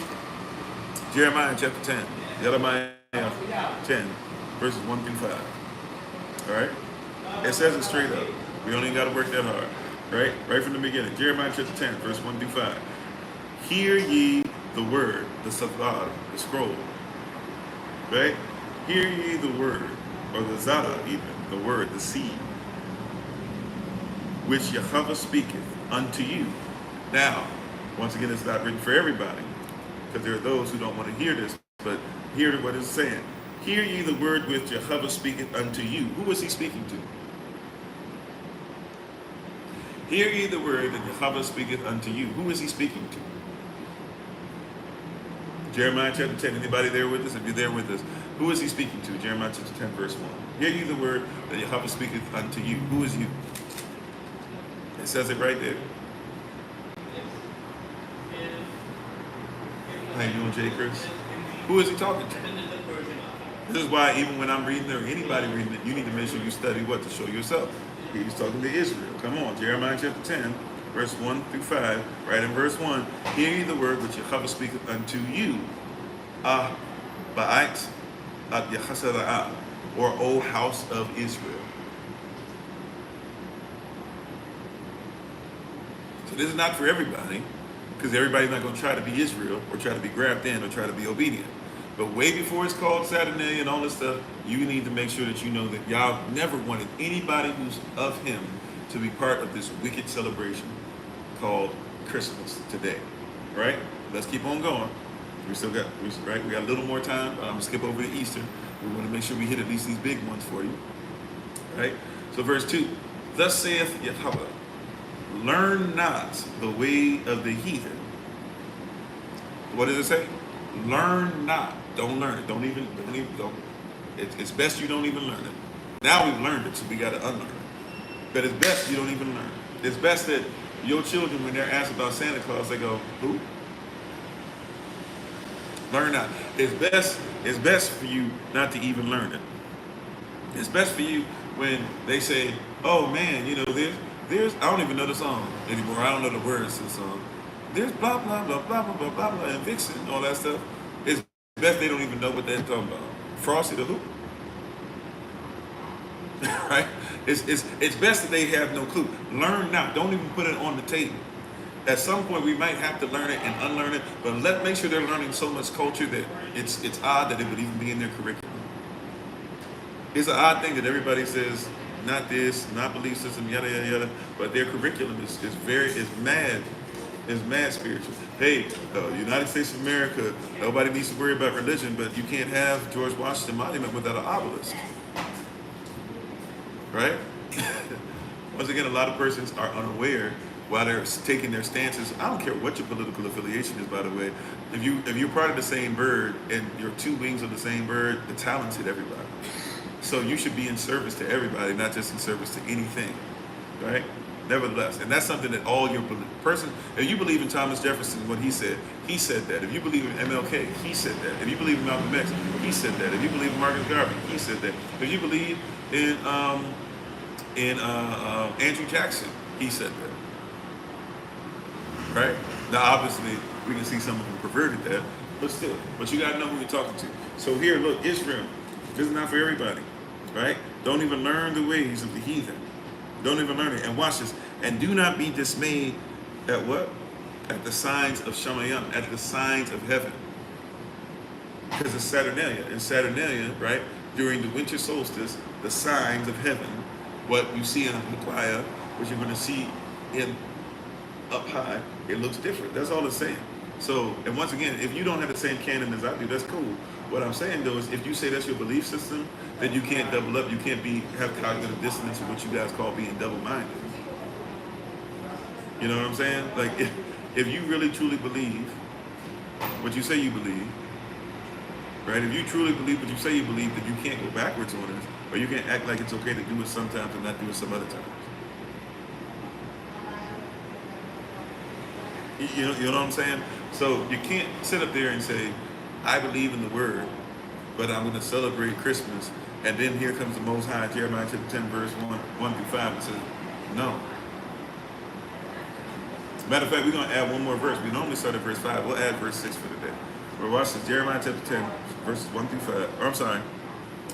Speaker 1: Jeremiah chapter 10. Jeremiah 10, verses 1 through 5. All right? It says it straight up. We don't even got to work that hard. Right? Right from the beginning. Jeremiah chapter 10, verse 1 through 5. Hear ye the word, the Safar, the scroll. Right? Hear ye the word, or the Zara even, the word, the seed, which Yahweh speaketh unto you. Now, once again, it's not written for everybody, because there are those who don't want to hear this, but hear what it's saying. Hear ye the word which Yahweh speaketh unto you. Who is he speaking to? Hear ye the word that Yahweh speaketh unto you. Who is he speaking to? Jeremiah chapter 10. Anybody there with us? If you're there with us, who is he speaking to? Jeremiah chapter 10, verse 1. Hear ye the word that Yahweh speaketh unto you. Who is you? It says it right there. How you doing, Jay Chris? Who is he talking to? This is why even when I'm reading it or anybody reading it, you need to make sure you study what to show yourself. He's talking to Israel. Come on, Jeremiah chapter 10, verse 1 through 5. Right in verse 1, hear ye the word which Yahweh speaketh unto you. Ba'at ad Yahasara'ah, or O house of Israel. So this is not for everybody, because everybody's not going to try to be Israel or try to be grabbed in or try to be obedient. But way before it's called Saturnalia and all this stuff, you need to make sure that you know that Yah never wanted anybody who's of him to be part of this wicked celebration called Christmas today. Right? Let's keep on going. We got a little more time. I'm going to skip over to Easter. We want to make sure we hit at least these big ones for you. Right? So verse 2, thus saith Yahweh, learn not the way of the heathen. What does it say? Learn not. Don't learn it. Don't even. It's best you don't even learn it. Now we've learned it, so we got to unlearn it. But it's best you don't even learn it. It's best that your children, when they're asked about Santa Claus, they go, who? Learn not. It's best for you not to even learn it. It's best for you when they say, oh man, there's I don't even know the song anymore. I don't know the words to the song. There's blah blah blah blah blah blah blah blah and Vixen and all that stuff. It's best they don't even know what they're talking about. Frosty the who? Right? It's best that they have no clue. Learn not. Don't even put it on the table. At some point we might have to learn it and unlearn it, but make sure they're learning so much culture that it's odd that it would even be in their curriculum. It's an odd thing that everybody says, not this, not belief system, yada yada yada, but their curriculum is mad spiritual. Hey, United States of America, nobody needs to worry about religion, but you can't have George Washington Monument without an obelisk. Right? Once again, a lot of persons are unaware while they're taking their stances. I don't care what your political affiliation is, by the way. If you're part of the same bird and you're two wings of the same bird, the talents hit everybody. So you should be in service to everybody, not just in service to anything. Right? Nevertheless, and that's something that all your person, if you believe in Thomas Jefferson, what he said that. If you believe in MLK, he said that. If you believe in Malcolm X, he said that. If you believe in Marcus Garvey, he said that. If you believe in Andrew Jackson, he said that. Right? Now, obviously, we can see some of them perverted that, but still. But you got to know who you're talking to. So here, look, Israel, this is not for everybody, right? Don't even learn the ways of the heathen. Don't even learn it. And watch this. And do not be dismayed at what? At the signs of Shemayim, at the signs of heaven. Because it's Saturnalia. And Saturnalia, right, during the winter solstice, the signs of heaven, what you see in Habakkuk, what you're going to see in up high, it looks different. That's all it's saying. So, and once again, if you don't have the same canon as I do, that's cool. What I'm saying though is, if you say that's your belief system, then you can't double up. You can't have cognitive dissonance, or what you guys call being double-minded. You know what I'm saying? Like, if you really truly believe what you say you believe, right? If you truly believe what you say you believe, then you can't go backwards on it, or you can't act like it's okay to do it sometimes and not do it some other times. You know what I'm saying? So you can't sit up there and say, I believe in the word, but I'm going to celebrate Christmas. And then here comes the Most High, Jeremiah chapter 10, verse 1 through 5, and says, no. Matter of fact, we're going to add one more verse. We normally start at verse 5. We'll add verse 6 for today. But watch this, Jeremiah chapter 10, verses 1 through 5. Or I'm sorry.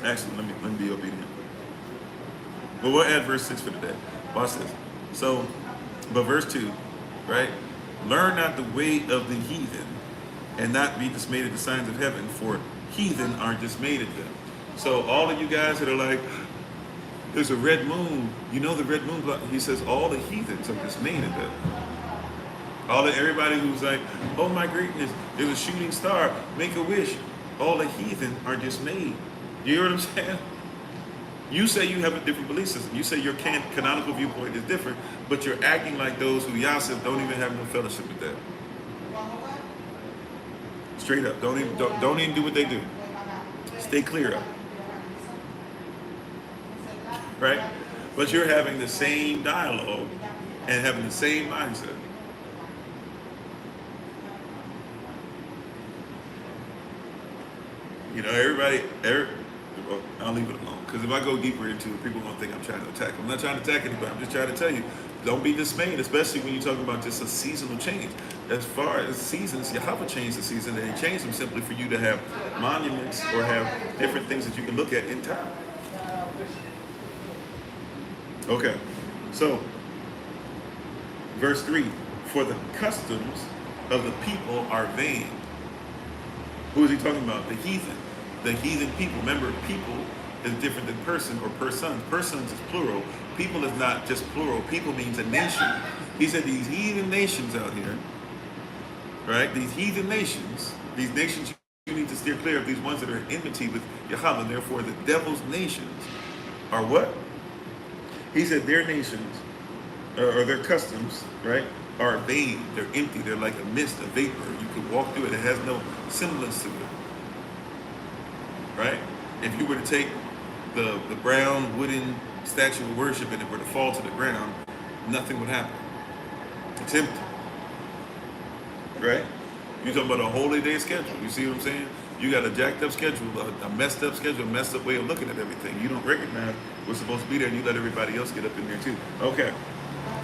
Speaker 1: Actually, let me be obedient. But we'll add verse 6 for today. Watch this. So, but verse 2, right? Learn not the way of the heathen, and not be dismayed at the signs of heaven, for heathen are dismayed at them. So all of you guys that are like, there's a red moon, you know the red moon, he says all the heathens are dismayed at them. Everybody who's like, oh my greatness, there's a shooting star, make a wish. All the heathen are dismayed. You hear what I'm saying? You say you have a different belief system. You say your canonical viewpoint is different, but you're acting like those who Yah says don't even have no fellowship with that. Straight up, don't even do what they do. Stay clear of it. Right? But you're having the same dialogue and having the same mindset. Well, I'll leave it alone. Because if I go deeper into it, people are going to think I'm trying to attack. I'm not trying to attack anybody. I'm just trying to tell you, don't be dismayed, especially when you're talking about just a seasonal change. As far as seasons, Yahweh changed the season, and He changed them simply for you to have monuments or have different things that you can look at in time. Okay, so verse 3, for the customs of the people are vain. Who is he talking about? The heathen. The heathen people. Remember, people is different than person or persons. Persons is plural. People is not just plural. People means a nation. He said these heathen nations out here, right? These heathen nations, these nations you need to steer clear of, these ones that are in enmity with Yahweh. Therefore, the devil's nations are what? He said their nations, or their customs, right, are vain. They're empty. They're like a mist, a vapor. You could walk through it. It has no semblance to it. Right? If you were to take the brown wooden statue of worship and it were to fall to the ground, nothing would happen. It's empty. Right? You're talking about a holy day schedule. You see what I'm saying? You got a jacked up schedule, a messed up schedule, a messed up way of looking at everything. You don't recognize what's supposed to be there, and you let everybody else get up in there too. Okay.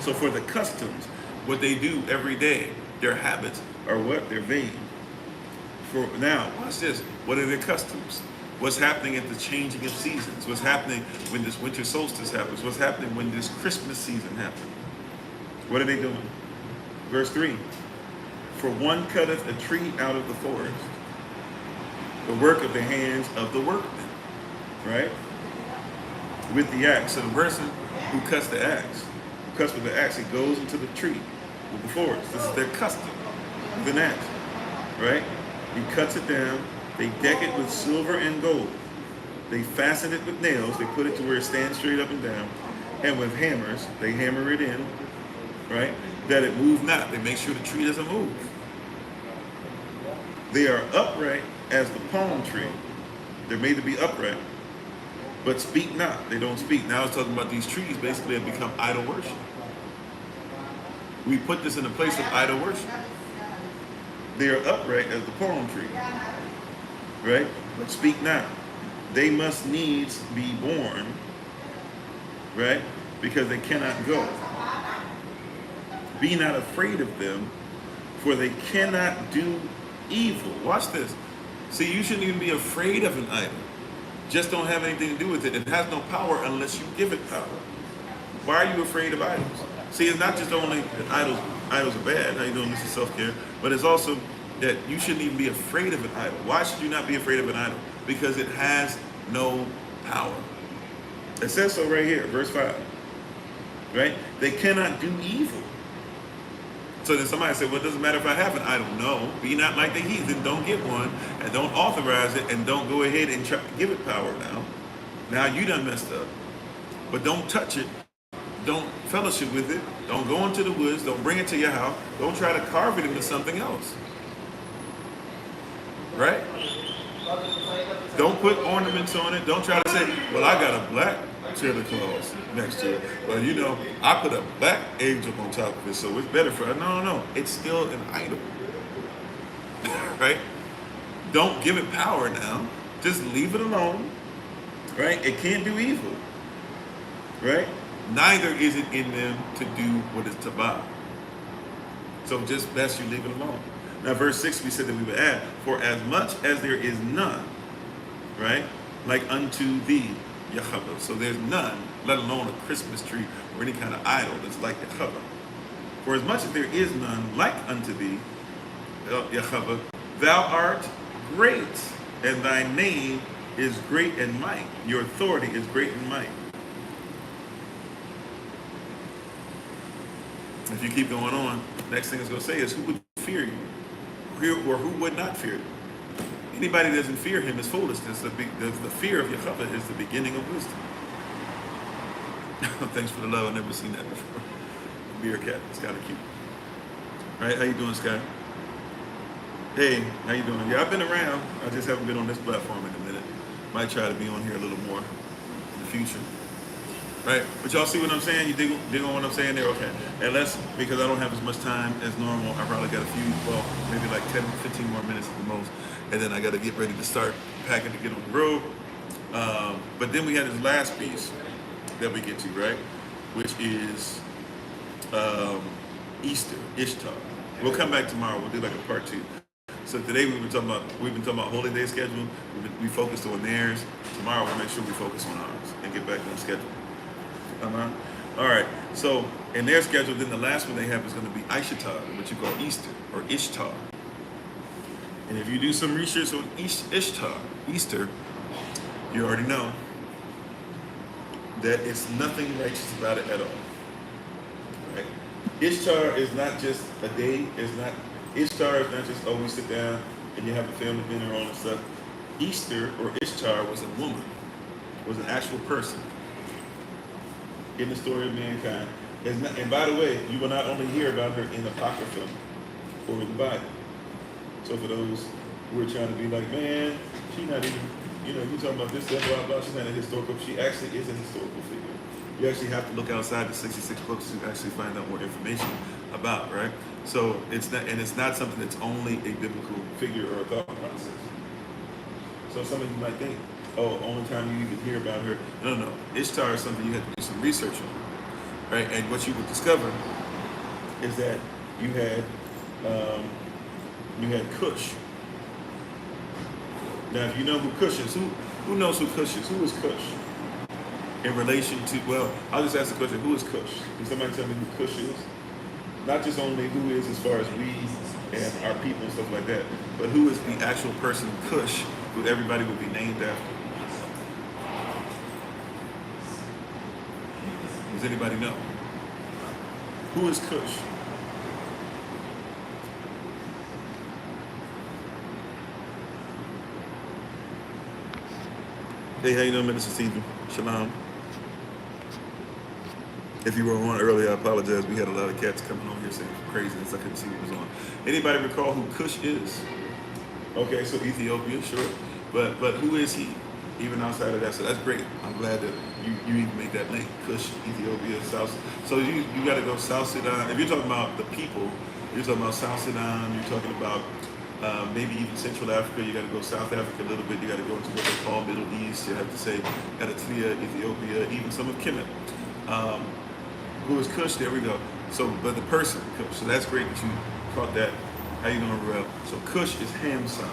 Speaker 1: So for the customs, what they do every day, their habits are what? They're vain. For now, watch this. What are their customs? What's happening at the changing of seasons? What's happening when this winter solstice happens? What's happening when this Christmas season happens? What are they doing? Verse 3. For one cutteth a tree out of the forest, the work of the hands of the workmen, right? With the axe. So the person who cuts the axe, cuts with the axe, he goes into the tree with the forest. This is their custom with an axe, right? He cuts it down. They deck it with silver and gold. They fasten it with nails. They put it to where it stands straight up and down. And with hammers, they hammer it in, right? That it move not. They make sure the tree doesn't move. They are upright as the palm tree. They're made to be upright, but speak not. They don't speak. Now it's talking about these trees basically have become idol worship. We put this in a place of idol worship. They are upright as the palm tree, right? But speak not. They must needs be born, right? Because they cannot go. Be not afraid of them, for they cannot do evil. Watch this. See, you shouldn't even be afraid of an idol. Just don't have anything to do with it. It has no power unless you give it power. Why are you afraid of idols? See, it's not just only that idols are bad. How you doing, Mr. Self-Care? But it's also that you shouldn't even be afraid of an idol. Why should you not be afraid of an idol? Because it has no power. It says so right here, verse 5. Right? They cannot do evil. So then somebody said, well, it doesn't matter if I have an idol. No, be not like the heathen. Don't get one, and don't authorize it, and don't go ahead and try to give it power now. Now you done messed up. But don't touch it. Don't fellowship with it. Don't go into the woods. Don't bring it to your house. Don't try to carve it into something else. Right? Don't put ornaments on it. Don't try to say, well, I got a black Santa Claus next to it. Well, you know, I put a black angel on top of it, so it's better for it. No. It's still an idol. Right? Don't give it power now. Just leave it alone. Right? It can't do evil. Right? Neither is it in them to do what is tabah. So just best you leave it alone. Now, verse 6, we said that we would add, for as much as there is none, right, like unto thee, Yahweh. So there's none, let alone a Christmas tree or any kind of idol that's like Yahweh. For as much as there is none like unto thee, Yahweh, thou art great, and thy name is great in might. Your authority is great in might. If you keep going on, next thing it's going to say is, who would fear you? Or who would not fear you? Anybody that doesn't fear him is foolishness. The fear of Yahweh is the beginning of wisdom. Thanks for the love. I've never seen that before. Beer cat. It's kind of cute. Right? How you doing, Sky? Hey, how you doing? Yeah, I've been around. I just haven't been on this platform in a minute. Might try to be on here a little more in the future. right? But y'all see what I'm saying? You dig on what I'm saying there? Okay. And because I don't have as much time as normal, I probably got a few, well, maybe like 10, 15 more minutes at the most. And then I got to get ready to start packing to get on the road. But then we had this last piece that we get to, right? Which is Easter, Ishtar. We'll come back tomorrow. We'll do like a part 2. So today we've been talking about holy day schedule. We focused on theirs. Tomorrow we'll make sure we focus on ours and get back on schedule. All right. So in their schedule, then the last one they have is going to be Ishtar, what you call Easter or Ishtar. And if you do some research on Ishtar, Easter, you already know that it's nothing righteous about it at all. Right? Ishtar is not just a day. Ishtar is not just, we sit down and you have a family dinner on and stuff. Easter or Ishtar was a woman, was an actual person in the story of mankind. And by the way, you will not only hear about her in Apocrypha or in the Bible. So for those who are trying to be like, man, she's not even, you talking about this, that, blah, blah, she's not a historical, she actually is a historical figure. You actually have to look outside the 66 books to actually find out more information about, right? So it's not something that's only a biblical figure or a thought process. So some of you might think, only time you even hear about her. No. Ishtar is something you have to do some research on, right? And what you would discover is that you had Cush. Now, if you know who Cush is, who knows who Cush is? Who is Cush? In relation to, I'll just ask the question, who is Cush? Can somebody tell me who Cush is? Not just only who is as far as we and our people and stuff like that, but who is the actual person, Cush, who everybody would be named after? Does anybody know? Who is Cush? Hey, how you doing, Minister Stephen? Shalom. If you were on earlier, I apologize. We had a lot of cats coming on here saying craziness. I couldn't see what was on. Anybody recall who Cush is? Okay, so Ethiopia, sure. But who is he? Even outside of that. So that's great. I'm glad that you even made that link. Cush, Ethiopia, South. So you got to go South Sudan. If you're talking about the people, you're talking about South Sudan. You're talking about maybe even Central Africa. You got to go South Africa a little bit. You got to go into what they call Middle East. You have to say Eritrea, Ethiopia, even some of Kemet. Who is Cush? There we go. So, but the person, Cush. So that's great that you caught that. How you doing, Rel? So Cush is Ham's son,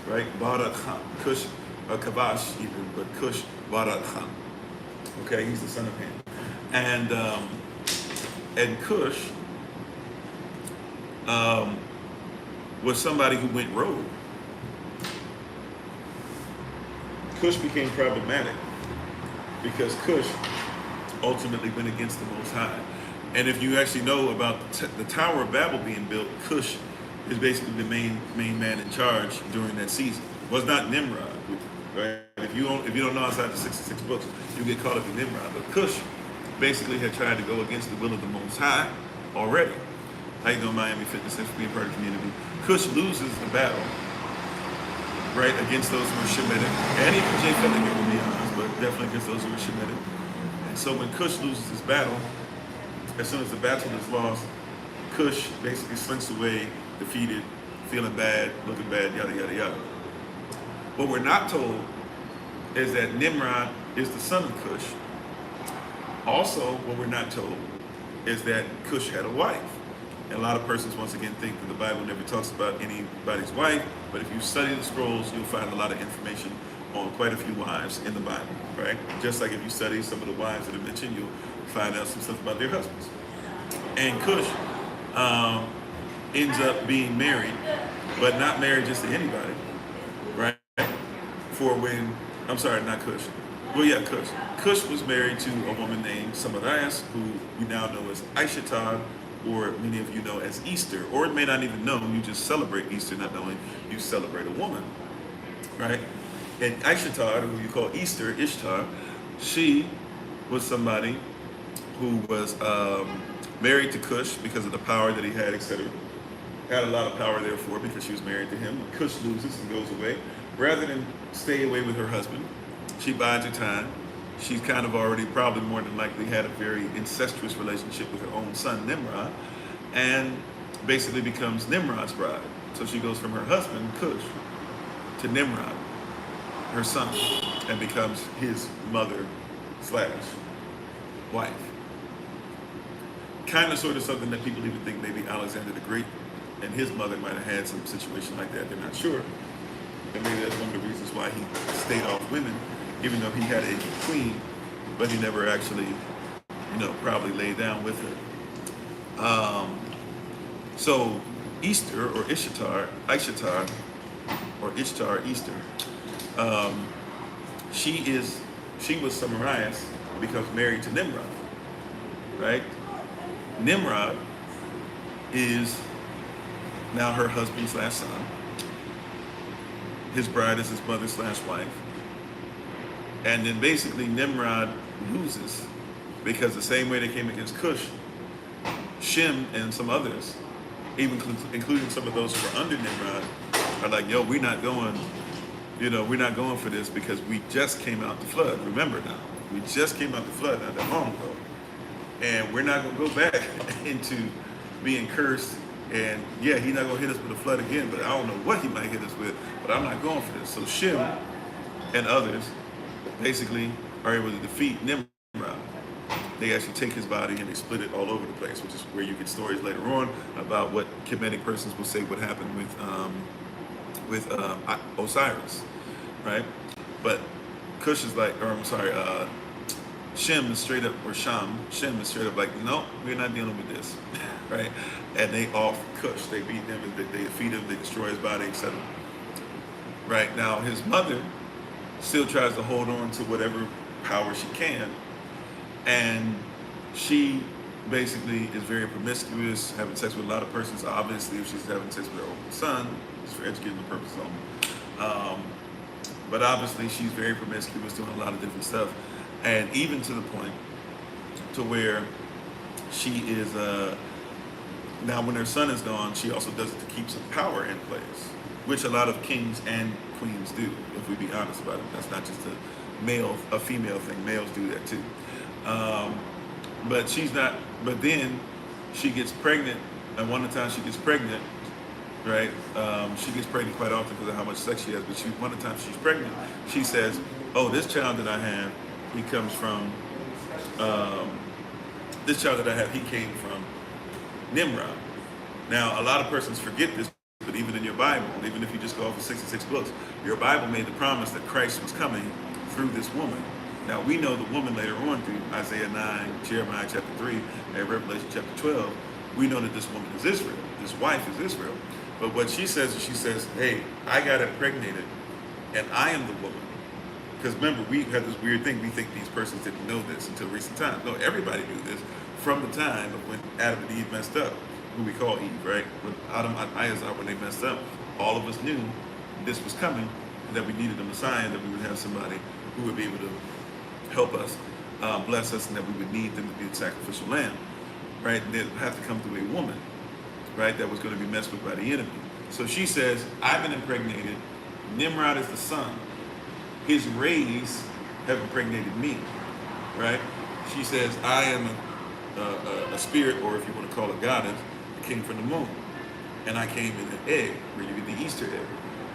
Speaker 1: right? Barak Khan. Cush, Kabash even, but Cush, Barak Khan. Okay, he's the son of Ham. And Cush was somebody who went rogue. Cush became problematic because Cush ultimately went against the Most High. And if you actually know about the Tower of Babel being built, Cush is basically the main man in charge during that season. Was not Nimrod, right? If you don't know outside the 66 books, you get caught up in Nimrod. But Cush basically had tried to go against the will of the Most High already. How you doing, Miami Fitness? Thanks for being part of the community. Cush loses the battle, right, against those who are Shemitic. And even Japheth, to be honest, but definitely against those who are Shemitic. And so when Cush loses his battle, as soon as the battle is lost, Cush basically slinks away, defeated, feeling bad, looking bad, yada, yada, yada. What we're not told is that Nimrod is the son of Cush. Also, what we're not told is that Cush had a wife. And a lot of persons, once again, think that the Bible never talks about anybody's wife, but if you study the scrolls, you'll find a lot of information on quite a few wives in the Bible, right? Just like if you study some of the wives that are mentioned, you'll find out some stuff about their husbands. And Cush ends up being married, but not married just to anybody, right? Not Cush. Well, yeah, Cush. Cush was married to a woman named Samaras, who we now know as Ishtar, or many of you know as Easter, or it may not even know, you just celebrate Easter not knowing you celebrate a woman, right? And Ishtar, who you call Easter, Ishtar, she was somebody who was married to Cush because of the power that he had, etc. Had a lot of power, therefore, because she was married to him. Cush loses and goes away. Rather than stay away with her husband, she bides her time. she's kind of already probably more than likely had a very incestuous relationship with her own son Nimrod, and basically becomes Nimrod's bride. So she goes from her husband Cush to Nimrod, her son, and becomes his mother slash wife. Kind of sort of something that people even think maybe Alexander the Great and his mother might have had some situation like that. They're not sure. And maybe that's one of the reasons why he stayed off women, even though he had a queen, but he never actually, probably laid down with her. So Easter or Ishtar, Easter, she was Samaras, becomes married to Nimrod, right? Nimrod is now her husband slash son. His bride is his mother slash wife. And then basically Nimrod loses because the same way they came against Cush, Shem and some others, even including some of those who were under Nimrod, are like, yo, we're not going for this because we just came out the flood. Remember now, we just came out the flood not that long ago. And we're not going to go back into being cursed. And yeah, he's not going to hit us with a flood again, but I don't know what he might hit us with, but I'm not going for this. So Shem and others basically are able to defeat Nimrod. They actually take his body and they split it all over the place, which is where you get stories later on about what Kemetic persons will say what happened with Osiris, right? But Cush is like, Shem is straight up like, no, we're not dealing with this, right? And they off Cush. They beat him, they defeat him, they destroy his body, etc. Right now, his mother still tries to hold on to whatever power she can, and she basically is very promiscuous, having sex with a lot of persons. Obviously, if she's having sex with her own son, it's for educational purposes only. But obviously, she's very promiscuous, doing a lot of different stuff. And even to the point to where she is, now when her son is gone, she also does it to keep some power in place, which a lot of kings and queens do, if we be honest about it. That's not just a female thing. Males do that too. But then she gets pregnant, and one of the times she gets pregnant, right? She gets pregnant quite often because of how much sex she has, but one of the times she's pregnant, she says, oh, this child that I have, he comes from, he came from Nimrod. Now, a lot of persons forget this, but even in your Bible, even if you just go off of 66 books, your Bible made the promise that Christ was coming through this woman. Now, we know the woman later on through Isaiah 9, Jeremiah chapter 3, and Revelation chapter 12, we know that this woman is Israel. This wife is Israel. But what she says is, she says, hey, I got impregnated, and I am the woman. Because remember, we had this weird thing. We think these persons didn't know this until recent times. No, everybody knew this from the time of when Adam and Eve messed up, who we call Eve, right? When Adam and Isaac, when they messed up, all of us knew this was coming, and that we needed a Messiah, and that we would have somebody who would be able to help us, bless us, and that we would need them to be the sacrificial lamb, right? And they'd have to come through a woman, right, that was going to be messed with by the enemy. So she says, I've been impregnated. Nimrod is the son. His rays have impregnated me, right? She says, I am a spirit, or if you want to call it goddess, that came from the moon. And I came in an egg, where you get the Easter egg.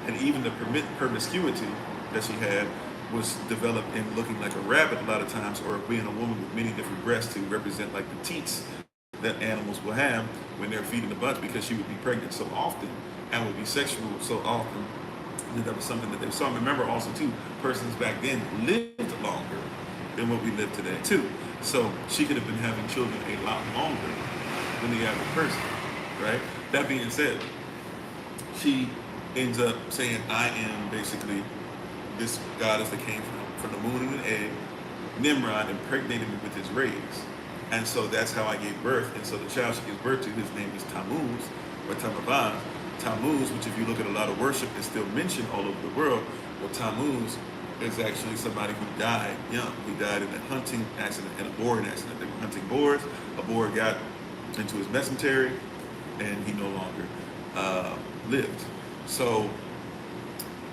Speaker 1: And even the promiscuity that she had was developed in looking like a rabbit a lot of times, or being a woman with many different breasts to represent like the teats that animals will have when they're feeding the bunch, because she would be pregnant so often and would be sexual so often. That was something that they saw. Remember also too, persons back then lived longer than what we live today too. So she could have been having children a lot longer than the average person, right? That being said, she ends up saying, I am basically this goddess that came from the moon and an egg. Nimrod impregnated me with his rays. And so that's how I gave birth. And so the child she gives birth to, his name is Tammuz, or Tammuz. Tammuz, which if you look at a lot of worship, is still mentioned all over the world. Well, Tammuz is actually somebody who died young. He died in a hunting accident, in a boarding accident. They were hunting boars. A boar got into his mesentery, and he no longer lived. So,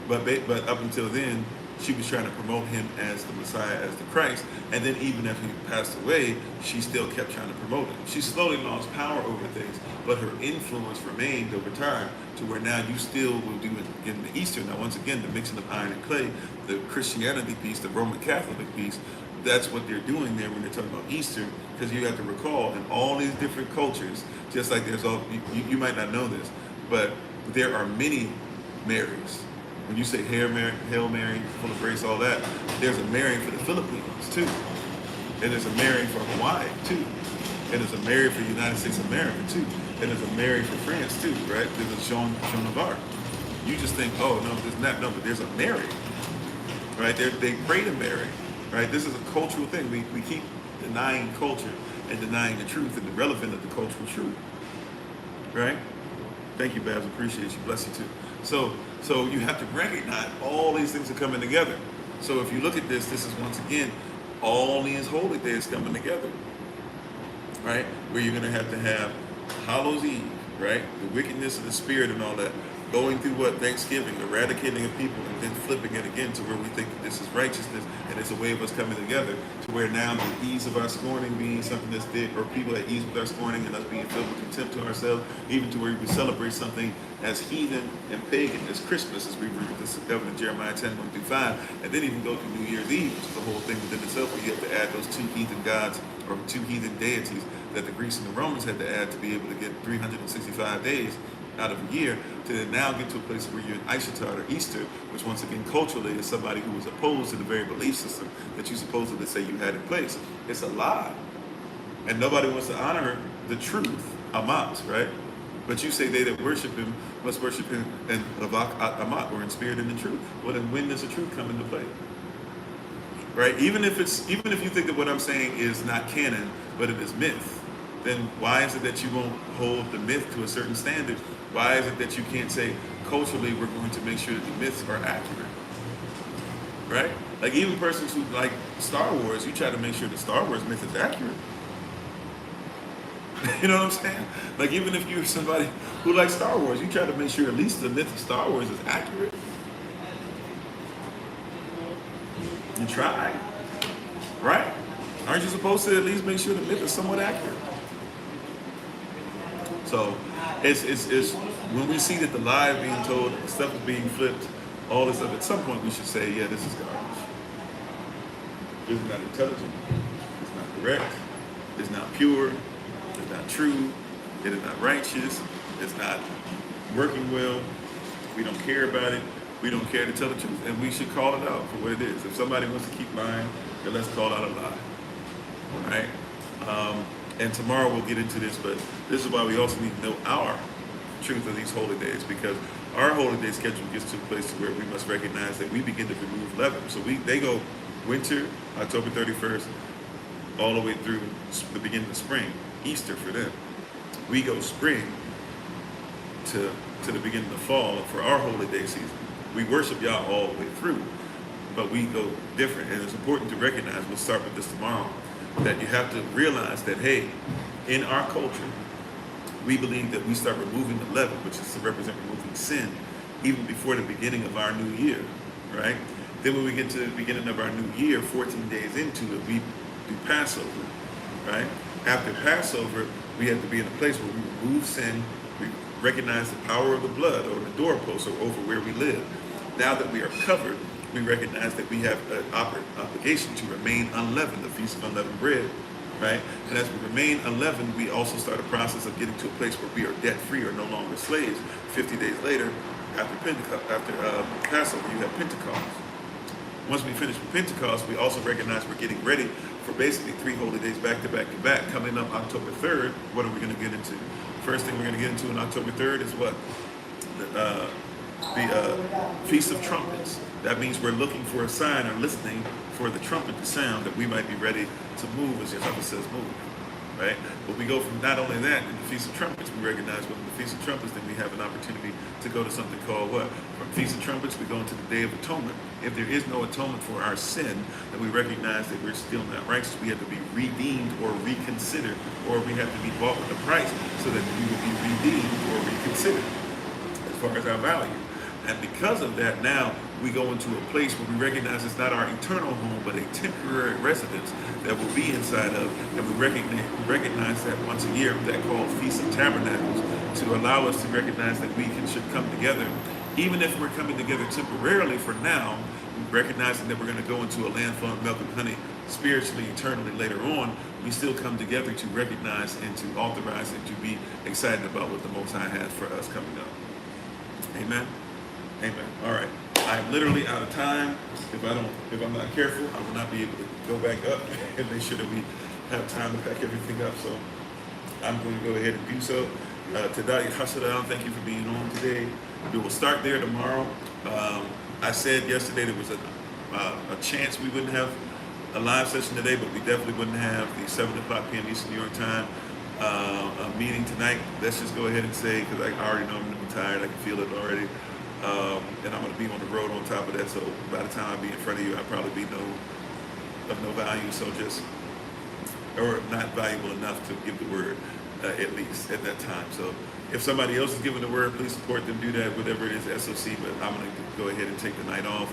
Speaker 1: but up until then, she was trying to promote him as the Messiah, as the Christ. And then even after he passed away, she still kept trying to promote him. She slowly lost power over things, but her influence remained over time to where now you still will do it again the Easter. Now, once again, the mixing of iron and clay, the Christianity piece, the Roman Catholic piece, that's what they're doing there when they're talking about Easter, because you have to recall in all these different cultures, just like there's all, you might not know this, but there are many Marys. When you say Hail Mary, full of grace, all that, there's a Mary for the Philippines too. And there's a Mary for Hawaii too. And there's a Mary for the United States of America too. And there's a Mary for France too, right? There's a Joan of Arc. You just think, oh no, there's not, no, but there's a Mary, right? They pray to Mary, right? This is a cultural thing. We keep denying culture and denying the truth and the relevance of the cultural truth, right? Thank you, Babs. Appreciate you. Bless you too. So you have to recognize all these things are coming together. So if you look at this is once again all these holy days coming together, right? Where you're going to have Hallows Eve, right? The wickedness of the spirit and all that. Going through what? Thanksgiving, eradicating of people, and then flipping it again to where we think that this is righteousness and it's a way of us coming together to where now the ease of our scorning being something that's dead, or people at ease with our scorning and us being filled with contempt to ourselves, even to where we celebrate something as heathen and pagan as Christmas, as we read this in Jeremiah 10:1-5, and then even go to New Year's Eve, which is the whole thing within itself, where you have to add those two heathen gods or two heathen deities that the Greeks and the Romans had to add to be able to get 365 days out of a year, to then now get to a place where you're in Ishtar or Easter, which once again culturally is somebody who was opposed to the very belief system that you supposedly say you had in place. It's a lie. And nobody wants to honor the truth, Amat, right? But you say they that worship him must worship him in Lavak Amat, or in spirit and in truth. Well, then when does the truth come into play? Right? Even if you think that what I'm saying is not canon, but it is myth, then why is it that you won't hold the myth to a certain standard? Why is it that you can't say, culturally, we're going to make sure that the myths are accurate? Right? Like even persons who like Star Wars, you try to make sure the Star Wars myth is accurate. You know what I'm saying? Like even if you're somebody who likes Star Wars, you try to make sure at least the myth of Star Wars is accurate. You try. Right? Aren't you supposed to at least make sure the myth is somewhat accurate? So it's when we see that the lie is being told, stuff is being flipped, all this stuff, at some point we should say, yeah, this is garbage. This is not intelligent. It's not correct. It's not pure. It's not true. It is not righteous. It's not working well. We don't care about it. We don't care to tell the truth. And we should call it out for what it is. If somebody wants to keep lying, then let's call out a lie. All right? And tomorrow we'll get into this, but this is why we also need to know our truth of these holy days, because our holy day schedule gets to a place where we must recognize that we begin to remove leaven. So they go winter, October 31st, all the way through the beginning of spring, Easter for them. We go spring to the beginning of fall for our holy day season. We worship Yah all the way through, but we go different. And it's important to recognize, we'll start with this tomorrow, that you have to realize that, hey, in our culture, we believe that we start removing the leaven, which is to represent removing sin, even before the beginning of our new year, right? Then when we get to the beginning of our new year, 14 days into it, we do Passover, right? After Passover, we have to be in a place where we remove sin, we recognize the power of the blood or the doorpost or over where we live. Now that we are covered, we recognize that we have an obligation to remain unleavened, the Feast of Unleavened Bread, right? And as we remain unleavened, we also start a process of getting to a place where we are debt-free or no longer slaves. 50 days later, after Passover, you have Pentecost. Once we finish with Pentecost, we also recognize we're getting ready for basically 3 holy days back to back to back. Coming up October 3rd, what are we going to get into? First thing we're going to get into on October 3rd is what? The Feast of Trumpets. That means we're looking for a sign or listening for the trumpet to sound that we might be ready to move as Yahweh says move, right? But we go from not only that, in the Feast of Trumpets, we recognize within the Feast of Trumpets, then we have an opportunity to go to something called what? From Feast of Trumpets, we go into the Day of Atonement. If there is no atonement for our sin, then we recognize that we're still not righteous. We have to be redeemed or reconsidered, or we have to be bought with a price so that we will be redeemed or reconsidered as far as our value. And because of that, now we go into a place where we recognize it's not our eternal home, but a temporary residence that we'll be inside of. And we recognize that once a year, that called Feast of Tabernacles, to allow us to recognize that we should come together. Even if we're coming together temporarily for now, recognizing that we're going to go into a land full of milk and honey spiritually, eternally later on, we still come together to recognize and to authorize and to be excited about what the Most High has for us coming up. Amen. Amen. All right. I'm literally out of time. If I'm not careful, I will not be able to go back up and make sure that we have time to pack everything up. So I'm going to go ahead and do so. Tadai Hasadan, thank you for being on today. We will start there tomorrow. I said yesterday there was a chance we wouldn't have a live session today, but we definitely wouldn't have the 7 o'clock p.m. Eastern New York time meeting tonight. Let's just go ahead and say, because I already know I'm going to be tired. I can feel it already. And I'm going to be on the road on top of that. So by the time I be in front of you, I'll probably be of no value. So or not valuable enough to give the word, at least at that time. So if somebody else is giving the word, please support them, do that, whatever it is, SOC, but I'm going to go ahead and take the night off.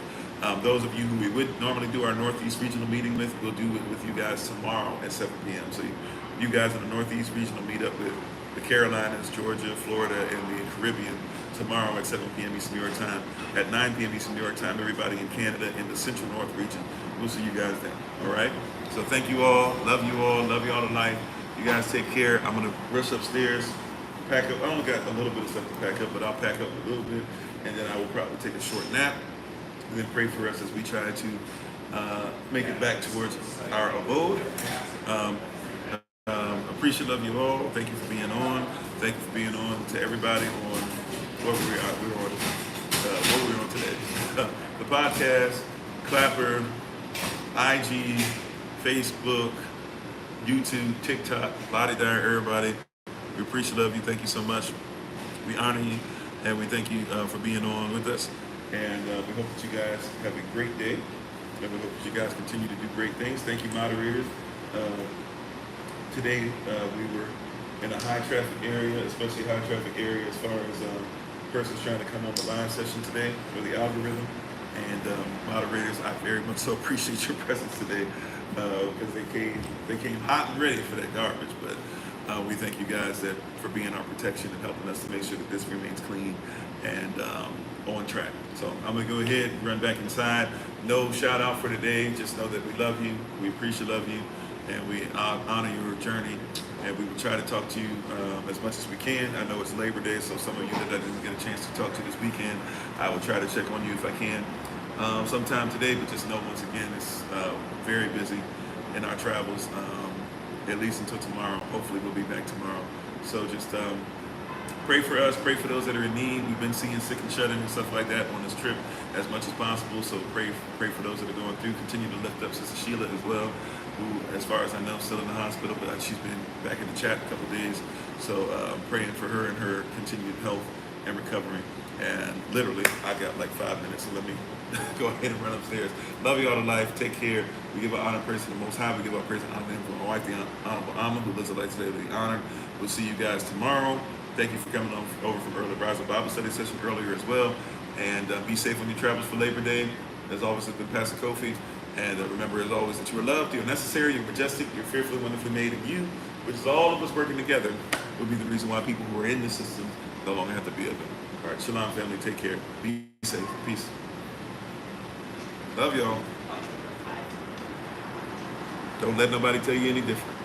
Speaker 1: Those of you who we would normally do our Northeast Regional meeting with, we'll do it with you guys tomorrow at 7 p.m. So you guys in the Northeast Regional meet up with the Carolinas, Georgia, Florida, and the Caribbean tomorrow at 7 p.m. Eastern New York time. At 9 p.m. Eastern New York time, everybody in Canada in the Central North region, we'll see you guys then. All right? So thank you all. Love you all. Love you all to life. You guys take care. I'm going to rush upstairs, pack up. I only got a little bit of stuff to pack up, but I'll pack up a little bit, and then I will probably take a short nap, and then pray for us as we try to make it back towards our abode. Appreciate, love you all. Thank you for being on. Thank you for being on to everybody on what we're on today. The podcast, Clapper, IG, Facebook, YouTube, TikTok, Lottie Dyer, everybody. We appreciate, love you. Thank you so much. We honor you, and we thank you for being on with us. And we hope that you guys have a great day, and we hope that you guys continue to do great things. Thank you, moderators. Today we were in a high traffic area, especially high traffic area as far as persons trying to come on the live session today for the algorithm. And moderators, I very much so appreciate your presence today because they came hot and ready for that garbage. But we thank you guys for being our protection and helping us to make sure that this remains clean and on track. So I'm gonna go ahead and run back inside. No shout out for today. Just know that we love you. We appreciate love you, and we honor your journey. And we will try to talk to you as much as we can. I know it's Labor Day, so some of you that I didn't get a chance to talk to this weekend, I will try to check on you if I can sometime today. But just know, once again, it's very busy in our travels, at least until tomorrow. Hopefully we'll be back tomorrow. So just pray for us, pray for those that are in need. We've been seeing sick and shut-in and stuff like that on this trip as much as possible. So pray for those that are going through. Continue to lift up Sister Sheila as well, who, as far as I know, is still in the hospital, but she's been back in the chat a couple of days. So praying for her and her continued health and recovery. And literally, I got like 5 minutes, so let me go ahead and run upstairs. Love you all to life. Take care. We give our honor and praise to the Most High. We give our praise and honor to him for my wife, the Honorable Alma, who lives a life today to be honored. We'll see you guys tomorrow. Thank you for coming over from Early Rising Bible Study session earlier as well. And be safe on your travels for Labor Day. As always, it's been Pastor Kofi. And remember, as always, that you are loved, you're necessary, you're majestic, you're fearfully, wonderfully made, and you, which is all of us working together, will be the reason why people who are in the system no longer have to be of it. All right, Shalom, family. Take care. Be safe. Peace. Love y'all. Don't let nobody tell you any different.